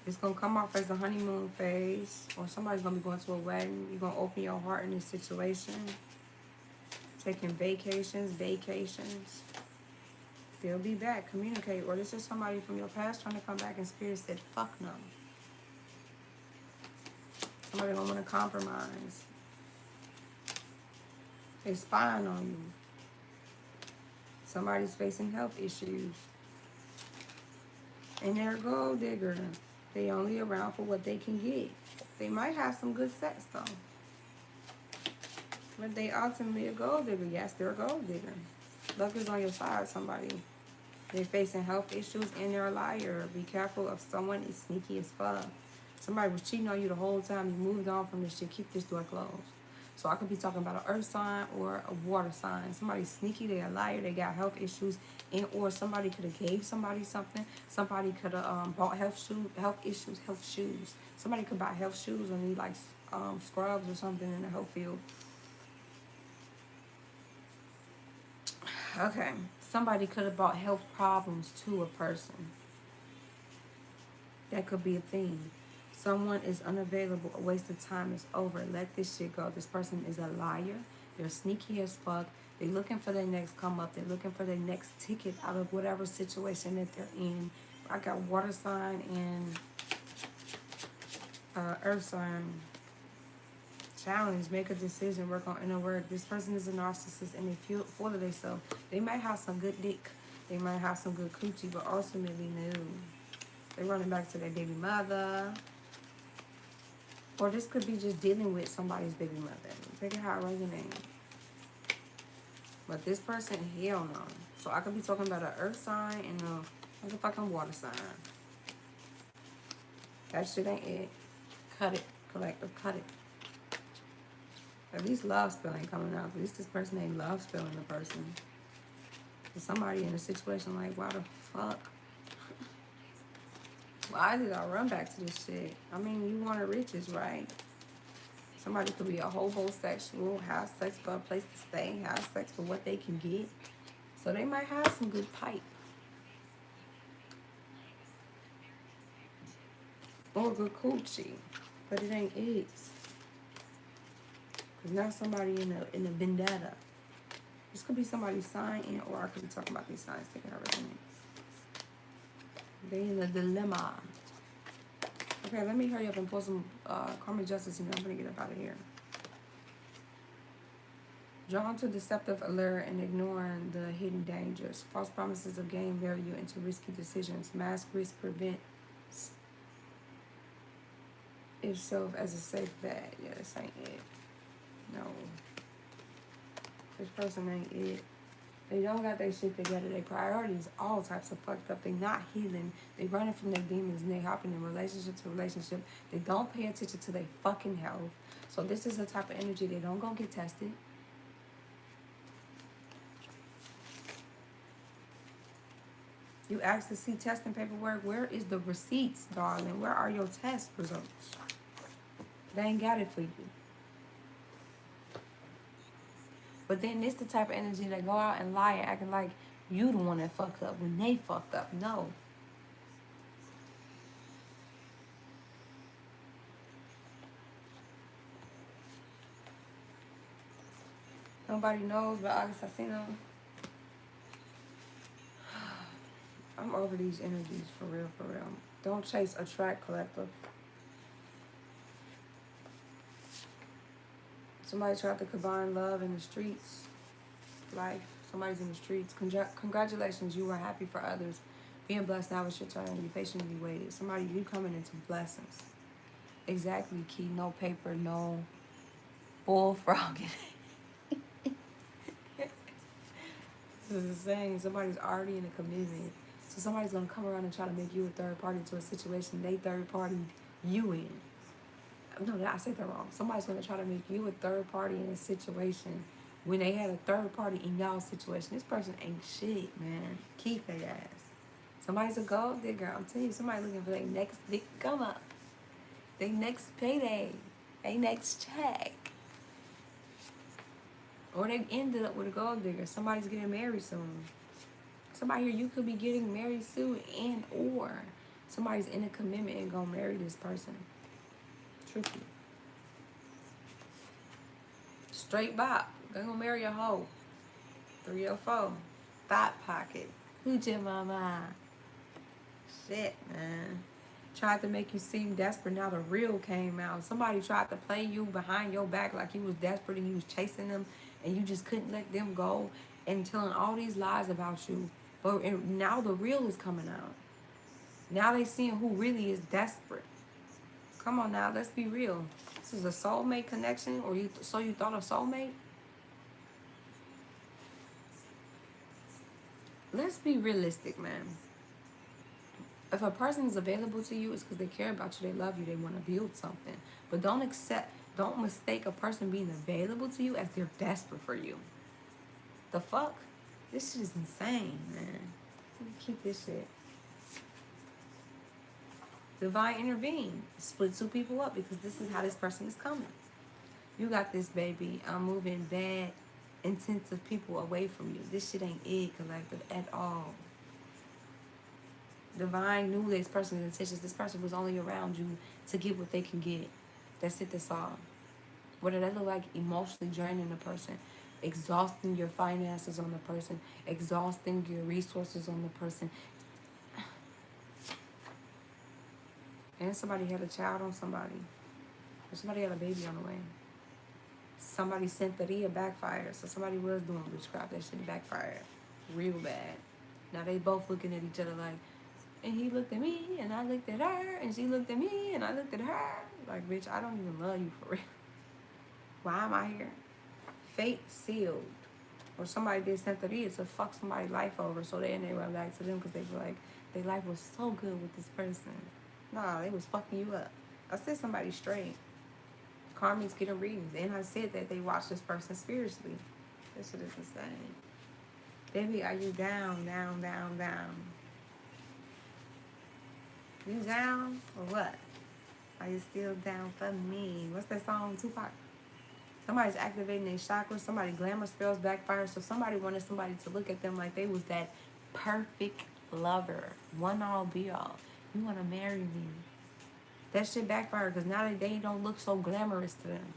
It's going to come off as the honeymoon phase. Or somebody's going to be going to a wedding. You're going to open your heart in this situation. Taking vacations. They'll be back. Communicate. Or this is somebody from your past trying to come back and spirit said, fuck no. Somebody don't want to compromise. They're spying on you. Somebody's facing health issues. And they're a gold digger. They only around for what they can get. They might have some good sex though. But they ultimately a gold digger. Yes, they're a gold digger. Luck is on your side, somebody. They're facing health issues and they're a liar. Be careful of someone is sneaky as fuck. Somebody was cheating on you the whole time. You moved on from this shit. Keep this door closed. So I could be talking about an earth sign or a water sign. Somebody's sneaky, they're a liar, they got health issues, and or somebody could have gave somebody something. Somebody could have bought health shoes. Somebody could buy health shoes or need like scrubs or something in the health field. Okay, somebody could have bought health problems to a person. That could be a thing. Someone is unavailable, a waste of time is over. Let this shit go. This person is a liar. They're sneaky as fuck. They're looking for their next come up. They're looking for their next ticket out of whatever situation that they're in. I got water sign and earth sign. Challenge, make a decision, work on inner work. This person is a narcissist and they feel full of themselves. They might have some good dick. They might have some good coochie, but ultimately no. They're running back to their baby mother. Or this could be just dealing with somebody's baby mother. Take it how it resonates. But this person, hell no. So I could be talking about an earth sign and a motherfucking water sign. That shit ain't it. Cut it. Collective, cut it. At least love spell ain't coming out. At least this person ain't love spelling the person. There's somebody in a situation like, why the fuck? Why did I run back to this shit? I mean, you wanted riches, right? Somebody could be a homosexual, have sex for a place to stay, have sex for what they can get. So they might have some good pipe. Or good coochie. But it ain't it. Because now somebody in a vendetta. This could be somebody's sign in, or I could be talking about these signs taking over their names. They in a dilemma. Okay, let me hurry up and pull some karmic justice in. I'm gonna get up out of here. Drawn to deceptive allure and ignoring the hidden dangers. False promises of gain value into risky decisions. Mask risk prevents itself as a safe bet. Yeah, this ain't it. No. This person ain't it. They don't got their shit together. Their priorities all types of fucked up. They not healing. They running from their demons and they hopping in relationship to relationship. They don't pay attention to their fucking health. So this is the type of energy they don't gonna get tested. You ask to see testing paperwork. Where is the receipts, darling? Where are your test results? They ain't got it for you. But then this the type of energy that go out and lie and acting like you the one that fucked up when they fucked up. No. Nobody knows, but August Asino. I'm over these energies for real, for real. Don't chase, attract, collective. Somebody tried to combine love in the streets, life. Somebody's in the streets. Congratulations, you were happy for others. Being blessed, now it's your turn. You patiently waited. Somebody, you coming into blessings. Exactly, Key. No paper, no bullfrogging. This is saying somebody's already in a commitment. So somebody's going to come around and try to make you a third party to a situation they third party you in. No, I said that wrong. Somebody's going to try to make you a third party in a situation when they had a third party in y'all's situation. This person ain't shit, man. Keep their ass. Somebody's a gold digger. I'm telling you, somebody looking for their next big come up. Their next payday. Their next check. Or they ended up with a gold digger. Somebody's getting married soon. Somebody here, you could be getting married soon, and or somebody's in a commitment and gonna marry this person. Tricky. Straight bop. They're gonna marry a hoe. 304. Thought pocket. Hoochie mama. Shit, man. Tried to make you seem desperate. Now the real came out. Somebody tried to play you behind your back like you was desperate and you was chasing them and you just couldn't let them go and telling all these lies about you. But now the real is coming out. Now they seeing who really is desperate. Come on now, let's be real. This is a soulmate connection, or so you thought a soulmate? Let's be realistic, man. If a person is available to you, it's because they care about you, they love you, they want to build something. But don't mistake a person being available to you as they're desperate for you. The fuck? This shit is insane, man. Keep this shit. Divine intervene. Split two people up because this is how this person is coming. You got this, baby. I'm moving bad, intensive people away from you. This shit ain't it, collective, at all. Divine knew this person's intentions. This person was only around you to get what they can get. That's it, that's all. What did that look like? Emotionally draining the person. Exhausting your finances on the person. Exhausting your resources on the person. And somebody had a child on somebody. Or somebody had a baby on the way. Somebody sent the backfire. So somebody was doing witchcraft. That shit backfired. Real bad. Now they both looking at each other like, and he looked at me, and I looked at her, and she looked at me, and I looked at her. Like, bitch, I don't even love you for real. Why am I here? Fate sealed. Or somebody did Santeria to fuck somebody's life over, so they went back to them because they feel like their life was so good with this person. Nah, they was fucking you up. I said somebody straight. Karmi's getting readings, and I said that they watched this person spiritually. This shit is insane. Baby, are you down, down, down, down? You down or what? Are you still down for me? What's that song, Tupac? Somebody's activating their chakras. Somebody glamour spells backfire. So somebody wanted somebody to look at them like they was that perfect lover. One all be all. You want to marry me. That shit backfired because now they don't look so glamorous to them.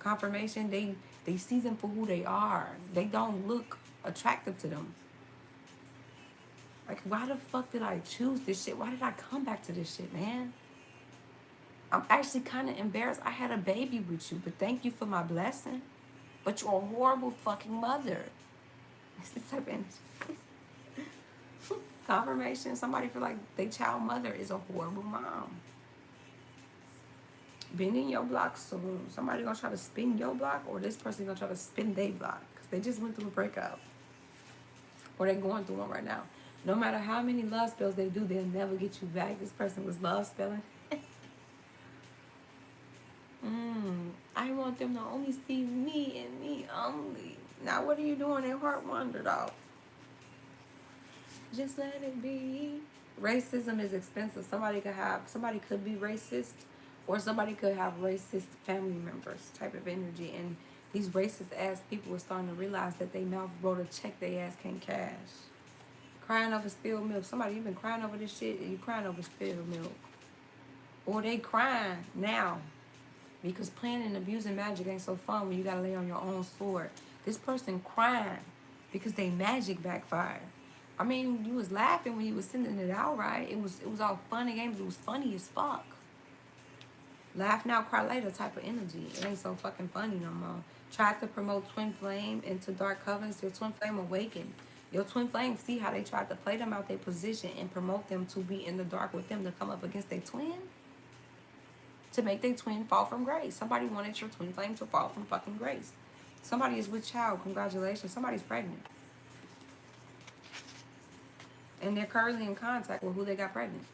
Confirmation, they see them for who they are. They don't look attractive to them. Like, why the fuck did I choose this shit? Why did I come back to this shit, man? I'm actually kind of embarrassed. I had a baby with you, but thank you for my blessing. but you're a horrible fucking mother. It's this type of energy. Confirmation, somebody feel like their child mother is a horrible mom. Bending your block soon. Somebody gonna try to spin your block, or this person gonna try to spin their block because they just went through a breakup, or they're going through one right now. No matter how many love spells they do, they'll never get you back. This person was love spelling. I want them to only see me and me only. Now what are you doing? Their heart wandered off. Just let it be. Racism is expensive. Somebody could be racist, or somebody could have racist family members type of energy. And these racist ass people are starting to realize that they mouth wrote a check they ass can't cash. Crying over spilled milk. Somebody, you been crying over this shit, and you crying over spilled milk. Or they crying now because playing and abusing magic ain't so fun when you gotta lay on your own sword. This person crying because they magic backfired. I mean, you was laughing when you was sending it out, right? It was all fun and games. It was funny as fuck. Laugh now, cry later type of energy. It ain't so fucking funny no more. Tried to promote twin flame into dark covens. Your twin flame awakened. Your twin flame, see how they tried to play them out their position and promote them to be in the dark with them to come up against their twin? To make their twin fall from grace. Somebody wanted your twin flame to fall from fucking grace. Somebody is with child. Congratulations. Somebody's pregnant. And they're currently in contact with who they got pregnant.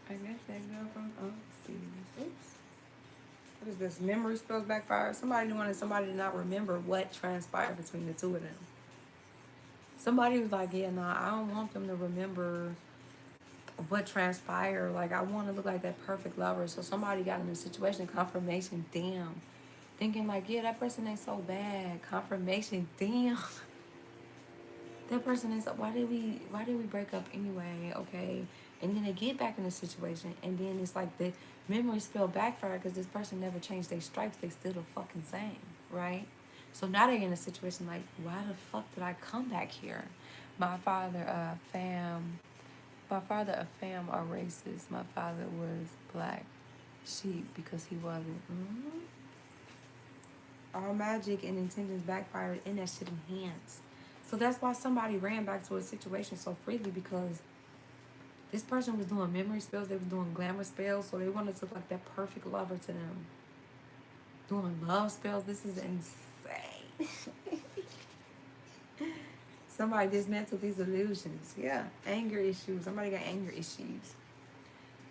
I guess that girl from oops. What is this? Memory spells backfire. Somebody wanted somebody to not remember what transpired between the two of them. Somebody was like, yeah, nah, I don't want them to remember what transpired. Like, I want to look like that perfect lover. So somebody got in a situation, confirmation, damn. Thinking like, yeah, that person ain't so bad. Confirmation, damn. That person is, why did we break up anyway? Okay. And then they get back in the situation, and then it's like the memory spell backfire because this person never changed their stripes. They still the fucking same, right? So now they're in a situation like, why the fuck did I come back here? My father, a fam are racist. My father was black sheep because he wasn't. All magic and intentions backfired and that shit enhanced. So that's why somebody ran back to a situation so freely, because this person was doing memory spells, they were doing glamour spells, so they wanted to look like that perfect lover to them. Doing love spells, this is insane. Somebody dismantled these illusions. Yeah, anger issues. Somebody got anger issues.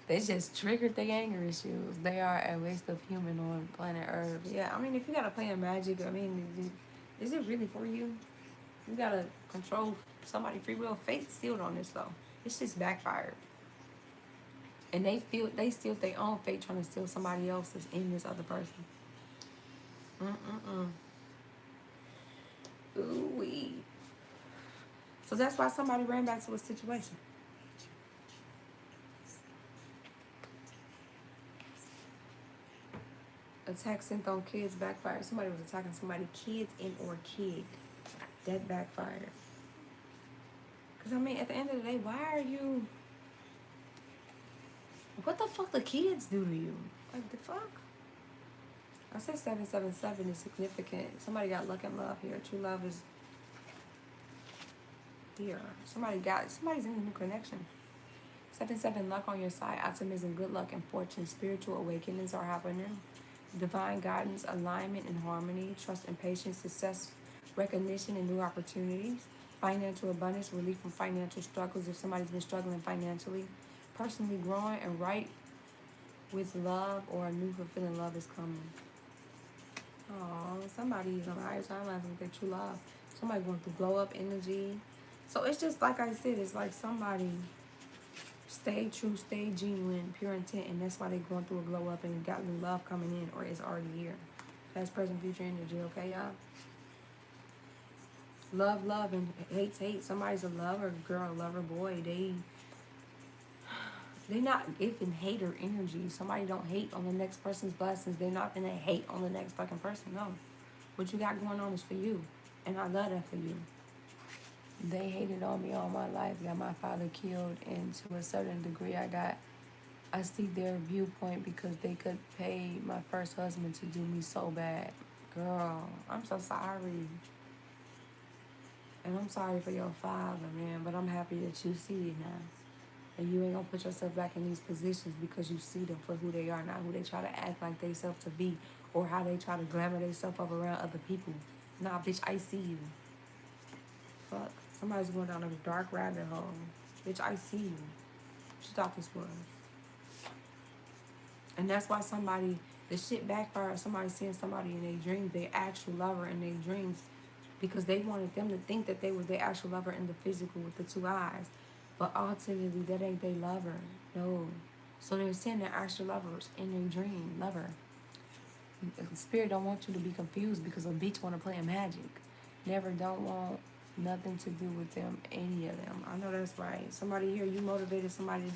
They just triggered their anger issues. They are a waste of human on planet Earth. Yeah, I mean, if you gotta play in magic, I mean, is it really for you? You gotta control somebody. Free will. Fate sealed on this though. It's just backfired. And they steal their own fate trying to steal somebody else's in this other person. Ooh-wee. So that's why somebody ran back to a situation. Attack sent on kids backfired. Somebody was attacking somebody, kids and or kid. That backfired. Because, I mean, at the end of the day, why are you... What the fuck the kids do to you? Like, the fuck? I said 777 is significant. Somebody got luck and love here. True love is here. Somebody's in a new connection. 7-7 luck on your side. Optimism, good luck, and fortune. Spiritual awakenings are happening. Divine guidance, alignment, and harmony. Trust and patience. Success, recognition, and new opportunities. Financial abundance, relief from financial struggles if somebody's been struggling financially. Personally growing and right with love, or a new fulfilling love is coming. Oh, somebody's on the higher timeline with their true love. Somebody going through glow up energy. So it's just like I said, it's like somebody stay true, stay genuine, pure intent, and that's why they're going through a glow up and got new love coming in, or it's already here. Past, present, future energy, okay, y'all? Love, and hate. Somebody's a lover, girl, lover, boy. They not giving hater energy. Somebody don't hate on the next person's blessings. They're not gonna hate on the next fucking person. No. What you got going on is for you. And I love that for you. They hated on me all my life. Got my father killed, and to a certain degree I got I see their viewpoint because they could pay my first husband to do me so bad. Girl, I'm so sorry. And I'm sorry for your father, man, but I'm happy that you see it now. And you ain't gonna put yourself back in these positions because you see them for who they are, not who they try to act like they self to be, or how they try to glamour themselves up around other people. Nah, bitch, I see you. Fuck. Somebody's going down a dark rabbit hole. Bitch, I see you. What you thought this was? And that's why the shit backfired. Somebody seeing somebody in their dreams, their actual lover in their dreams, because they wanted them to think that they was their actual lover in the physical with the two eyes. But ultimately, that ain't their lover. No. So they're seeing their actual lovers in their dream, lover. Spirit don't want you to be confused because a bitch want to play magic. Never don't want nothing to do with them, any of them. I know that's right. Somebody here, you motivated somebody to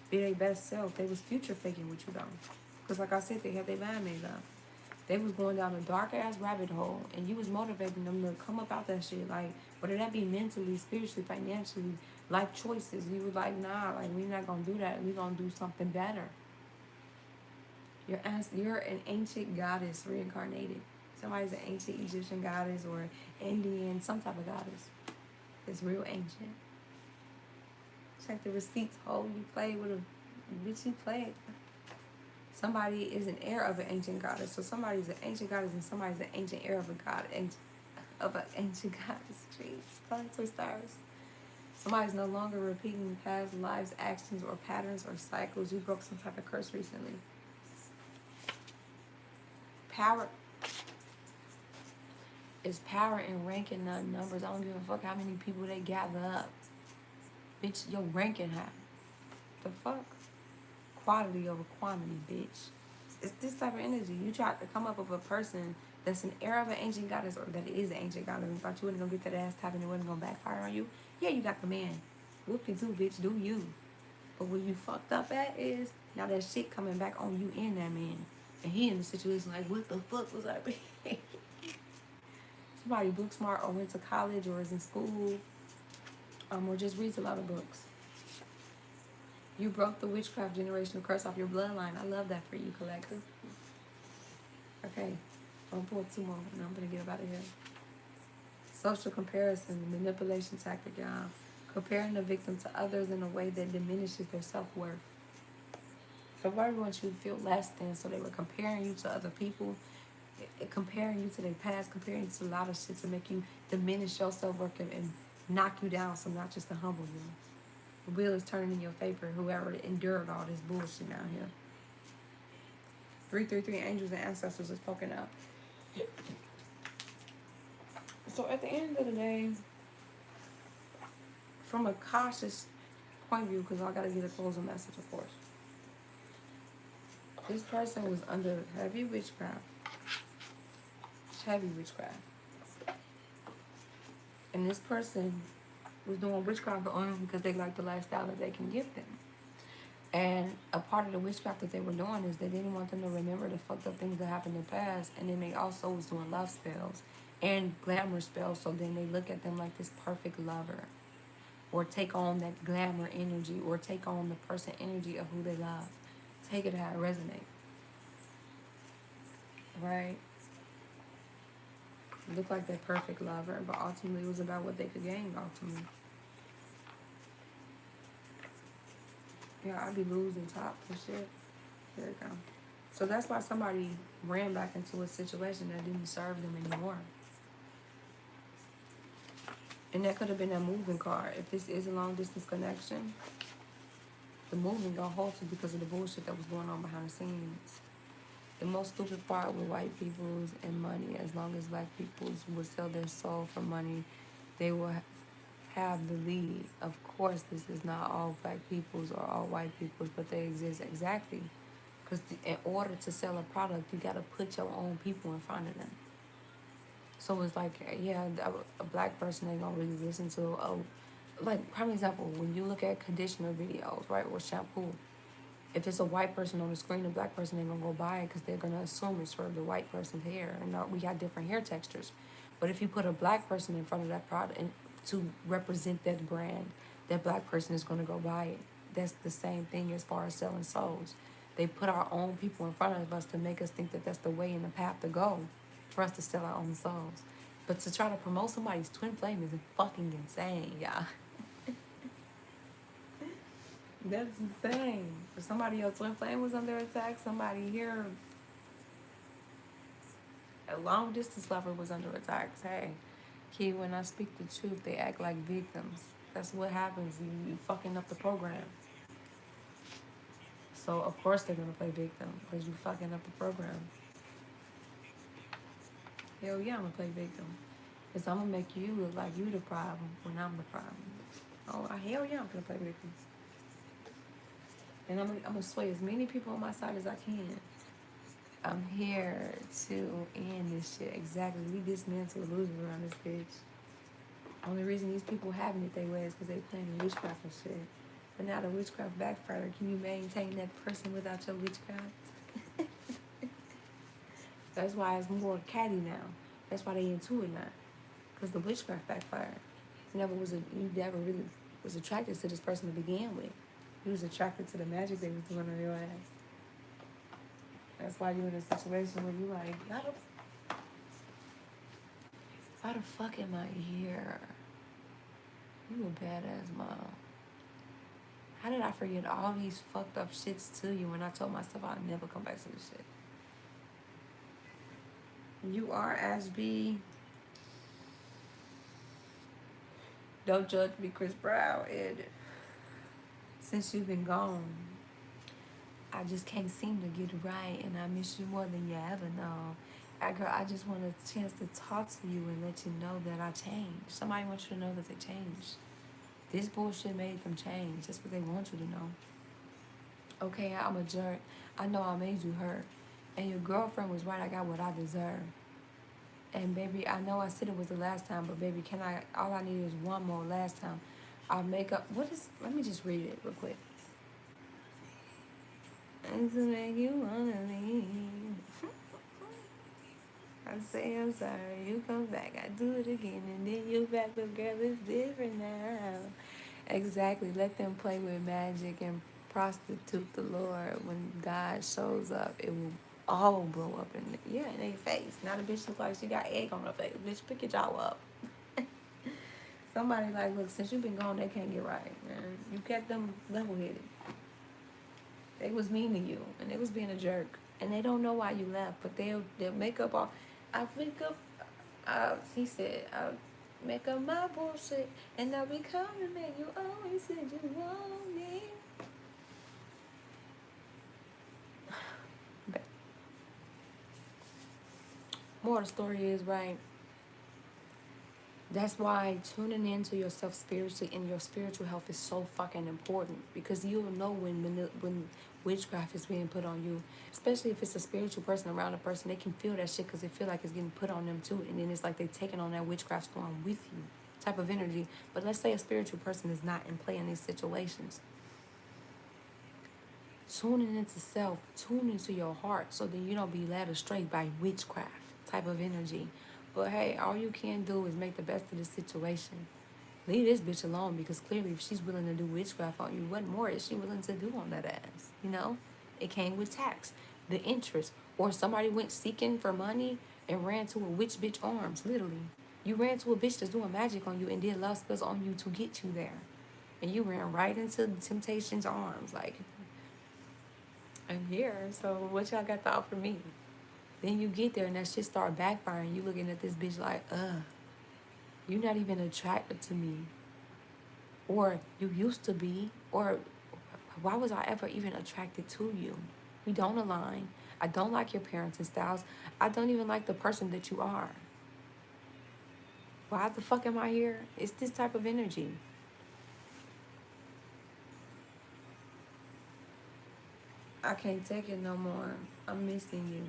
be their best self. They was future faking with you though. Because like I said, they had their mind made up. They was going down a dark ass rabbit hole and you was motivating them to come up out that shit. Like, whether that be mentally, spiritually, financially, life choices. You was like, nah, like we're not gonna do that. We're gonna do something better. You're an ancient goddess reincarnated. Somebody's an ancient Egyptian goddess or Indian, some type of goddess. It's real ancient. Check the receipts. Oh, you played with a bitch. You played. Somebody is an heir of an ancient goddess. So somebody's an ancient goddess and somebody's an ancient heir of a god, of an ancient goddess. Jeez, tongue twisters. Somebody's no longer repeating past lives, actions, or patterns or cycles. You broke some type of curse recently. Power is power in ranking, not numbers. I don't give a fuck how many people they gather up. Bitch, your ranking high. The fuck? Quality over quantity, bitch. It's this type of energy. You try to come up with a person that's an heir of an ancient goddess or that is an ancient goddess and thought you wasn't gonna get that ass tapping and it wasn't gonna backfire on you. Yeah, you got the man. Whoop-de-doo, bitch, do you. But where you fucked up at is now that shit coming back on you and that man. And he in the situation like, what the fuck was I being? Somebody book smart or went to college or is in school or just reads a lot of books. You broke the witchcraft generational curse off your bloodline. I love that for you, collective. Okay, I'm gonna pull 2 more and I'm gonna get up out of here. Social comparison, manipulation tactic, y'all. Comparing the victim to others in a way that diminishes their self-worth. Everybody wants you to feel less than, so they were comparing you to other people, comparing you to their past, comparing you to a lot of shit to make you diminish your self-worth and knock you down, so not just to humble you. The wheel is turning in your favor, whoever endured all this bullshit out here. 333 angels and ancestors are spoken up. So at the end of the day, from a cautious point of view, because I got to get a closing message, of course. This person was under heavy witchcraft. Heavy witchcraft. And this person was doing witchcraft on them because they liked the lifestyle that they can give them. And a part of the witchcraft that they were doing is they didn't want them to remember the fucked up things that happened in the past. And then they also was doing love spells and glamour spells. So then they look at them like this perfect lover. Or take on that glamour energy. Or take on the person energy of who they love. Take it how it resonates. Right? Look like that perfect lover, but ultimately it was about what they could gain ultimately. Yeah, I'd be losing top and shit. There you go. So that's why somebody ran back into a situation that didn't serve them anymore. And that could have been a moving card. If this is a long distance connection, the moving got halted because of the bullshit that was going on behind the scenes. The most stupid part with white peoples and money, as long as black peoples would sell their soul for money, they will have the lead. Of course, this is not all black peoples or all white peoples, but they exist exactly. Because in order to sell a product, you got to put your own people in front of them. So it's like, yeah, a black person ain't going to really listen to, like, prime example, when you look at conditioner videos, right, or shampoo, if it's a white person on the screen, a black person ain't gonna go buy it because they're gonna assume it's for the white person's hair. And we got different hair textures. But if you put a black person in front of that product and to represent that brand, that black person is gonna go buy it. that's the same thing as far as selling souls. They put our own people in front of us to make us think that that's the way and the path to go for us to sell our own souls. But to try to promote somebody's twin flame is fucking insane, y'all. That's insane. If somebody else twin flame was under attack, somebody here, a long distance lover was under attack. Hey, kid, when I speak the truth, they act like victims. That's what happens. You fucking up the program. So of course they're gonna play victim because you fucking up the program. Hell yeah, I'm gonna play victim. Because I'm gonna make you look like you the problem when I'm the problem. Oh, hell yeah, I'm gonna play victim. And I'm gonna sway as many people on my side as I can. I'm here to end this shit. Exactly. We dismantle illusions around this bitch. Only reason these people having it their way is because they playing the witchcraft and shit. But now the witchcraft backfired. Can you maintain that person without your witchcraft? That's why it's more catty now. That's why they into it now. Because the witchcraft backfired. You never really was attracted to this person to begin with. You was attracted to the magic they was doing on your ass. That's why you're in a situation where you like, why the fuck am I here? You a badass mom. How did I forget all these fucked up shits to you when I told myself I'd never come back to this shit? You are Ashby. Don't judge me, Chris Brown. And since you've been gone, I just can't seem to get it right, and I miss you more than you ever know. Girl, I just want a chance to talk to you and let you know that I changed. Somebody wants you to know that they changed. This bullshit made them change. That's what they want you to know. Okay, I'm a jerk. I know I made you hurt. And your girlfriend was right. I got what I deserve. And baby, I know I said it was the last time, but baby, all I need is one more last time. I'll make up, let me just read it real quick. And to make you wanna leave. I say I'm sorry, you come back, I do it again, and then you back, but girl, it's different now. Exactly, let them play with magic and prostitute the Lord. When God shows up, it will all blow up in their face. Now the bitch looks like she got egg on her face. Bitch, pick your jaw up. Somebody like, look, since you've been gone, they can't get right, man. You kept them level-headed. They was mean to you, and they was being a jerk. And they don't know why you left, but they'll make up all... he said, I'll make up my bullshit, and I'll be coming, man. You always said you want me. But more of the story is, right, that's why tuning into yourself spiritually and your spiritual health is so fucking important, because you'll know when witchcraft is being put on you, especially if it's a spiritual person around a person. They can feel that shit because they feel like it's getting put on them too, and then it's like they're taking on that witchcraft storm with you type of energy. But let's say a spiritual person is not in play in these situations. Tuning into self, tune into your heart, so then you don't be led astray by witchcraft type of energy. But hey, all you can do is make the best of the situation. Leave this bitch alone, because clearly if she's willing to do witchcraft on you, what more is she willing to do on that ass? You know? It came with tax, the interest, or somebody went seeking for money and ran to a witch bitch arms, literally. You ran to a bitch that's doing magic on you and did love spells on you to get you there. And you ran right into the temptation's arms, like, I'm here, so what y'all got to offer me? Then you get there and that shit start backfiring. You looking at this bitch like, you're not even attracted to me. Or you used to be. Or why was I ever even attracted to you? We don't align. I don't like your parenting styles. I don't even like the person that you are. Why the fuck am I here? It's this type of energy. I can't take it no more. I'm missing you.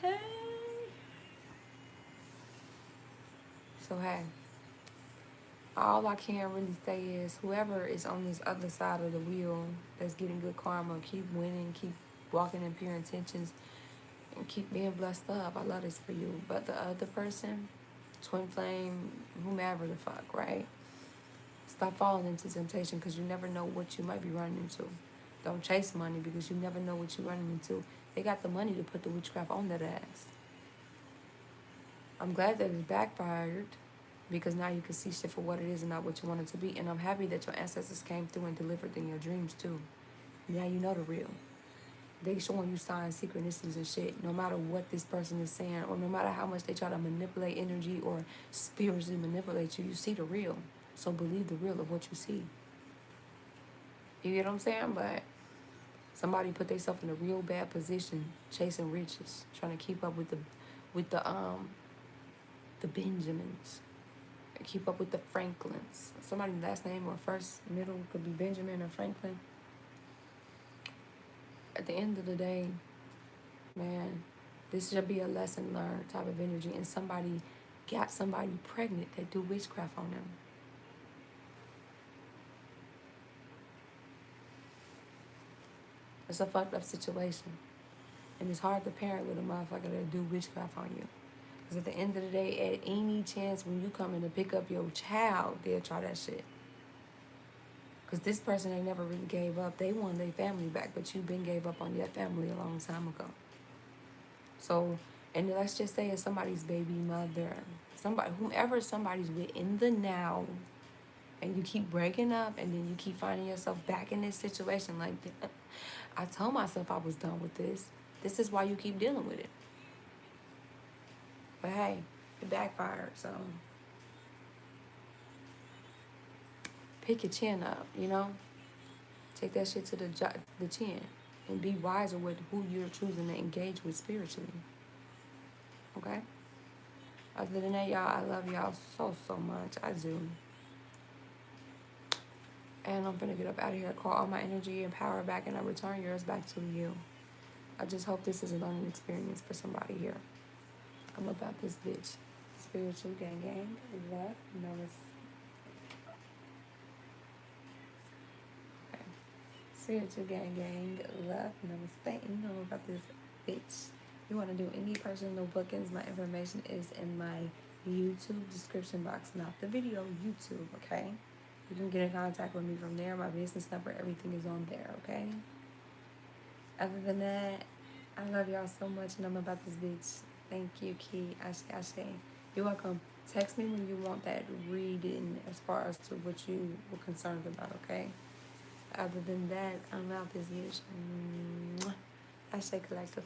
Hey. So hey, all I can really say is whoever is on this other side of the wheel that's getting good karma, keep winning, keep walking in pure intentions, and keep being blessed up. I love this for you. But the other person, twin flame, whomever the fuck, right? Stop falling into temptation because you never know what you might be running into. Don't chase money because you never know what you're running into. They got the money to put the witchcraft on that ass. I'm glad that it backfired because now you can see shit for what it is and not what you want it to be. And I'm happy that your ancestors came through and delivered in your dreams too. Now you know the real. They showing you signs, synchronicities and shit. No matter what this person is saying or no matter how much they try to manipulate energy or spiritually manipulate you, you see the real. So believe the real of what you see. You get what I'm saying? But somebody put themselves in a real bad position, chasing riches, trying to keep up with the Benjamins, keep up with the Franklins. Somebody's last name or first, middle could be Benjamin or Franklin. At the end of the day, man, this should be a lesson learned type of energy. And somebody got somebody pregnant that do witchcraft on them. It's a fucked up situation. And it's hard to parent with a motherfucker that do witchcraft on you. Because at the end of the day, at any chance when you come in to pick up your child, they'll try that shit. Because this person ain't never really gave up. They want their family back, but you been gave up on your family a long time ago. So, and let's just say it's somebody's baby mother. Somebody, whomever somebody's with in the now, and you keep breaking up, and then you keep finding yourself back in this situation like, I told myself I was done with this. This is why you keep dealing with it. But hey, it backfired, so pick your chin up, you know? Take that shit to the chin and be wiser with who you're choosing to engage with spiritually. Okay? Other than that, y'all, I love y'all so much. I do. And I'm gonna get up out of here, call all my energy and power back, and I return yours back to you. I just hope this is a learning experience for somebody here. I'm about this bitch. Spiritual gang gang. Love. Okay. Spiritual gang gang. Love. Namaste. You know about this bitch. You want to do any personal bookings, my information is in my YouTube description box. Not the video, YouTube, okay? You can get in contact with me from there. My business number, everything is on there, okay? Other than that, I love y'all so much, and I'm about this bitch. Thank you, Key. Ashe. You're welcome. Text me when you want that reading as far as to what you were concerned about, okay? Other than that, I'm out this bitch. Ashe Collective.